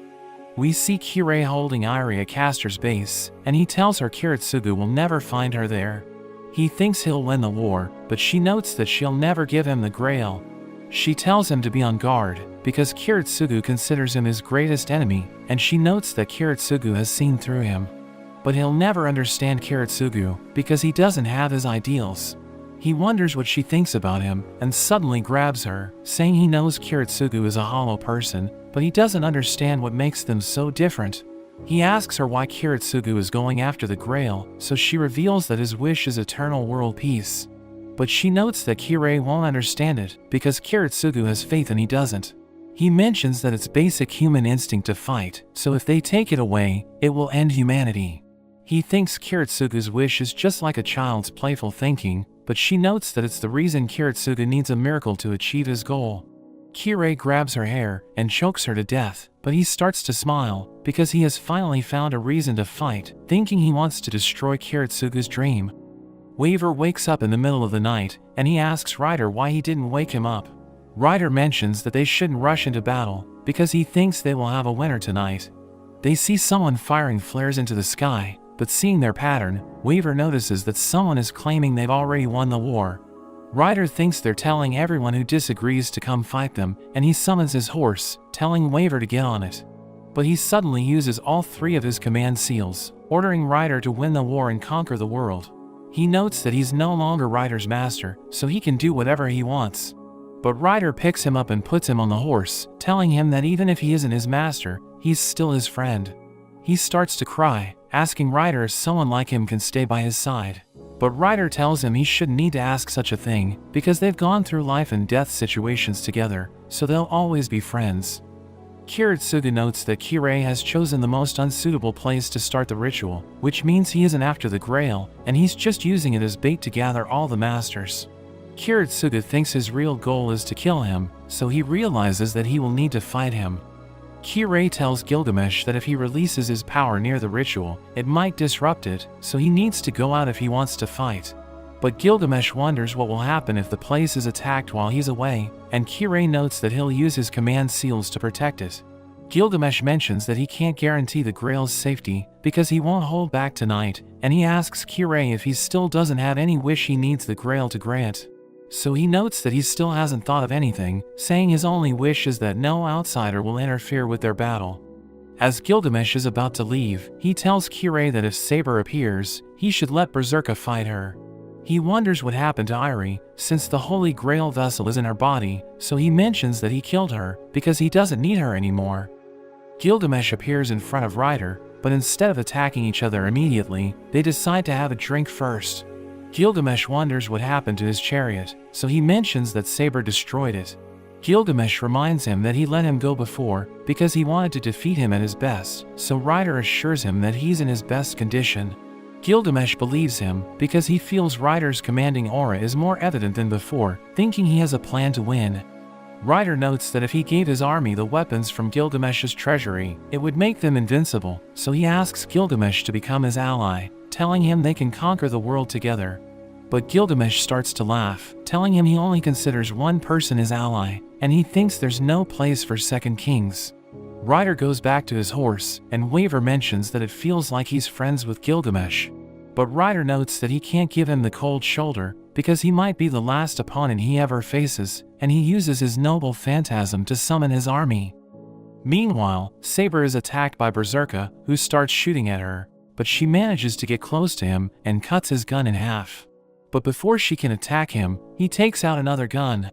We see Kirei holding Irie at Castor's base, and he tells her Kiritsugu will never find her there. He thinks he'll win the war, but she notes that she'll never give him the Grail. She tells him to be on guard, because Kiritsugu considers him his greatest enemy, and she notes that Kiritsugu has seen through him. But he'll never understand Kiritsugu, because he doesn't have his ideals. He wonders what she thinks about him, and suddenly grabs her, saying he knows Kiritsugu is a hollow person, but he doesn't understand what makes them so different. He asks her why Kiritsugu is going after the Grail, so she reveals that his wish is eternal world peace. But she notes that Kirei won't understand it, because Kiritsugu has faith and he doesn't. He mentions that it's basic human instinct to fight, so if they take it away, it will end humanity. He thinks Kiritsugu's wish is just like a child's playful thinking, but she notes that it's the reason Kiritsugu needs a miracle to achieve his goal. Kirei grabs her hair and chokes her to death, but he starts to smile, because he has finally found a reason to fight, thinking he wants to destroy Kiritsugu's dream. Waver wakes up in the middle of the night, and he asks Ryder why he didn't wake him up. Ryder mentions that they shouldn't rush into battle, because he thinks they will have a winner tonight. They see someone firing flares into the sky, but seeing their pattern, Waver notices that someone is claiming they've already won the war. Ryder thinks they're telling everyone who disagrees to come fight them, and he summons his horse, telling Waver to get on it. But he suddenly uses all 3 of his command seals, ordering Ryder to win the war and conquer the world. He notes that he's no longer Ryder's master, so he can do whatever he wants. But Ryder picks him up and puts him on the horse, telling him that even if he isn't his master, he's still his friend. He starts to cry, asking Ryder if someone like him can stay by his side. But Ryder tells him he shouldn't need to ask such a thing, because they've gone through life and death situations together, so they'll always be friends. Kiritsugu notes that Kirei has chosen the most unsuitable place to start the ritual, which means he isn't after the Grail, and he's just using it as bait to gather all the masters. Kiritsugu thinks his real goal is to kill him, so he realizes that he will need to fight him. Kirei tells Gilgamesh that if he releases his power near the ritual, it might disrupt it, so he needs to go out if he wants to fight. But Gilgamesh wonders what will happen if the place is attacked while he's away, and Kirei notes that he'll use his command seals to protect it. Gilgamesh mentions that he can't guarantee the Grail's safety, because he won't hold back tonight, and he asks Kirei if he still doesn't have any wish he needs the Grail to grant. So he notes that he still hasn't thought of anything, saying his only wish is that no outsider will interfere with their battle. As Gilgamesh is about to leave, he tells Kirei that if Saber appears, he should let Berserker fight her. He wonders what happened to Irie, since the Holy Grail vessel is in her body, so he mentions that he killed her, because he doesn't need her anymore. Gilgamesh appears in front of Ryder, but instead of attacking each other immediately, they decide to have a drink first. Gilgamesh wonders what happened to his chariot, so he mentions that Saber destroyed it. Gilgamesh reminds him that he let him go before because he wanted to defeat him at his best, so Ryder assures him that he's in his best condition. Gilgamesh believes him because he feels Ryder's commanding aura is more evident than before, thinking he has a plan to win. Ryder notes that if he gave his army the weapons from Gilgamesh's treasury, it would make them invincible, so he asks Gilgamesh to become his ally, telling him they can conquer the world together. But Gilgamesh starts to laugh, telling him he only considers one person his ally, and he thinks there's no place for second kings. Ryder goes back to his horse, and Waver mentions that it feels like he's friends with Gilgamesh. But Ryder notes that he can't give him the cold shoulder, because he might be the last opponent he ever faces, and he uses his noble phantasm to summon his army. Meanwhile, Saber is attacked by Berserker, who starts shooting at her, but she manages to get close to him and cuts his gun in half. But before she can attack him, he takes out another gun.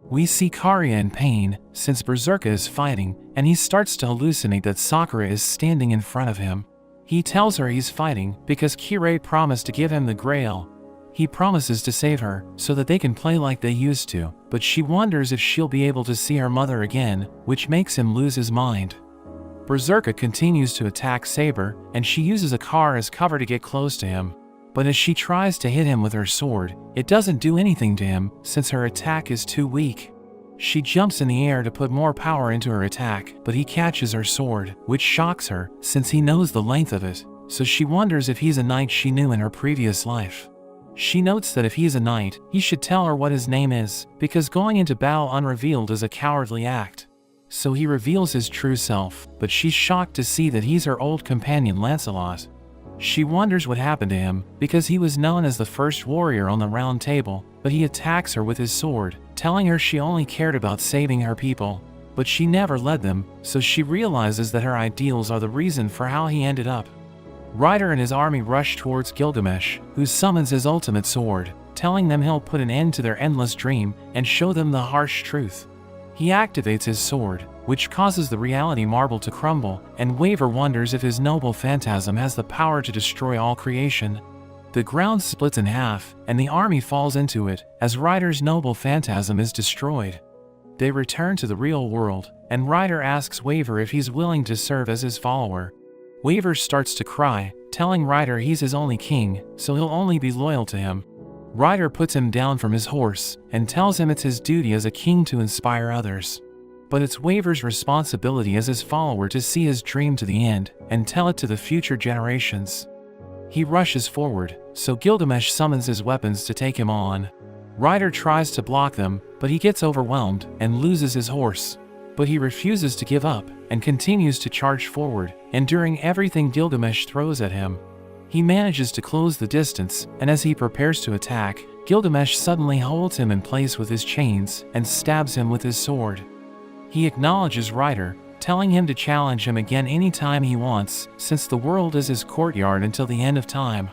We see Kariya in pain, since Berserker is fighting, and he starts to hallucinate that Sakura is standing in front of him. He tells her he's fighting because Kirei promised to give him the Grail. He promises to save her, so that they can play like they used to, but she wonders if she'll be able to see her mother again, which makes him lose his mind. Berserker continues to attack Saber, and she uses a car as cover to get close to him. But as she tries to hit him with her sword, it doesn't do anything to him, since her attack is too weak. She jumps in the air to put more power into her attack, but he catches her sword, which shocks her, since he knows the length of it, so she wonders if he's a knight she knew in her previous life. She notes that if he's a knight, he should tell her what his name is, because going into battle unrevealed is a cowardly act. So he reveals his true self, but she's shocked to see that he's her old companion Lancelot. She wonders what happened to him, because he was known as the first warrior on the Round Table, but he attacks her with his sword, telling her she only cared about saving her people. But she never led them, so she realizes that her ideals are the reason for how he ended up. Ryder and his army rush towards Gilgamesh, who summons his ultimate sword, telling them he'll put an end to their endless dream and show them the harsh truth. He activates his sword, which causes the reality marble to crumble, and Waver wonders if his noble phantasm has the power to destroy all creation. The ground splits in half, and the army falls into it, as Ryder's noble phantasm is destroyed. They return to the real world, and Ryder asks Waver if he's willing to serve as his follower. Waver starts to cry, telling Ryder he's his only king, so he'll only be loyal to him. Ryder puts him down from his horse, and tells him it's his duty as a king to inspire others. But it's Waver's responsibility as his follower to see his dream to the end, and tell it to the future generations. He rushes forward, so Gilgamesh summons his weapons to take him on. Ryder tries to block them, but he gets overwhelmed, and loses his horse. But he refuses to give up, and continues to charge forward, enduring everything Gilgamesh throws at him. He manages to close the distance, and as he prepares to attack, Gilgamesh suddenly holds him in place with his chains, and stabs him with his sword. He acknowledges Ryder, telling him to challenge him again anytime he wants, since the world is his courtyard until the end of time.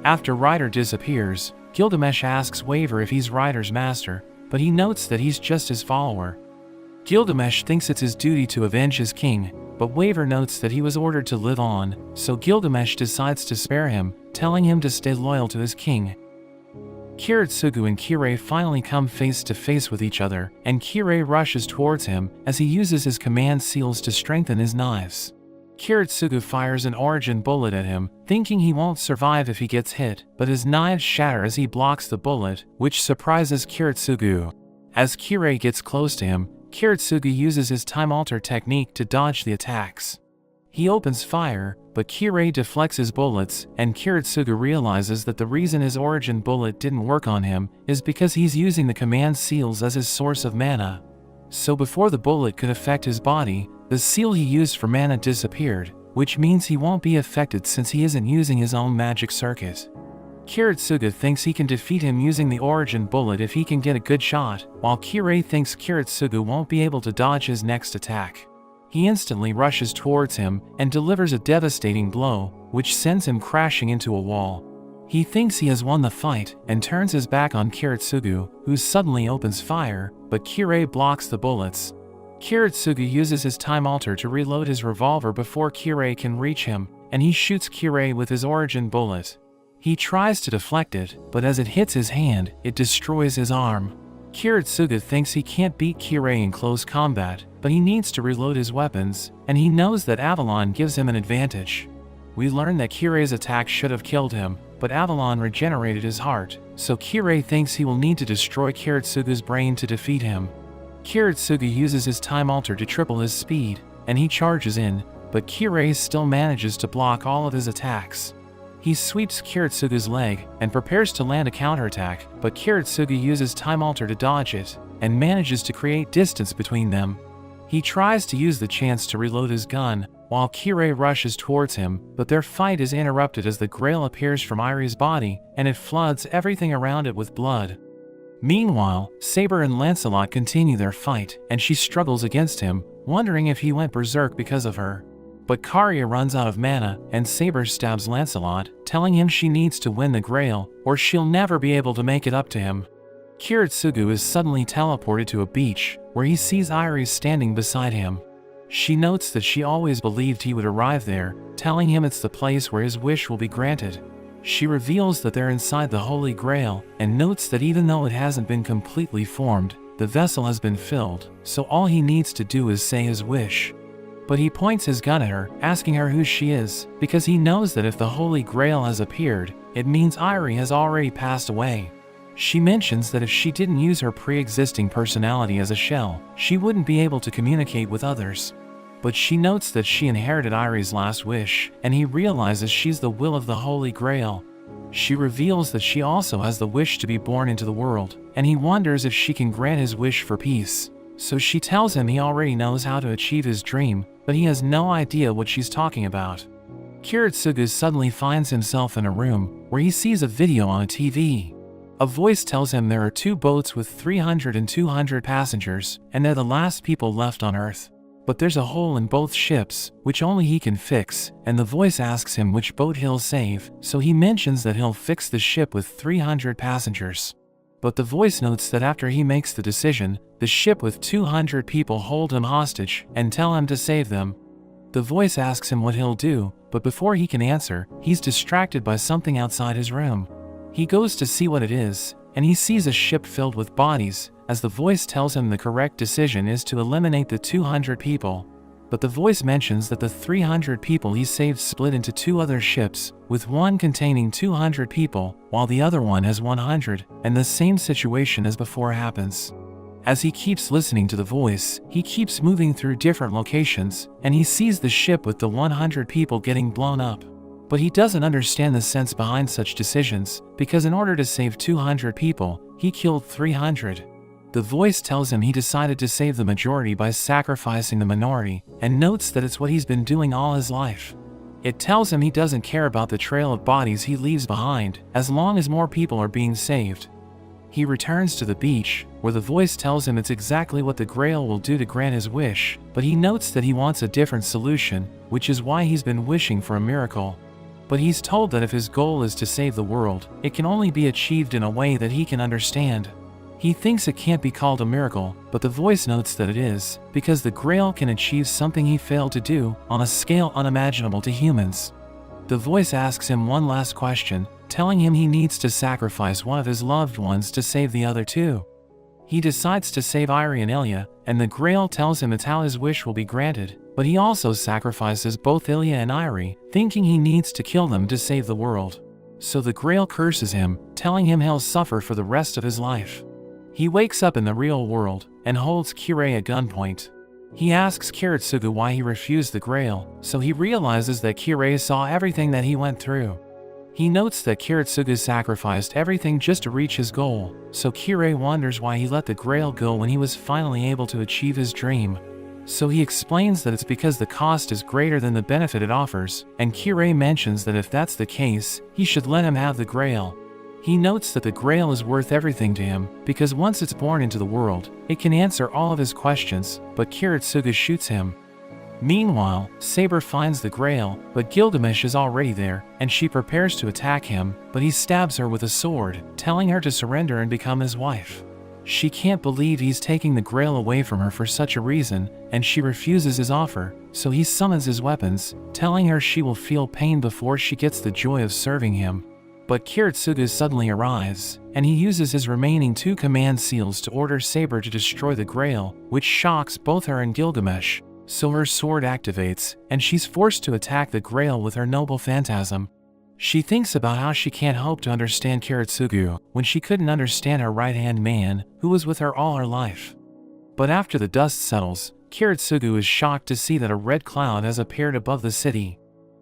After Ryder disappears, Gilgamesh asks Waver if he's Ryder's master, but he notes that he's just his follower. Gilgamesh thinks it's his duty to avenge his king, but Waver notes that he was ordered to live on, so Gilgamesh decides to spare him, telling him to stay loyal to his king. Kiritsugu and Kirei finally come face to face with each other, and Kirei rushes towards him as he uses his command seals to strengthen his knives. Kiritsugu fires an origin bullet at him, thinking he won't survive if he gets hit, but his knives shatter as he blocks the bullet, which surprises Kiritsugu. As Kirei gets close to him, Kiritsugu uses his time alter technique to dodge the attacks. He opens fire, but Kirei deflects his bullets, and Kiritsugu realizes that the reason his origin bullet didn't work on him is because he's using the command seals as his source of mana. So before the bullet could affect his body, the seal he used for mana disappeared, which means he won't be affected since he isn't using his own magic circuit. Kiritsugu thinks he can defeat him using the origin bullet if he can get a good shot, while Kirei thinks Kiritsugu won't be able to dodge his next attack. He instantly rushes towards him and delivers a devastating blow, which sends him crashing into a wall. He thinks he has won the fight and turns his back on Kiritsugu, who suddenly opens fire, but Kirei blocks the bullets. Kiritsugu uses his time altar to reload his revolver before Kirei can reach him, and he shoots Kirei with his origin bullet. He tries to deflect it, but as it hits his hand, it destroys his arm. Kiritsugu thinks he can't beat Kirei in close combat, but he needs to reload his weapons, and he knows that Avalon gives him an advantage. We learn that Kirei's attack should have killed him, but Avalon regenerated his heart, so Kirei thinks he will need to destroy Kiritsugu's brain to defeat him. Kiritsugu uses his time altar to triple his speed, and he charges in, but Kirei still manages to block all of his attacks. He sweeps Kiritsugu's leg and prepares to land a counterattack, but Kiritsugu uses time altar to dodge it, and manages to create distance between them. He tries to use the chance to reload his gun, while Kirei rushes towards him, but their fight is interrupted as the Grail appears from Iri's body, and it floods everything around it with blood. Meanwhile, Saber and Lancelot continue their fight, and she struggles against him, wondering if he went berserk because of her. But Kariya runs out of mana, and Saber stabs Lancelot, telling him she needs to win the Grail, or she'll never be able to make it up to him. Kiritsugu is suddenly teleported to a beach, where he sees Iris standing beside him. She notes that she always believed he would arrive there, telling him it's the place where his wish will be granted. She reveals that they're inside the Holy Grail, and notes that even though it hasn't been completely formed, the vessel has been filled, so all he needs to do is say his wish. But he points his gun at her, asking her who she is, because he knows that if the Holy Grail has appeared, it means Iris has already passed away. She mentions that if she didn't use her pre-existing personality as a shell, she wouldn't be able to communicate with others. But she notes that she inherited Iris's last wish, and he realizes she's the will of the Holy Grail. She reveals that she also has the wish to be born into the world, and he wonders if she can grant his wish for peace. So she tells him he already knows how to achieve his dream, but he has no idea what she's talking about. Kiritsugu suddenly finds himself in a room, where he sees a video on a TV. A voice tells him there are 2 boats with 300 and 200 passengers, and they're the last people left on Earth. But there's a hole in both ships, which only he can fix, and the voice asks him which boat he'll save, so he mentions that he'll fix the ship with 300 passengers. But the voice notes that after he makes the decision, the ship with 200 people hold him hostage and tell him to save them. The voice asks him what he'll do, but before he can answer, he's distracted by something outside his room. He goes to see what it is, and he sees a ship filled with bodies, as the voice tells him the correct decision is to eliminate the 200 people. But the voice mentions that the 300 people he saved split into 2 other ships, with one containing 200 people, while the other one has 100, and the same situation as before happens. As he keeps listening to the voice, he keeps moving through different locations, and he sees the ship with the 100 people getting blown up. But he doesn't understand the sense behind such decisions, because in order to save 200 people, he killed 300. The voice tells him he decided to save the majority by sacrificing the minority, and notes that it's what he's been doing all his life. It tells him he doesn't care about the trail of bodies he leaves behind, as long as more people are being saved. He returns to the beach, where the voice tells him it's exactly what the Grail will do to grant his wish, but he notes that he wants a different solution, which is why he's been wishing for a miracle. But he's told that if his goal is to save the world, it can only be achieved in a way that he can understand. He thinks it can't be called a miracle, but the voice notes that it is, because the Grail can achieve something he failed to do, on a scale unimaginable to humans. The voice asks him one last question, telling him he needs to sacrifice one of his loved ones to save the other 2. He decides to save Iris and Ilya, and the Grail tells him it's how his wish will be granted, but he also sacrifices both Ilya and Iris, thinking he needs to kill them to save the world. So the Grail curses him, telling him he'll suffer for the rest of his life. He wakes up in the real world, and holds Kirei at gunpoint. He asks Kiritsugu why he refused the Grail, so he realizes that Kirei saw everything that he went through. He notes that Kiritsugu sacrificed everything just to reach his goal, so Kirei wonders why he let the Grail go when he was finally able to achieve his dream. So he explains that it's because the cost is greater than the benefit it offers, and Kirei mentions that if that's the case, he should let him have the Grail. He notes that the Grail is worth everything to him, because once it's born into the world, it can answer all of his questions, but Kiritsugu shoots him. Meanwhile, Saber finds the Grail, but Gilgamesh is already there, and she prepares to attack him, but he stabs her with a sword, telling her to surrender and become his wife. She can't believe he's taking the grail away from her for such a reason, and she refuses his offer, so he summons his weapons, telling her she will feel pain before she gets the joy of serving him. But Kiritsugu suddenly arrives, and he uses his remaining 2 command seals to order Saber to destroy the grail, which shocks both her and Gilgamesh. So her sword activates, and she's forced to attack the grail with her noble phantasm. She thinks about how she can't hope to understand Kiritsugu when she couldn't understand her right-hand man, who was with her all her life. But after the dust settles, Kiritsugu is shocked to see that a red cloud has appeared above the city.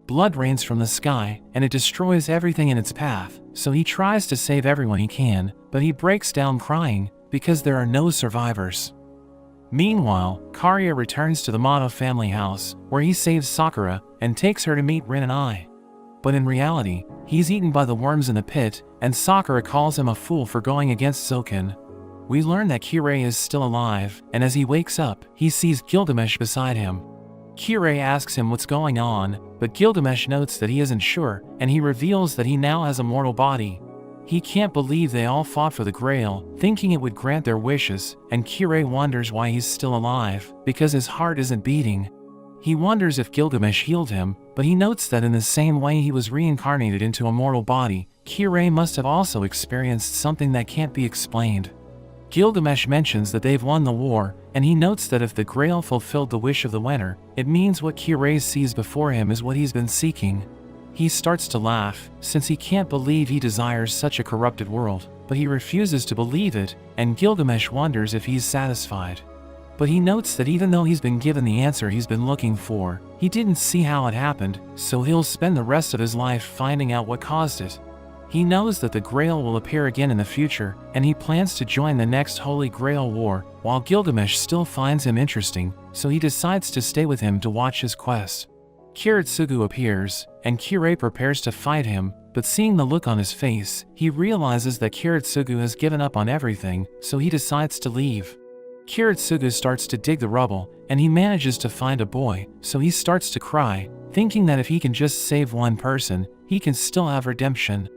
Blood rains from the sky, and it destroys everything in its path, so he tries to save everyone he can, but he breaks down crying, because there are no survivors. Meanwhile, Kariya returns to the Mata family house, where he saves Sakura, and takes her to meet Rin and I. But in reality, he's eaten by the worms in the pit, and Sakura calls him a fool for going against Zoken. We learn that Kirei is still alive, and as he wakes up, he sees Gilgamesh beside him. Kirei asks him what's going on, but Gilgamesh notes that he isn't sure, and he reveals that he now has a mortal body. He can't believe they all fought for the Grail, thinking it would grant their wishes, and Kirei wonders why he's still alive, because his heart isn't beating. He wonders if Gilgamesh healed him, but he notes that in the same way he was reincarnated into a mortal body, Kirei must have also experienced something that can't be explained. Gilgamesh mentions that they've won the war, and he notes that if the Grail fulfilled the wish of the winner, it means what Kirei sees before him is what he's been seeking. He starts to laugh, since he can't believe he desires such a corrupted world, but he refuses to believe it, and Gilgamesh wonders if he's satisfied. But he notes that even though he's been given the answer he's been looking for, he didn't see how it happened, so he'll spend the rest of his life finding out what caused it. He knows that the Grail will appear again in the future, and he plans to join the next Holy Grail War, while Gilgamesh still finds him interesting, so he decides to stay with him to watch his quest. Kiritsugu appears, and Kirei prepares to fight him, but seeing the look on his face, he realizes that Kiritsugu has given up on everything, so he decides to leave. Kiritsugu starts to dig the rubble, and he manages to find a boy, so he starts to cry, thinking that if he can just save one person, he can still have redemption.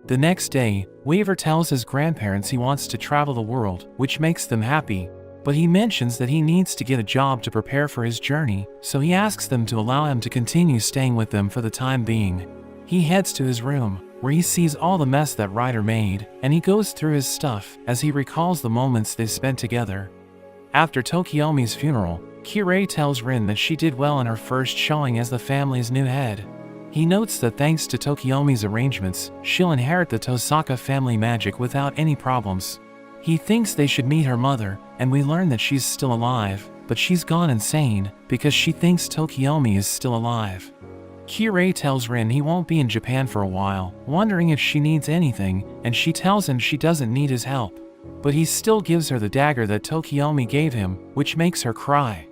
The next day, Waver tells his grandparents he wants to travel the world, which makes them happy, but he mentions that he needs to get a job to prepare for his journey, so he asks them to allow him to continue staying with them for the time being. He heads to his room, where he sees all the mess that Ryder made, and he goes through his stuff as he recalls the moments they spent together. After Tokiomi's funeral, Kirei tells Rin that she did well in her first showing as the family's new head. He notes that thanks to Tokiomi's arrangements, she'll inherit the Tosaka family magic without any problems. He thinks they should meet her mother, and we learn that she's still alive, but she's gone insane because she thinks Tokiomi is still alive. Kirei tells Rin he won't be in Japan for a while, wondering if she needs anything, and she tells him she doesn't need his help. But he still gives her the dagger that Tokiomi gave him, which makes her cry.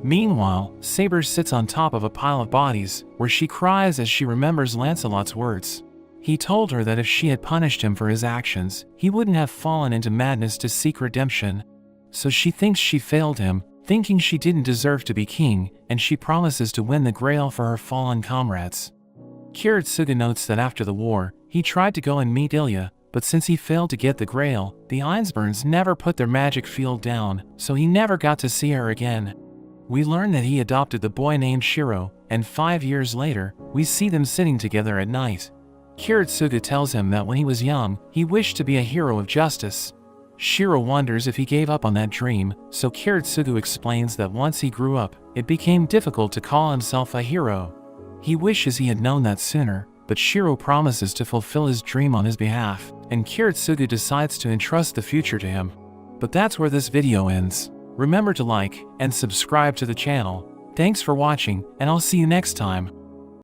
Meanwhile, Saber sits on top of a pile of bodies, where she cries as she remembers Lancelot's words. He told her that if she had punished him for his actions, he wouldn't have fallen into madness to seek redemption. So she thinks she failed him, thinking she didn't deserve to be king, and she promises to win the Grail for her fallen comrades. Kiritsugu notes that after the war, he tried to go and meet Ilya, but since he failed to get the Grail, the Einsburns never put their magic field down, so he never got to see her again. We learn that he adopted the boy named Shiro, and 5 years later, we see them sitting together at night. Kiritsugu tells him that when he was young, he wished to be a hero of justice. Shiro wonders if he gave up on that dream, so Kiritsugu explains that once he grew up, it became difficult to call himself a hero. He wishes he had known that sooner, but Shiro promises to fulfill his dream on his behalf, and Kiritsugu decides to entrust the future to him. But that's where this video ends. Remember to like and subscribe to the channel. Thanks for watching, and I'll see you next time.